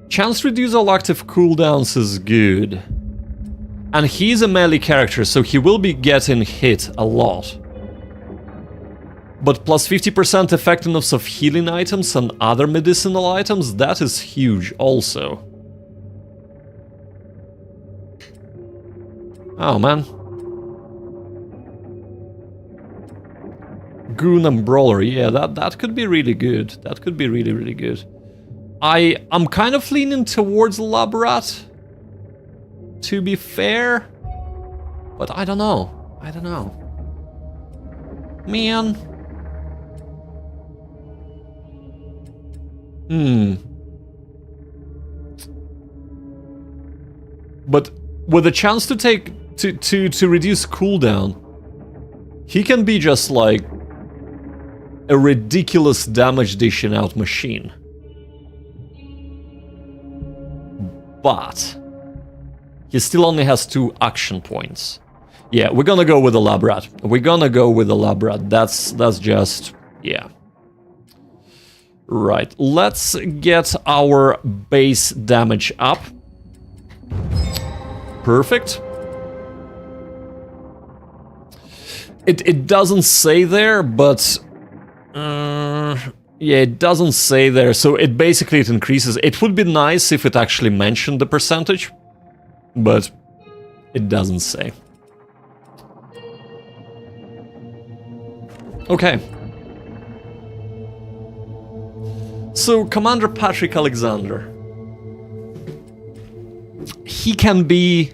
Chance to reduce all active cooldowns is good. And he's a melee character, so he will be getting hit a lot. But plus 50% effectiveness of healing items and other medicinal items, that is huge also. Oh man. Goon and Brawler, yeah, that could be really good. That could be really, really good. I'm kind of leaning towards Lab Rat, to be fair. But I don't know. I don't know. Man. But with a chance to take to reduce cooldown, he can be just like a ridiculous damage dishing out machine. But he still only has 2 action points. Yeah, we're gonna go with the Lab Rat. We're gonna go with the Lab Rat. That's just, yeah. Right, let's get our base damage up. Perfect. It doesn't say there, but yeah, it doesn't say there, so it basically it increases. It would be nice if it actually mentioned the percentage, but it doesn't say. Okay. So, Commander Patrick Alexander. He can be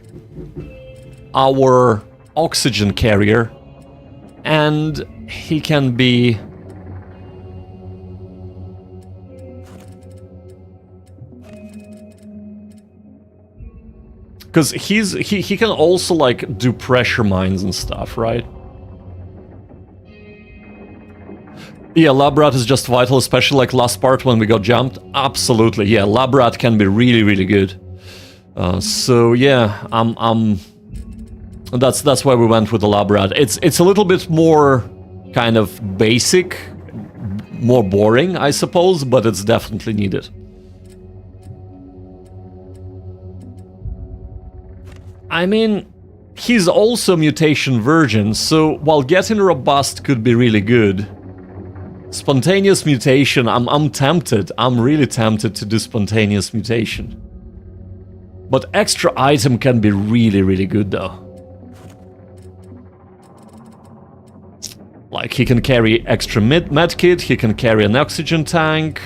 our oxygen carrier, and he can be because he can also like do pressure mines and stuff, right? Yeah, lab rat is just vital, especially like last part when we got jumped. Absolutely, yeah, lab rat can be really, really good. So yeah, that's why we went with the lab rat. It's a little bit more kind of basic, more boring, I suppose, but it's definitely needed. I mean, he's also mutation virgin, so while getting robust could be really good, spontaneous mutation, I'm tempted. I'm really tempted to do spontaneous mutation. But extra item can be really, really good though. Like, he can carry extra medkit, he can carry an oxygen tank,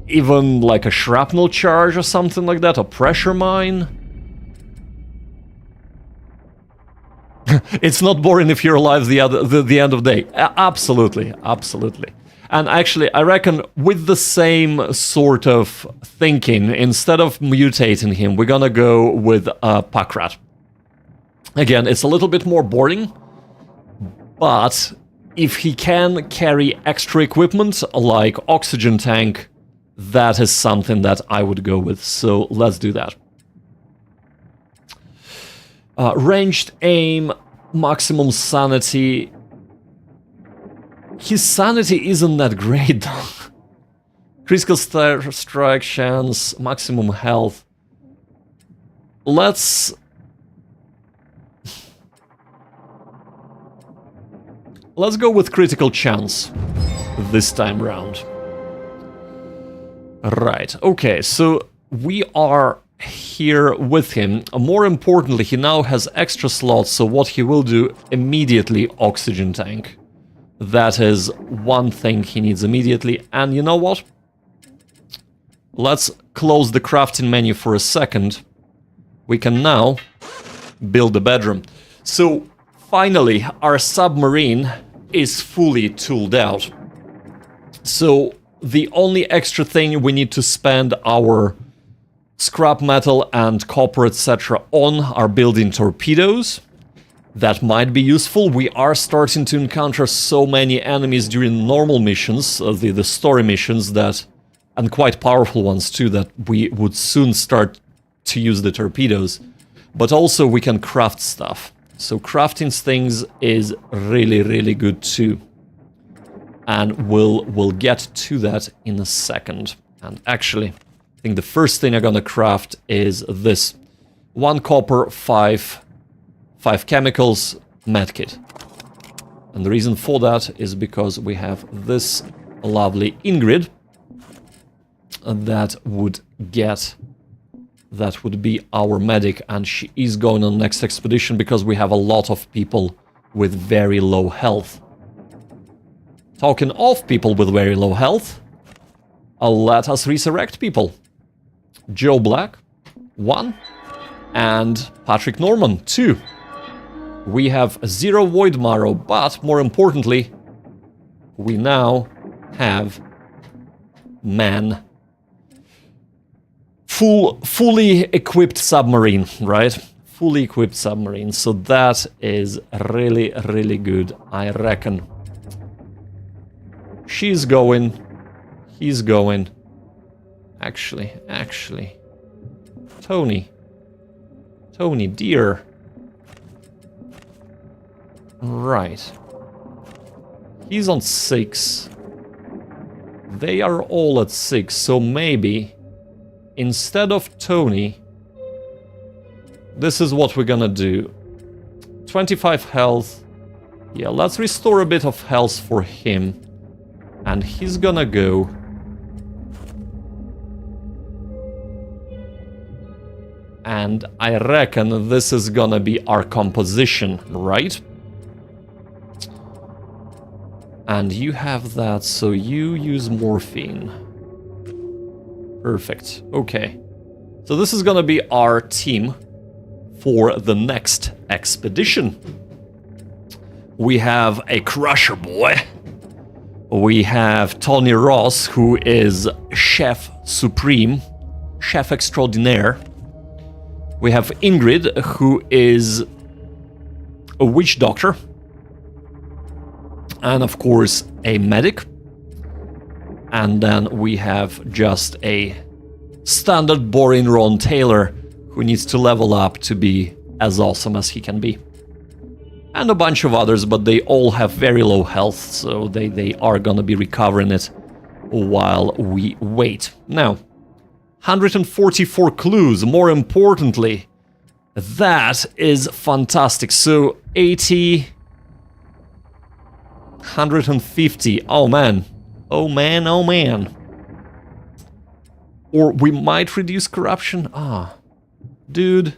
even like a shrapnel charge or something like that, a pressure mine. It's not boring if you're alive the end of the day. Absolutely, absolutely. And actually, I reckon with the same sort of thinking, instead of mutating him, we're gonna go with a pack rat. Again, it's a little bit more boring, but if he can carry extra equipment like oxygen tank, that is something that I would go with. So let's do that. Ranged aim, maximum sanity. His sanity isn't that great though. Critical strike chance, maximum health. Let's go with critical chance this time round. Right, okay, so we are here with him. More importantly, he now has extra slots, so what he will do immediately, oxygen tank. That is one thing he needs immediately, and you know what? Let's close the crafting menu for a second. We can now build the bedroom. So finally, our submarine is fully tooled out. So the only extra thing we need to spend our scrap metal and copper, etc. on are building torpedoes. That might be useful. We are starting to encounter so many enemies during normal missions, the story missions, that, and quite powerful ones too, that we would soon start to use the torpedoes. But also we can craft stuff. So crafting things is really, really good too. And we'll get to that in a second. And actually, I think the first thing I'm gonna craft is this. 1 copper, 5 chemicals, medkit. And the reason for that is because we have this lovely Ingrid that would be our medic, and she is going on the next expedition because we have a lot of people with very low health. Talking of people with very low health, let us resurrect people. Joe Black, 1, and Patrick Norman, 2. We have 0 Void Marrow, but more importantly, we now have man. Fully equipped submarine, right? Fully equipped submarine, so that is really, really good, I reckon. She's going, he's going. Actually, Tony, dear. Right. He's on 6. They are all at 6, so maybe instead of Tony, this is what we're gonna do. 25 health. Yeah, let's restore a bit of health for him. And he's gonna go. And I reckon this is gonna be our composition, right? And you have that, so you use morphine. Perfect, okay. So this is gonna be our team for the next expedition. We have a Crusher Boy. We have Tony Ross, who is Chef Supreme, Chef Extraordinaire. We have Ingrid, who is a witch doctor. And of course, a medic. And then we have just a standard boring Ron Taylor who needs to level up to be as awesome as he can be. And a bunch of others, but they all have very low health, so they are gonna be recovering it while we wait. Now, 144 clues, more importantly. That is fantastic. So 80, 150. Oh man. Oh man, oh man. Or we might reduce corruption. Ah, dude.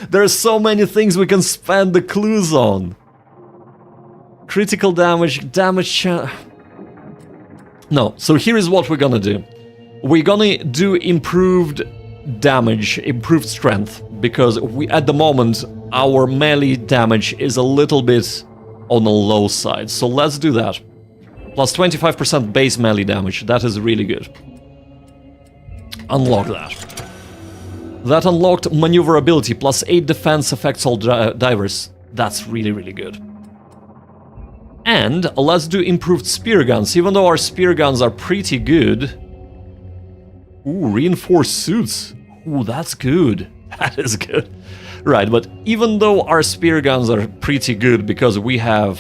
There are so many things we can spend the clues on. Critical damage, No, so here is what we're gonna do. We're gonna do improved damage, improved strength, because we, at the moment, our melee damage is a little bit on the low side. So let's do that. Plus 25% base melee damage, that is really good. Unlock that. That unlocked maneuverability, plus 8 defense affects all divers. That's really, really good. And let's do improved spear guns, even though our spear guns are pretty good. Ooh, reinforced suits. Ooh, that's good. That is good. Right, but even though our spear guns are pretty good, because we have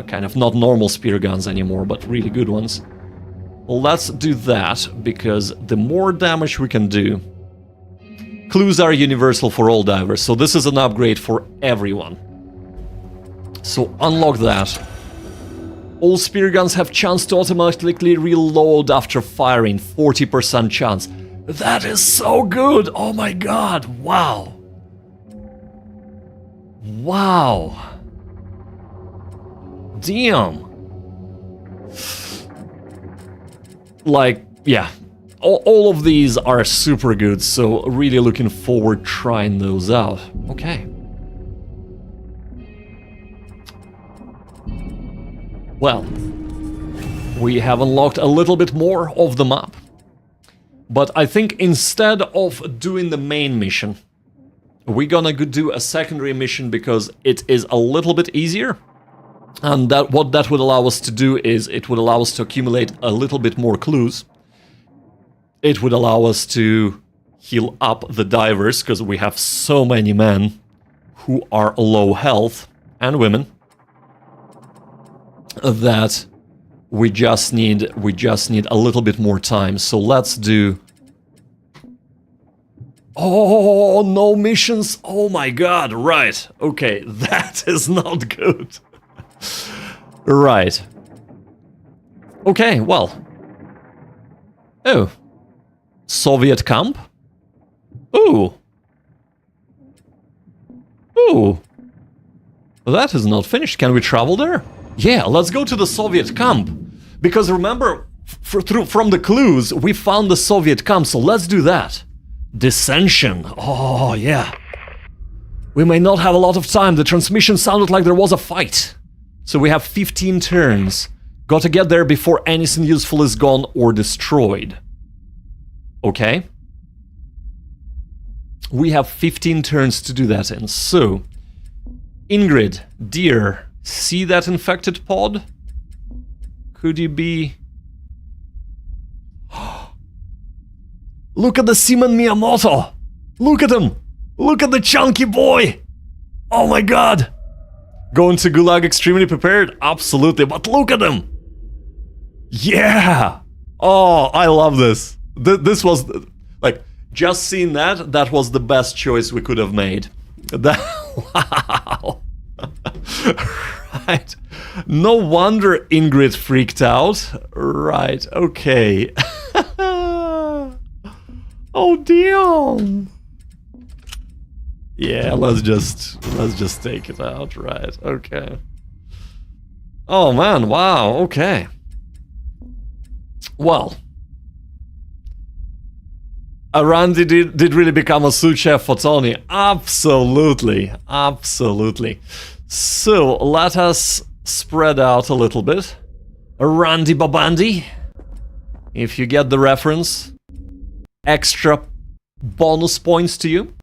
kind of not normal spear guns anymore, but really good ones. Let's do that, because the more damage we can do... Clues are universal for all divers, so this is an upgrade for everyone. So unlock that. All spear guns have chance to automatically reload after firing, 40% chance. That is so good! Oh my god! Wow! Wow! Damn! Like, yeah. All of these are super good, so really looking forward trying those out. Okay. Well, we have unlocked a little bit more of the map. But I think instead of doing the main mission, we're gonna do a secondary mission because it is a little bit easier. And what that would allow us to do is it would allow us to accumulate a little bit more clues. It would allow us to heal up the divers, because we have so many men who are low health, and women, that we just need a little bit more time. So let's do... Oh, no missions! Oh my god, right. Okay, that is not good. Right. Okay, well. Oh. Soviet camp? Ooh. Ooh. That is not finished. Can we travel there? Yeah, let's go to the Soviet camp. Because remember, from the clues, we found the Soviet camp, so let's do that. Dissension. Oh, yeah. We may not have a lot of time. The transmission sounded like there was a fight. So we have 15 turns. Got to get there before anything useful is gone or destroyed. Okay. We have 15 turns to do that in. So, Ingrid, dear, see that infected pod? Could you be... Look at the Seaman Miyamoto! Look at him! Look at the chunky boy! Oh my god! Going to Gulag extremely prepared? Absolutely, but look at him! Yeah! Oh, I love this. This was, like, just seeing that was the best choice we could have made. Wow! Right. No wonder Ingrid freaked out. Right, okay. Oh, damn! Yeah, let's just take it out, right, okay. Oh man, wow, okay. Well... Randy did really become a sous chef for Tony. Absolutely, absolutely. So, let us spread out a little bit. Randy Babandi, if you get the reference. Extra bonus points to you.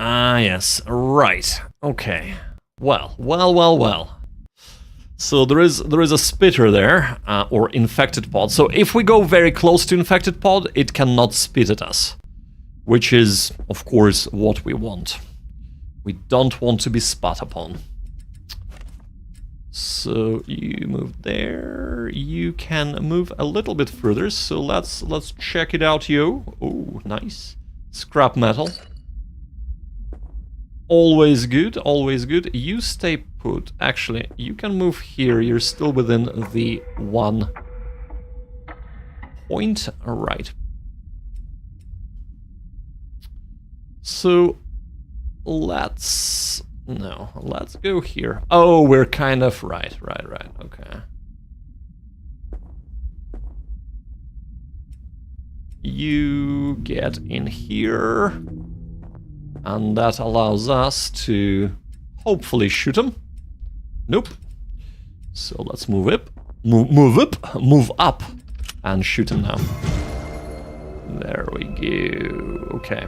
Ah, yes. Right. Okay. Well. So there is a spitter there, or infected pod. So if we go very close to infected pod, it cannot spit at us, which is, of course, what we want. We don't want to be spat upon. So you move there. You can move a little bit further. So let's check it out, yo. Oh, nice. Scrap metal. Always good, always good. You stay put. Actually, you can move here. You're still within the 1 point. All right. So let's go here. Oh, we're kind of right. Okay. You get in here. And that allows us to hopefully shoot him. Nope. So let's move up, and shoot him now. There we go. Okay.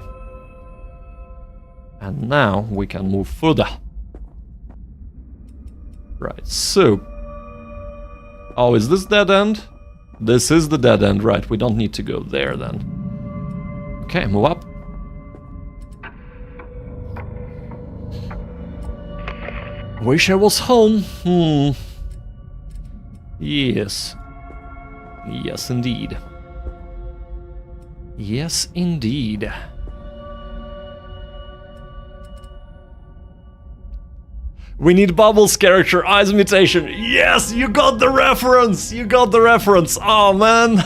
And now we can move further. Right, so... Oh, is this dead end? This is the dead end, right. We don't need to go there then. Okay, move up. Wish I was home. Yes. Yes, indeed. Yes, indeed. We need Bubbles' character, eyes mutation. Yes, you got the reference! You got the reference! Oh, man!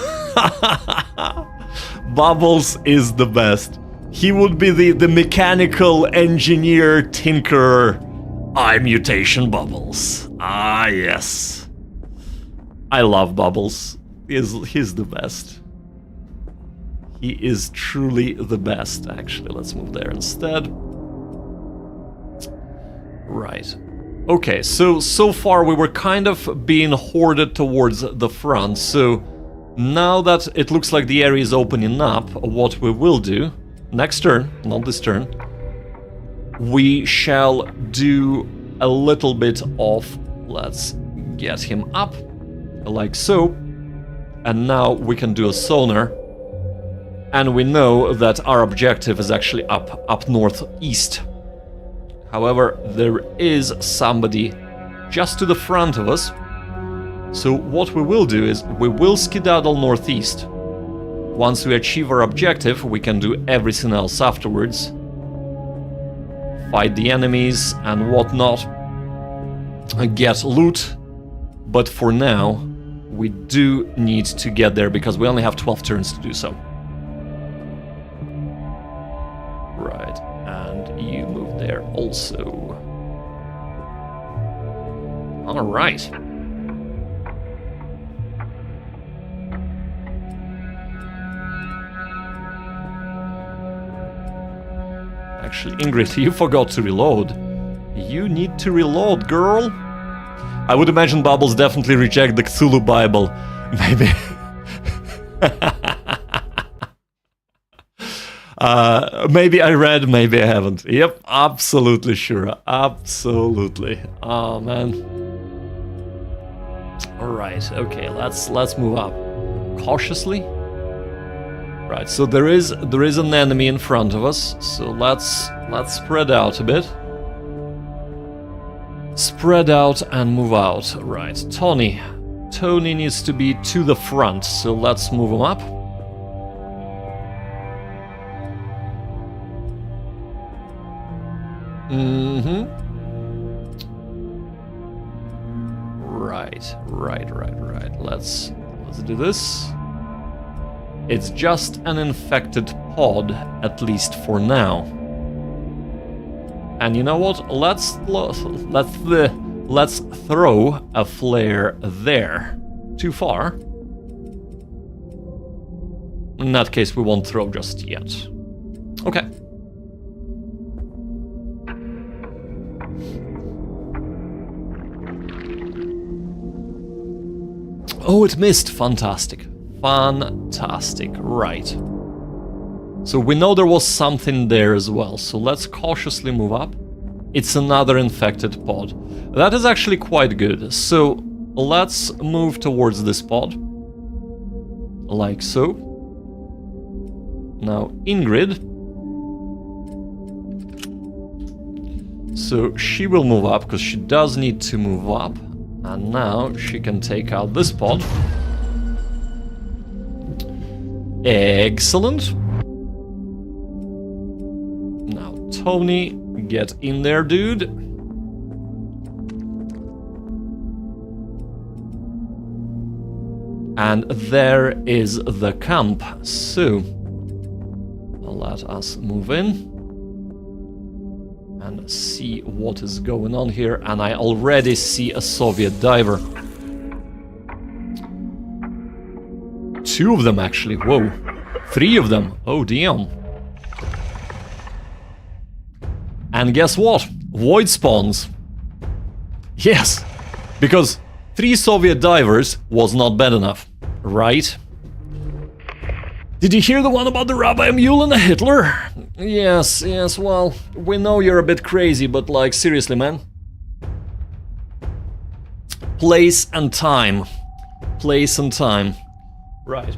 Bubbles is the best. He would be the mechanical engineer, tinkerer. Eye mutation Bubbles. Ah, yes. I love Bubbles. He's the best. He is truly the best, actually. Let's move there instead. Right. Okay, so far we were kind of being hoarded towards the front, so now that it looks like the area is opening up, what we will do, next turn, not this turn, we shall do a little bit of, let's get him up, like so, and now we can do a sonar, and we know that our objective is actually up northeast. However, there is somebody just to the front of us, so what we will do is we will skedaddle northeast. Once we achieve our objective, we can do everything else afterwards. Fight the enemies and whatnot, get loot, but for now we do need to get there because we only have 12 turns to do so. Right, and you move there also. Alright. Actually, Ingrid, you forgot to reload. You need to reload, girl. I would imagine Bubbles definitely reject the Cthulhu Bible. Maybe. Maybe I read, maybe I haven't. Yep, absolutely sure. Absolutely. Oh, man. Alright, okay, let's move up. Cautiously. Right, so there is an enemy in front of us, so let's spread out a bit. Spread out and move out. Right, Tony needs to be to the front, so let's move him up. Right. Let's do this. It's just an infected pod, at least for now. And you know what? Let's throw a flare there. Too far? In that case, we won't throw just yet. Okay. Oh, it missed. Fantastic. Fantastic. Right. So we know there was something there as well, so let's cautiously move up. It's another infected pod. That is actually quite good. So let's move towards this pod. Like so. Now, Ingrid. So she will move up, because she does need to move up. And now she can take out this pod. Excellent. Now, Tony, get in there, dude. And there is the camp. So, let us move in and see what is going on here. And I already see a Soviet diver. 2 of them, actually. Whoa. 3 of them. Oh, damn. And guess what? Void spawns. Yes. Because 3 Soviet divers was not bad enough. Right? Did you hear the one about the Rabbi Mule and the Hitler? Yes, well, we know you're a bit crazy, but like, seriously, man. Place and time. Place and time. Right.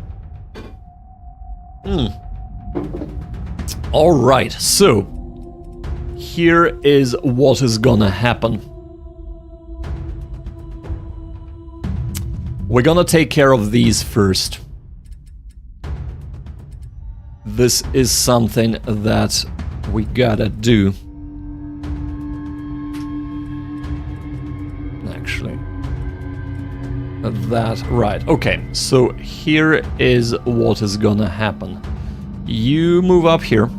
Alright, so here is what is gonna happen. We're gonna take care of these first. This is something that we gotta do. Actually. That, right, okay. So here is what is gonna happen. You move up here.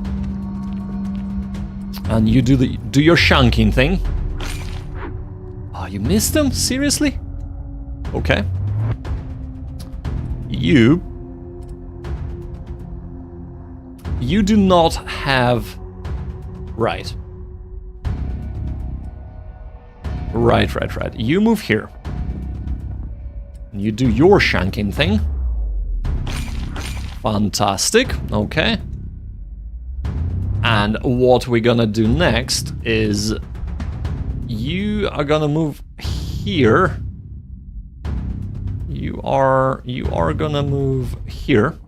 And you do your shanking thing. Oh, you missed them? Seriously? Okay. You do not have... Right. Right. You move here. You do your shanking thing. Fantastic. Okay. And what we're gonna do next is... You are gonna move here. You are gonna move here.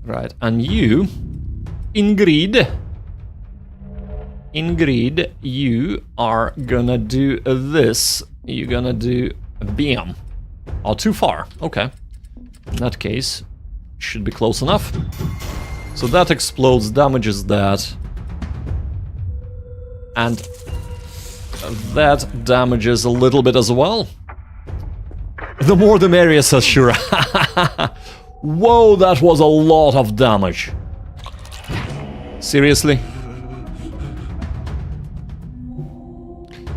Right, and you, Ingrid, you are gonna do this. You're gonna do bam. Oh, too far. Okay. In that case, should be close enough. So that explodes, damages that. And that damages a little bit as well. The more the merrier, says Shura. Whoa, that was a lot of damage. Seriously?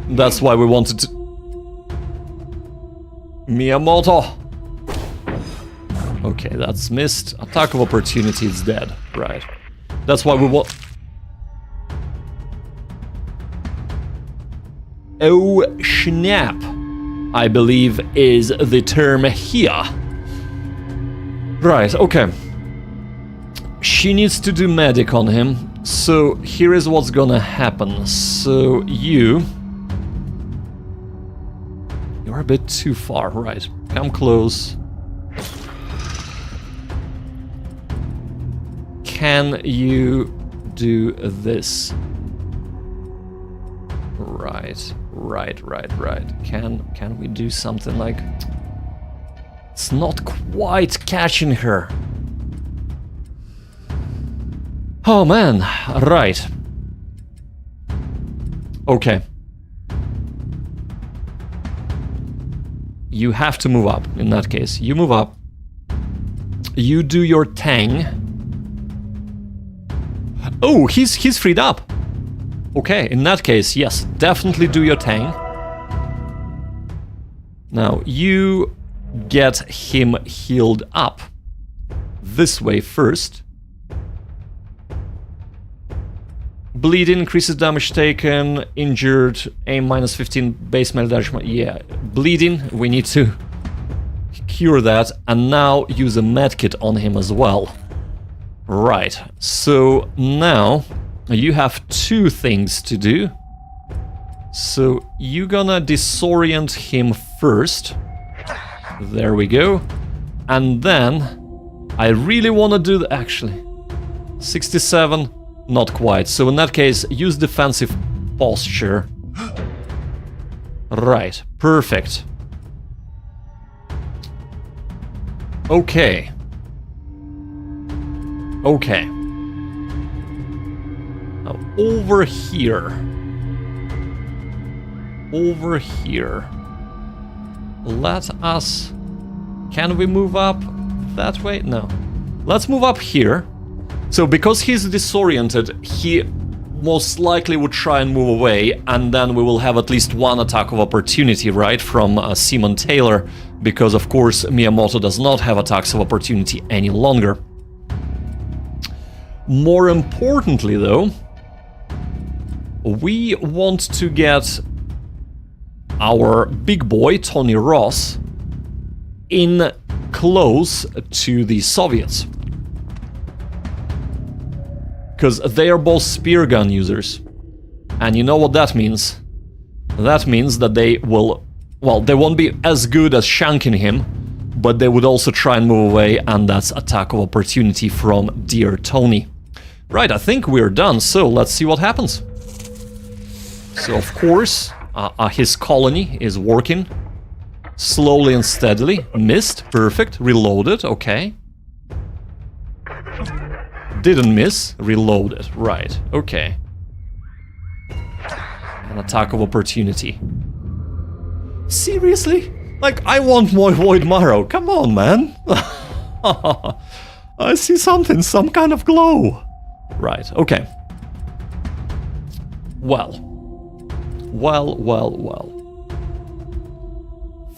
That's why we wanted to... Miyamoto! Okay, that's missed. Attack of opportunity is dead. Right. That's why we want... Oh, snap! I believe is the term here. Right, okay. She needs to do medic on him. So here is what's gonna happen. So you're a bit too far, right? Come close. Can you do this? Right. Can we do something like... It's not quite catching her. Oh man, right. Okay. You have to move up, in that case. You move up. You do your tang. Oh, he's freed up. Okay, in that case, yes, definitely do your tang. Now, you get him healed up. This way first. Bleeding increases damage taken, injured, aim -15, base melee damage. Yeah, bleeding, we need to cure that, and now use a medkit on him as well. Right, so now you have 2 things to do. So you're gonna disorient him first. There we go. And then I really wanna do the actually 67, not quite. So in that case, use defensive posture. Right, perfect. Okay. Okay. Now over here. Over here. Let us... Can we move up that way? No. Let's move up here. So because he's disoriented, he most likely would try and move away, and then we will have at least 1 attack of opportunity, right, from Simon Taylor, because of course Miyamoto does not have attacks of opportunity any longer. More importantly though, we want to get our big boy, Tony Ross, in close to the Soviets. Because they are both spear gun users. And you know what that means? That means that they will... Well, they won't be as good as shanking him, but they would also try and move away, and that's attack of opportunity from Dear Tony. Right, I think we're done, so let's see what happens. So, of course, his colony is working. Slowly and steadily. Missed, perfect, reloaded, okay. Didn't miss, reloaded, right, okay. An attack of opportunity. Seriously? Like, I want more Void Marrow, come on, man. I see something, some kind of glow. Right, okay. Well.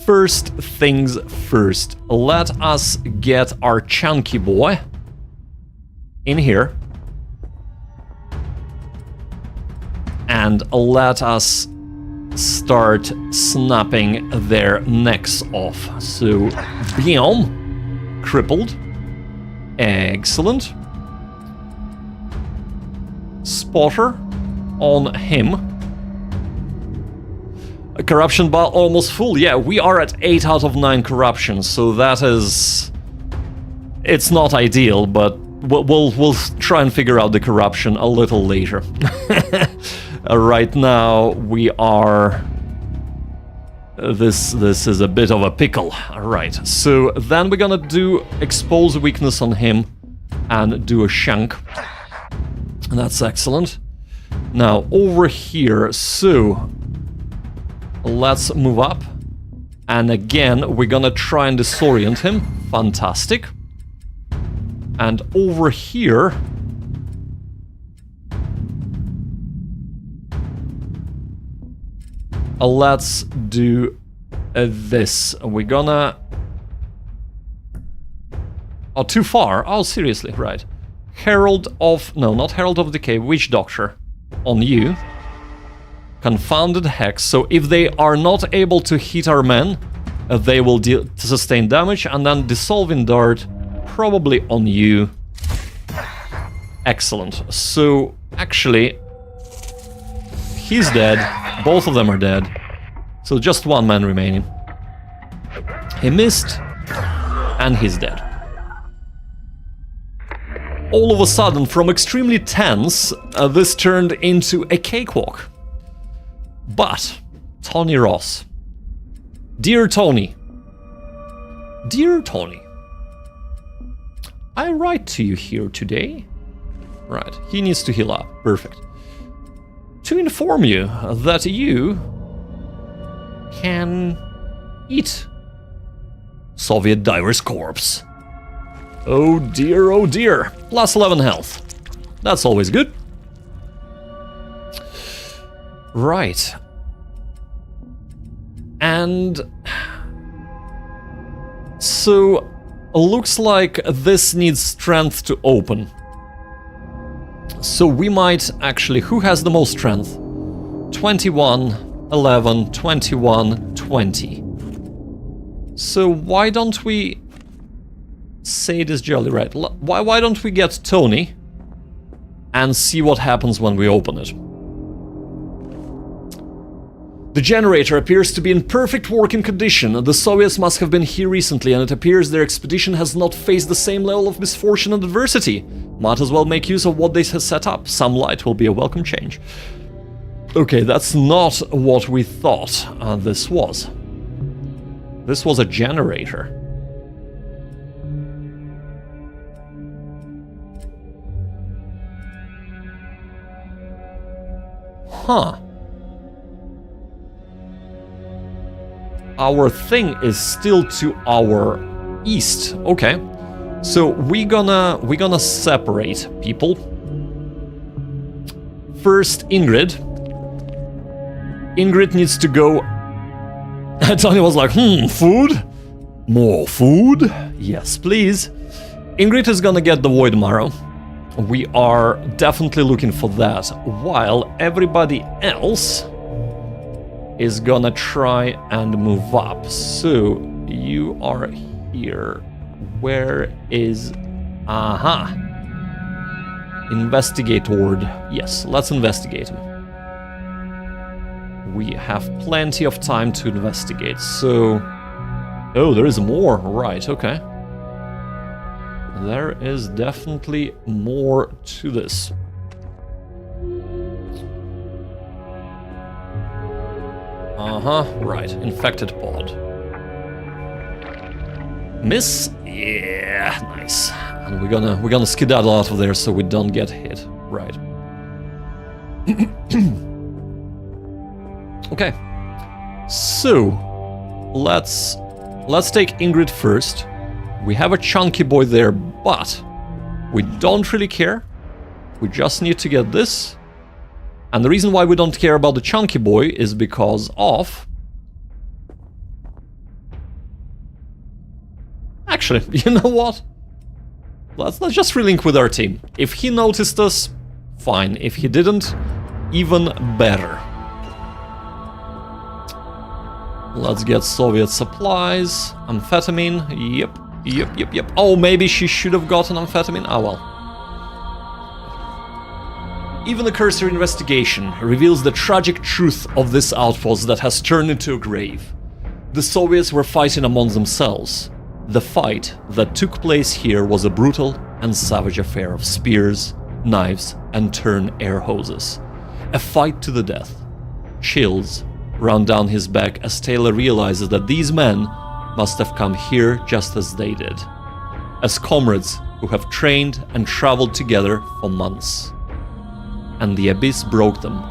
First things first, let us get our chunky boy in here, and let us start snapping their necks off. So, bam, crippled, excellent. Spotter on him. A corruption bar almost full. Yeah, we are at 8 out of 9 corruption, so that is... It's not ideal, but we'll try and figure out the corruption a little later. Right now we are... This is a bit of a pickle. Right, so then we're gonna do expose weakness on him and do a shank. That's excellent. Now over here, so let's move up. And again, we're gonna try and disorient him. Fantastic. And over here, let's do this. We're gonna... Oh, too far. Oh, seriously, right. Herald of... No, not Herald of Decay. Witch Doctor on you. Confounded Hex. So if they are not able to hit our men, they will sustain damage. And then Dissolving Dart... Probably on you. Excellent. So, actually, he's dead. Both of them are dead. So just 1 man remaining. He missed, and he's dead. All of a sudden, from extremely tense, this turned into a cakewalk. But, Tony Ross. Dear Tony. Dear Tony. I write to you here today. Right, he needs to heal up. Perfect. To inform you that you can eat Soviet diver's corpse. Oh dear, plus 11 health. That's always good. Right. And so looks like this needs strength to open. So we might actually... Who has the most strength? 21, 11, 21, 20. So why don't we say this jolly right? Why don't we get Tony and see what happens when we open it? The generator appears to be in perfect working condition. The Soviets must have been here recently, and it appears their expedition has not faced the same level of misfortune and adversity. Might as well make use of what they have set up. Some light will be a welcome change. Okay, that's not what we thought this was. This was a generator. Huh. Our thing is still to our east. Okay. So we're gonna separate people. First, Ingrid. Ingrid needs to go. Tony was like, food? More food? Yes, please. Ingrid is gonna get the Void Marrow. We are definitely looking for that, while everybody else is gonna try and move up. So, you are here. Where is... Aha! Investigator. Yes, let's investigate him. We have plenty of time to investigate, so... Oh, there is more. Right, okay. There is definitely more to this. Right. Infected pod. Miss? Yeah, nice. And we're gonna skedaddle out of there so we don't get hit. Right. Okay. So, let's take Ingrid first. We have a chunky boy there, but we don't really care. We just need to get this. And the reason why we don't care about the chunky boy is because of... Actually, you know what? Let's just relink with our team. If he noticed us, fine. If he didn't, even better. Let's get Soviet supplies. Amphetamine. Yep. Oh, maybe she should have gotten amphetamine. Ah, well. Even the cursory investigation reveals the tragic truth of this outpost that has turned into a grave. The Soviets were fighting among themselves. The fight that took place here was a brutal and savage affair of spears, knives, and turn air hoses. A fight to the death. Chills run down his back as Taylor realizes that these men must have come here just as they did, as comrades who have trained and traveled together for months. And the abyss broke them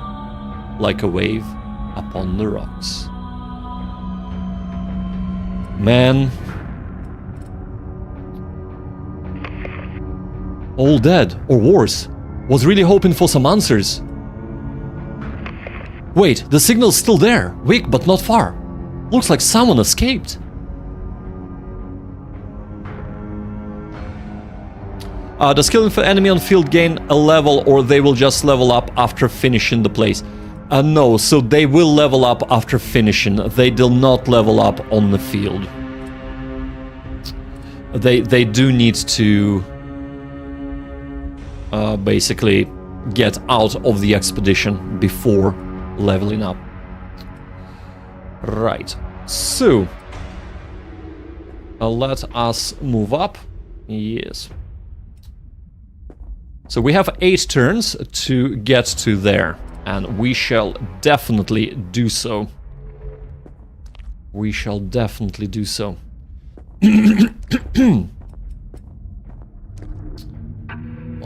like a wave upon the rocks. Man. All dead, or worse. Was really hoping for some answers. Wait, the signal's still there, weak but not far. Looks like someone escaped. Does killing the enemy on field gain a level, or they will just level up after finishing the place? No, so they will level up after finishing. They do not level up on the field. They do need to basically get out of the expedition before leveling up. Right. So let us move up. Yes. So we have 8 turns to get to there, and we shall definitely do so. We shall definitely do so.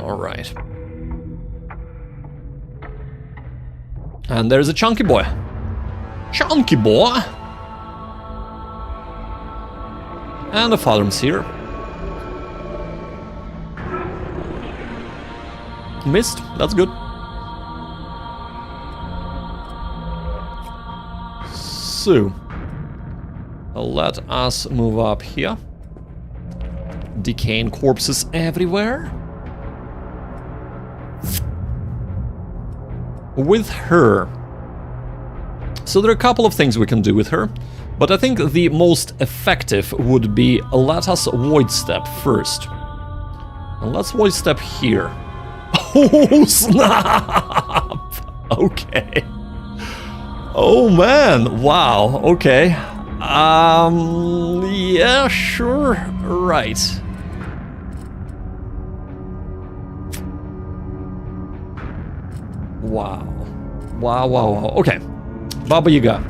All right. And there's a chunky boy. Chunky boy! And the father's here. Missed, that's good. So, let us move up here. Decaying corpses everywhere. With her. So there are a couple of things we can do with her. But I think the most effective would be let us void step first. And let's void step here. Oh, snap! Okay. Oh, man. Wow. Okay. Yeah, sure. Right. Wow. Wow. Okay. Baba Yaga.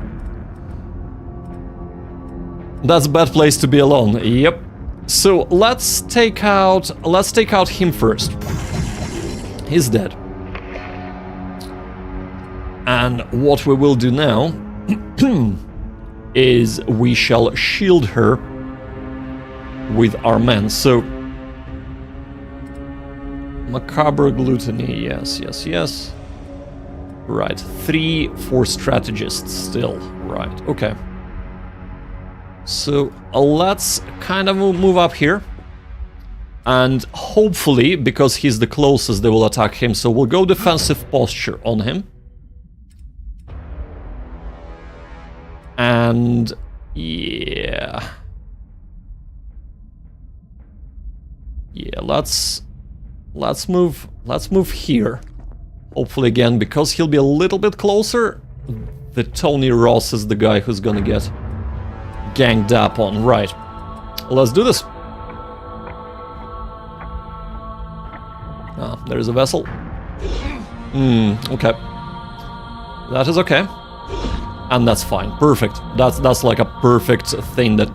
That's a bad place to be alone. Yep. So let's take out him first. He's dead. And what we will do now is we shall shield her with our men. So macabre gluttony, yes. Right, 3 for strategists still. Right, okay. So let's kind of move up here. And hopefully, because he's the closest, they will attack him. So we'll go defensive posture on him. And yeah, let's move here. Hopefully again, because he'll be a little bit closer, the Tony Ross is the guy who's gonna get ganged up on. Right, let's do this. Ah, there's a vessel. Okay, that is okay. And that's fine. Perfect. That's like a perfect thing that...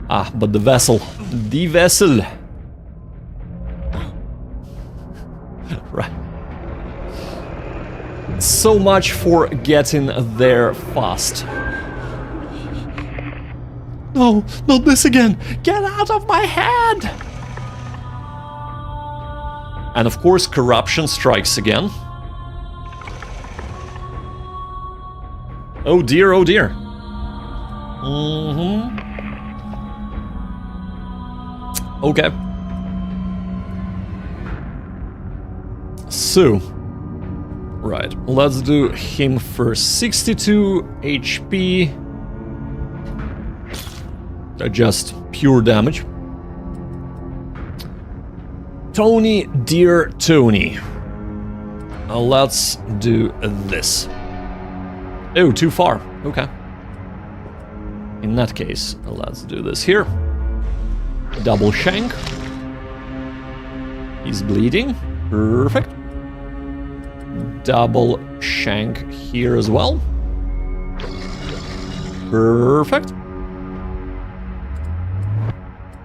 Ah, but the vessel. The vessel. Right. So much for getting there fast. No, not this again. Get out of my head. And of course, corruption strikes again. Oh dear, oh dear. Okay. So, right, let's do him first. 62 HP. Just pure damage. Tony, dear Tony. Let's do this. Oh, too far. Okay. In that case, let's do this here. Double shank. He's bleeding. Perfect. Double shank here as well. Perfect.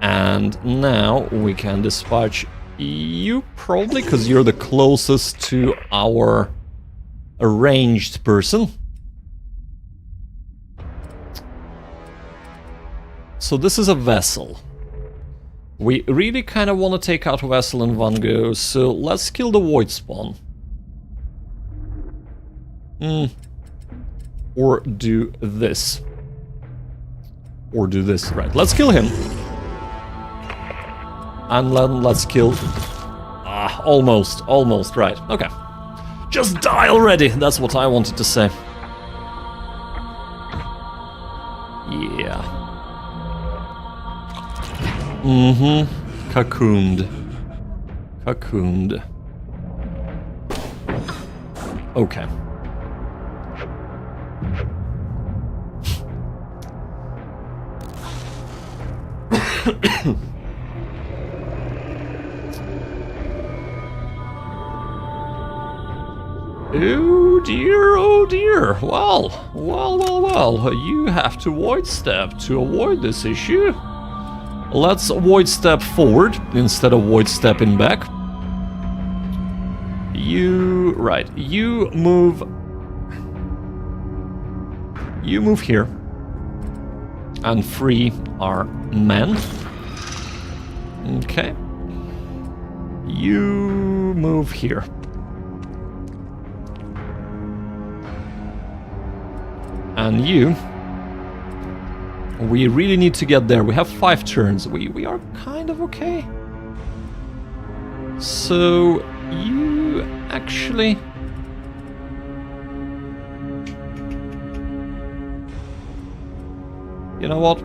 And now we can dispatch you, probably, because you're the closest to our arranged person. So this is a vessel. We really kind of want to take out a vessel in one go, so let's kill the void spawn. Or do this. Or do this. Right, let's kill him. And then let's kill... Ah, almost, right. Okay. Just die already! That's what I wanted to say. Yeah. Cocooned. Okay. Oh dear. Well. You have to void step to avoid this issue. Let's void step forward instead of void stepping back. You move here and free our men. Okay. You move here. And you... We really need to get there. We have 5 turns. We are kind of okay. So, you actually... You know what?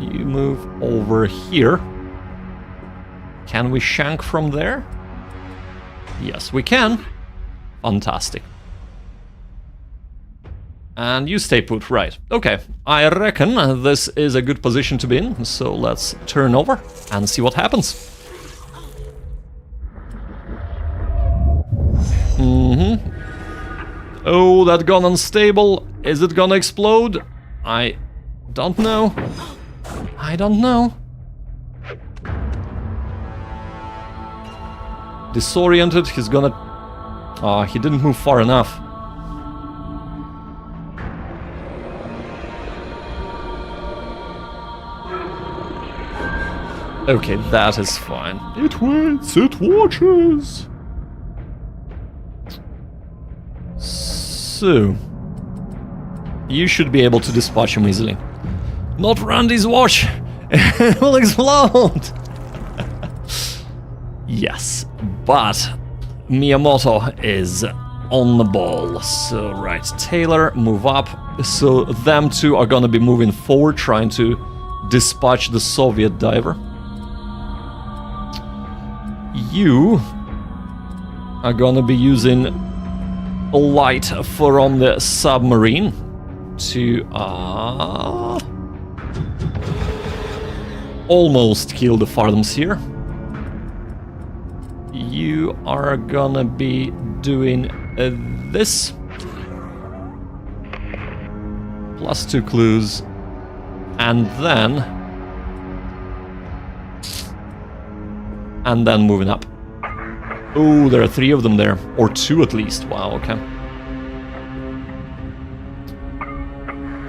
You move over here. Can we shank from there? Yes, we can. Fantastic. And you stay put, right. Okay, I reckon this is a good position to be in, so let's turn over and see what happens. Oh, that gun unstable. Is it gonna explode? I don't know. I don't know. Disoriented, he's gonna... Ah, he didn't move far enough. Okay, that is fine. It waits, it watches. So... you should be able to dispatch him easily. Not Randy's watch! It will explode! Yes, but Miyamoto is on the ball. So, right, Taylor, move up. So, them two are gonna be moving forward, trying to dispatch the Soviet diver. You are gonna be using a light from the submarine to almost kill the Farthams here. You are gonna be doing this. Plus 2 clues. And then moving up. Oh, there are 3 of them there. Or 2 at least. Wow, okay.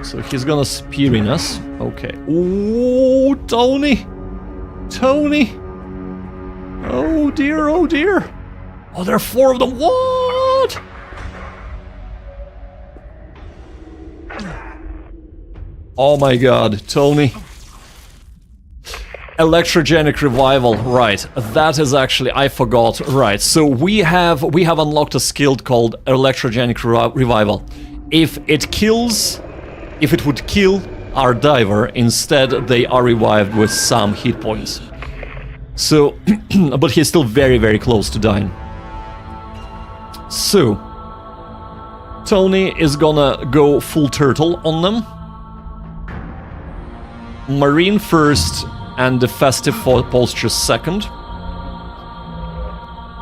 So he's gonna spear in us. Okay. Oh, Tony! Tony! Oh dear, oh dear! Oh, there are 4 of them. What? Oh my god, Tony. Electrogenic revival, right. That is actually, I forgot, right. So we have unlocked a skill called electrogenic revival. If it would kill our diver, instead they are revived with some hit points. So, but he's still very, very close to dying. So, Tony is gonna go full turtle on them. Marine first, and the festive posture second.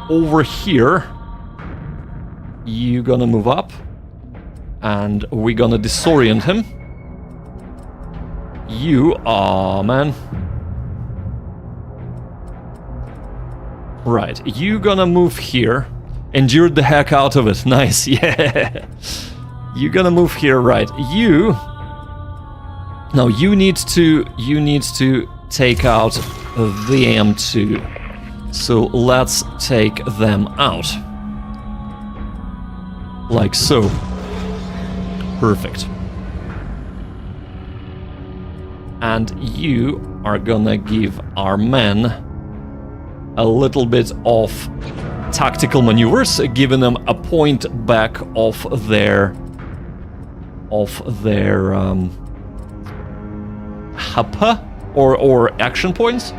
Over here, you're gonna move up, and we're gonna disorient him. You are, man. Right, you gonna move here. Endured the heck out of it. Nice, yeah. You gonna move here, right? You. Now you need to take out the AM2. So let's take them out. Like so. Perfect. And you are gonna give our men a little bit of tactical maneuvers, giving them a point back of their HAPA or action points,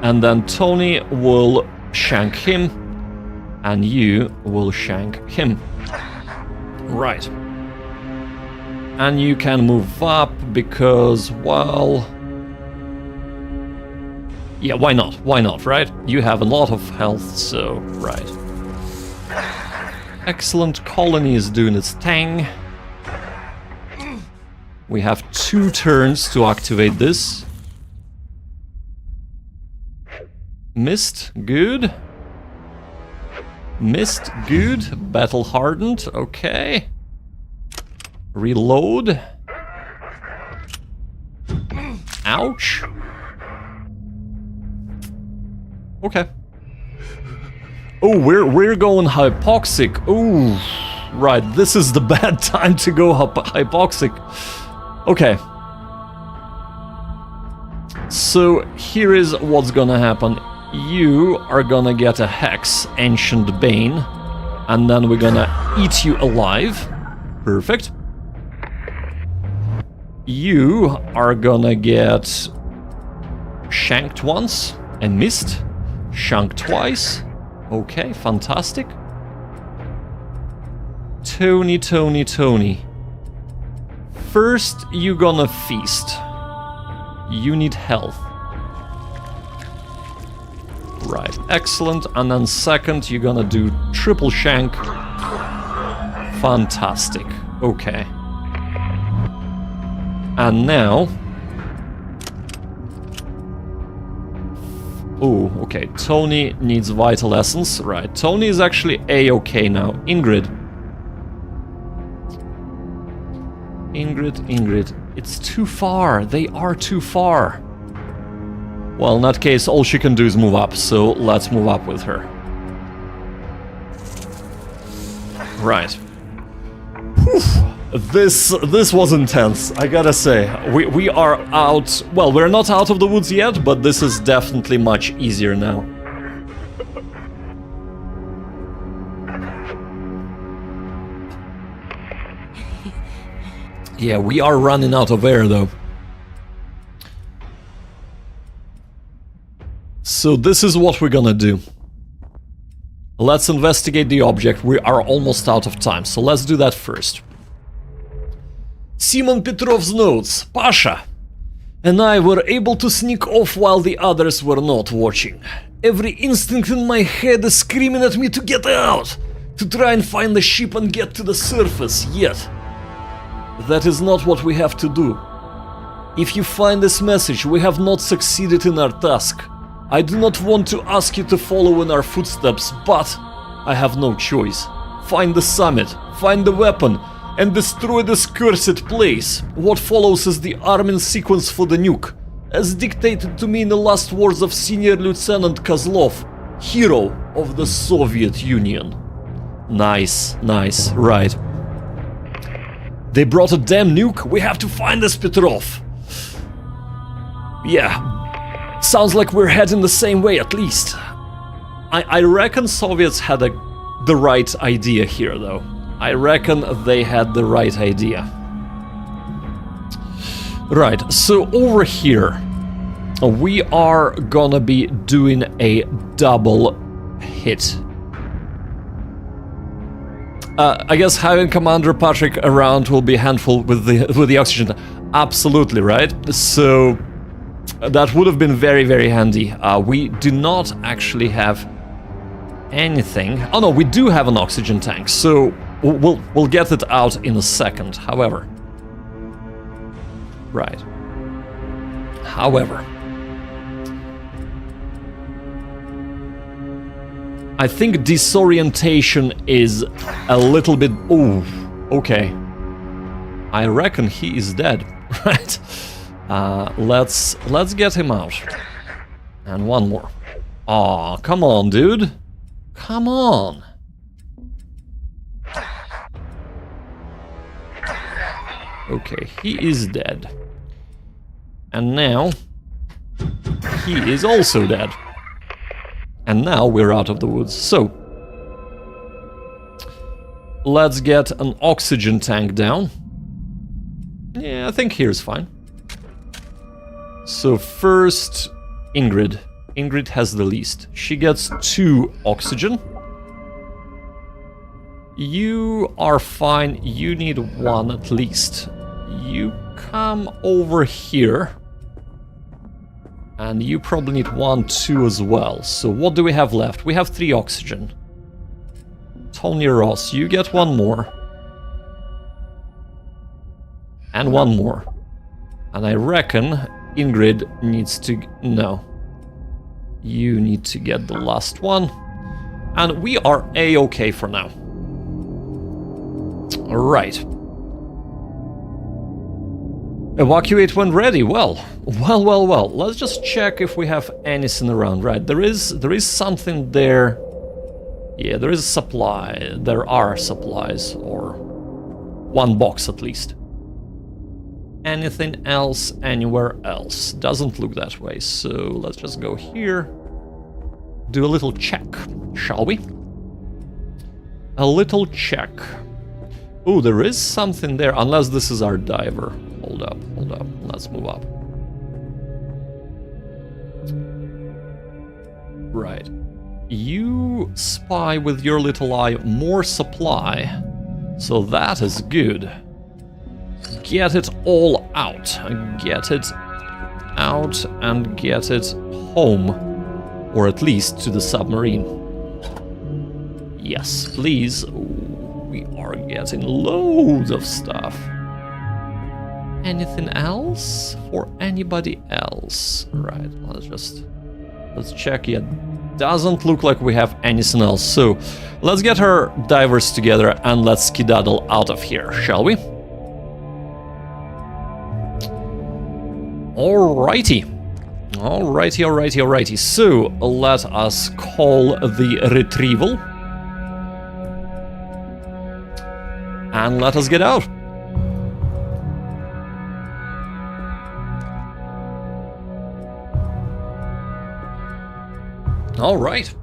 and then Tony will shank him, and you will shank him. Right. And you can move up because, well... yeah, why not? Why not, right? You have a lot of health, so... right. Excellent. Colony is doing its thing. We have 2 turns to activate this. Missed, good. Missed, good. Battle hardened, okay. Reload. Ouch. Okay. Oh, we're going hypoxic. Oh, right. This is the bad time to go hypoxic. Okay. So here is what's gonna happen. You are gonna get a Hex, Ancient Bane, and then we're gonna eat you alive. Perfect. You are gonna get shanked once and missed. Shanked twice. Okay, fantastic. Tony. First, you're gonna feast. You need health. Right, excellent. And then second, you're gonna do triple shank. Fantastic. Okay. And now... Oh, okay. Tony needs vital essence. Right, Tony is actually A-okay now. Ingrid, it's too far. They are too far. Well, in that case, all she can do is move up, so let's move up with her. Right. Whew. This was intense, I gotta say. We are out... Well, we're not out of the woods yet, but this is definitely much easier now. Yeah, we are running out of air, though. So this is what we're gonna do. Let's investigate the object. We are almost out of time, so let's do that first. Simon Petrov's notes. Pasha and I were able to sneak off while the others were not watching. Every instinct in my head is screaming at me to get out, to try and find the ship and get to the surface, yet that is not what we have to do. If you find this message, we have not succeeded in our task. I do not want to ask you to follow in our footsteps, but I have no choice. Find the summit, find the weapon, and destroy this cursed place. What follows is the arming sequence for the nuke, as dictated to me in the last words of Senior Lieutenant Kozlov, hero of the Soviet Union. Nice, right. They brought a damn nuke? We have to find this Petrov. Yeah, sounds like we're heading the same way at least. I reckon Soviets had the right idea here though. I reckon they had the right idea. Right, so over here we are gonna be doing a double hit. I guess having Commander Patrick around will be a handful with the oxygen. Absolutely, right? So that would have been very, very handy. We do not actually have anything. Oh no, we do have an oxygen tank, so we'll get it out in a second. However, right. However, I think disorientation is a little bit... Oh, okay. I reckon he is dead, right? Let's get him out. And one more. Aw, come on, dude. Come on. Okay, he is dead. And now he is also dead. And now we're out of the woods. So let's get an oxygen tank down. Yeah, I think here's fine. So first, Ingrid. Ingrid has the least. She gets 2 oxygen. You are fine. You need 1 at least. You come over here. And you probably need 1, 2 as well. So what do we have left? We have 3 oxygen. Tony Ross, you get 1 more. And 1 more. And I reckon Ingrid needs to... No. You need to get the last one. And we are A-okay for now. Alright. Evacuate when ready. Well. Let's just check if we have anything around. Right, there is something there. Yeah, there is a supply. There are supplies, or 1 box at least. Anything else anywhere else? Doesn't look that way. So let's just go here. Do a little check, shall we? A little check. Oh, there is something there, unless this is our diver. hold up. Let's move up. Right. You spy with your little eye more supply. So that is good. Get it all out. Get it out and get it home. Or at least to the submarine. Yes, please. We are getting loads of stuff. Anything else? For anybody else? Right, let's check. Yeah, doesn't look like we have anything else. So, let's get our divers together and let's skedaddle out of here, shall we? Alrighty. So, let us call the retrieval. And let us get out. All right.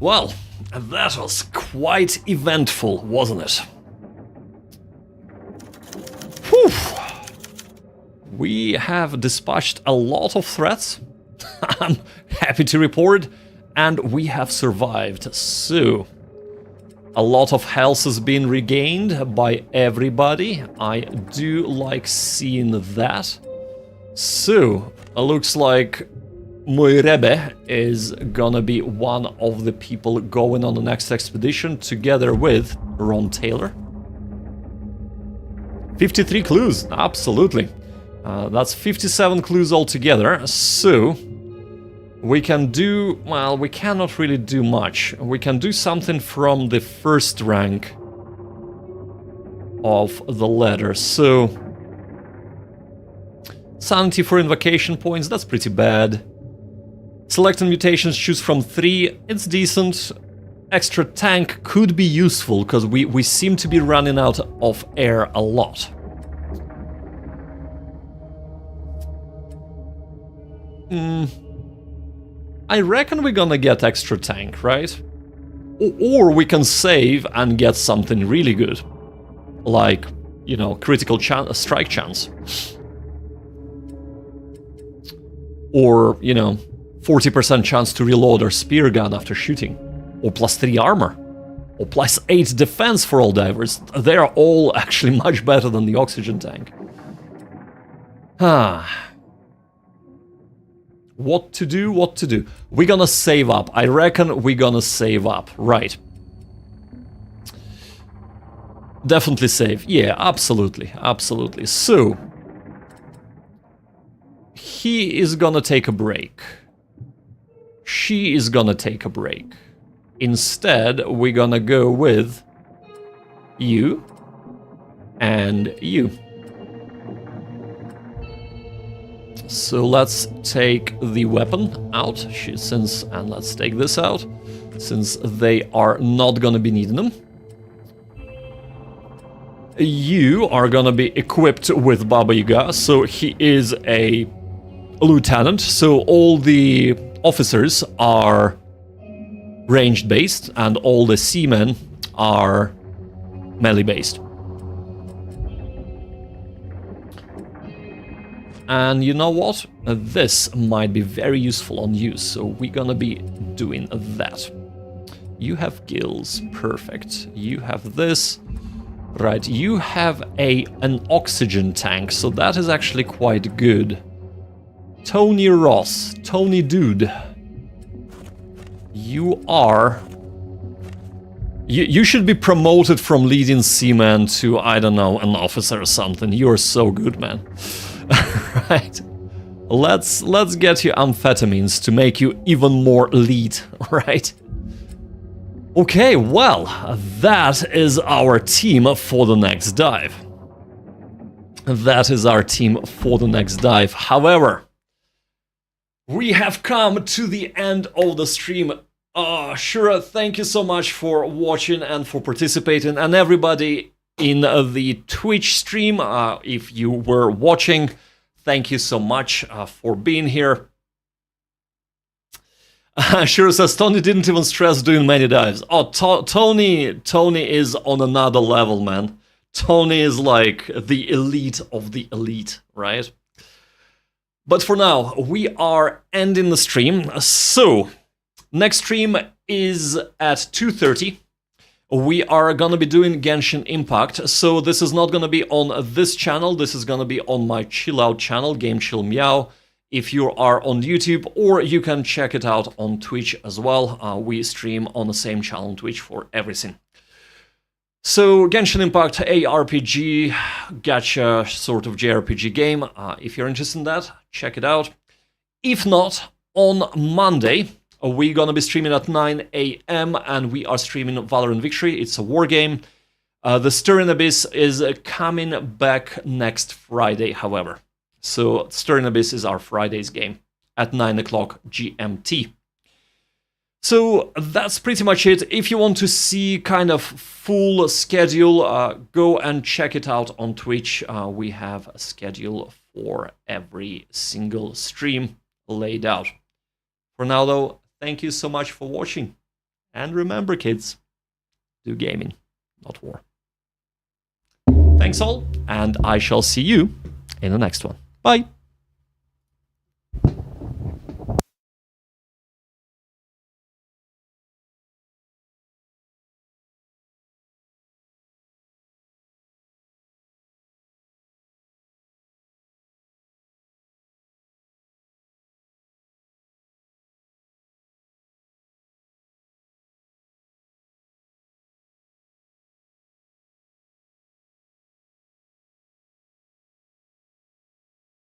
Well, that was quite eventful, wasn't it? Whew. We have dispatched a lot of threats. I'm happy to report, and we have survived. So, a lot of health has been regained by everybody. I do like seeing that. So, looks like Moirebe is gonna be one of the people going on the next expedition together with Ron Taylor. 53 clues, absolutely. That's 57 clues altogether, so we can do, well, we cannot really do much. We can do something from the first rank of the ladder, so sanity for invocation points, that's pretty bad. Select mutations, choose from 3, it's decent. Extra tank could be useful, because we seem to be running out of air a lot. I reckon we're gonna get extra tank, right? Or we can save and get something really good. Like, you know, critical strike chance. Or, you know, 40% chance to reload our spear gun after shooting. Or +3 armor. Or +8 defense for all divers. They are all actually much better than the oxygen tank. What to do? We're gonna save up. I reckon we're gonna save up. Right. Definitely save. Yeah, absolutely. So, he is gonna take a break. She is gonna take a break. Instead, we're gonna go with you and you. So let's take the weapon out, and let's take this out, since they are not gonna be needing them. You are gonna be equipped with Baba Yaga, so he is a lieutenant, so all the officers are ranged based, and all the seamen are melee based. And you know what? This might be very useful on you, so we're gonna be doing that. You have gills, perfect. You have this. Right, you have an oxygen tank, so that is actually quite good. Tony Ross, Tony Dude. You are... You should be promoted from leading seaman to, I don't know, an officer or something. You're so good, man. Right. Let's get you amphetamines to make you even more elite, right? Okay, well, that is our team for the next dive. However, we have come to the end of the stream. Sure, thank you so much for watching and for participating, and everybody in the Twitch stream, if you were watching, thank you so much for being here. Sure says Tony didn't even stress doing many dives. Oh, Tony is on another level, man. Tony is like the elite of the elite, right? But for now, we are ending the stream. So, next stream is at 2:30. We are gonna be doing Genshin Impact. So this is not gonna be on this channel. This is gonna be on my chill out channel, Game Chill Meow. If you are on YouTube, or you can check it out on Twitch as well. We stream on the same channel on Twitch for everything. So, Genshin Impact, a RPG, gacha sort of JRPG game. If you're interested in that, check it out. If not, on Monday, we're gonna be streaming at 9 a.m. and we are streaming Valorant Victory. It's a war game. The Stirring Abyss is coming back next Friday, however. So, Stirring Abyss is our Friday's game at 9 o'clock GMT. So that's pretty much it. If you want to see kind of full schedule, go and check it out on Twitch. We have a schedule for every single stream laid out. For now though, thank you so much for watching. And remember kids, do gaming, not war. Thanks all, and I shall see you in the next one. Bye!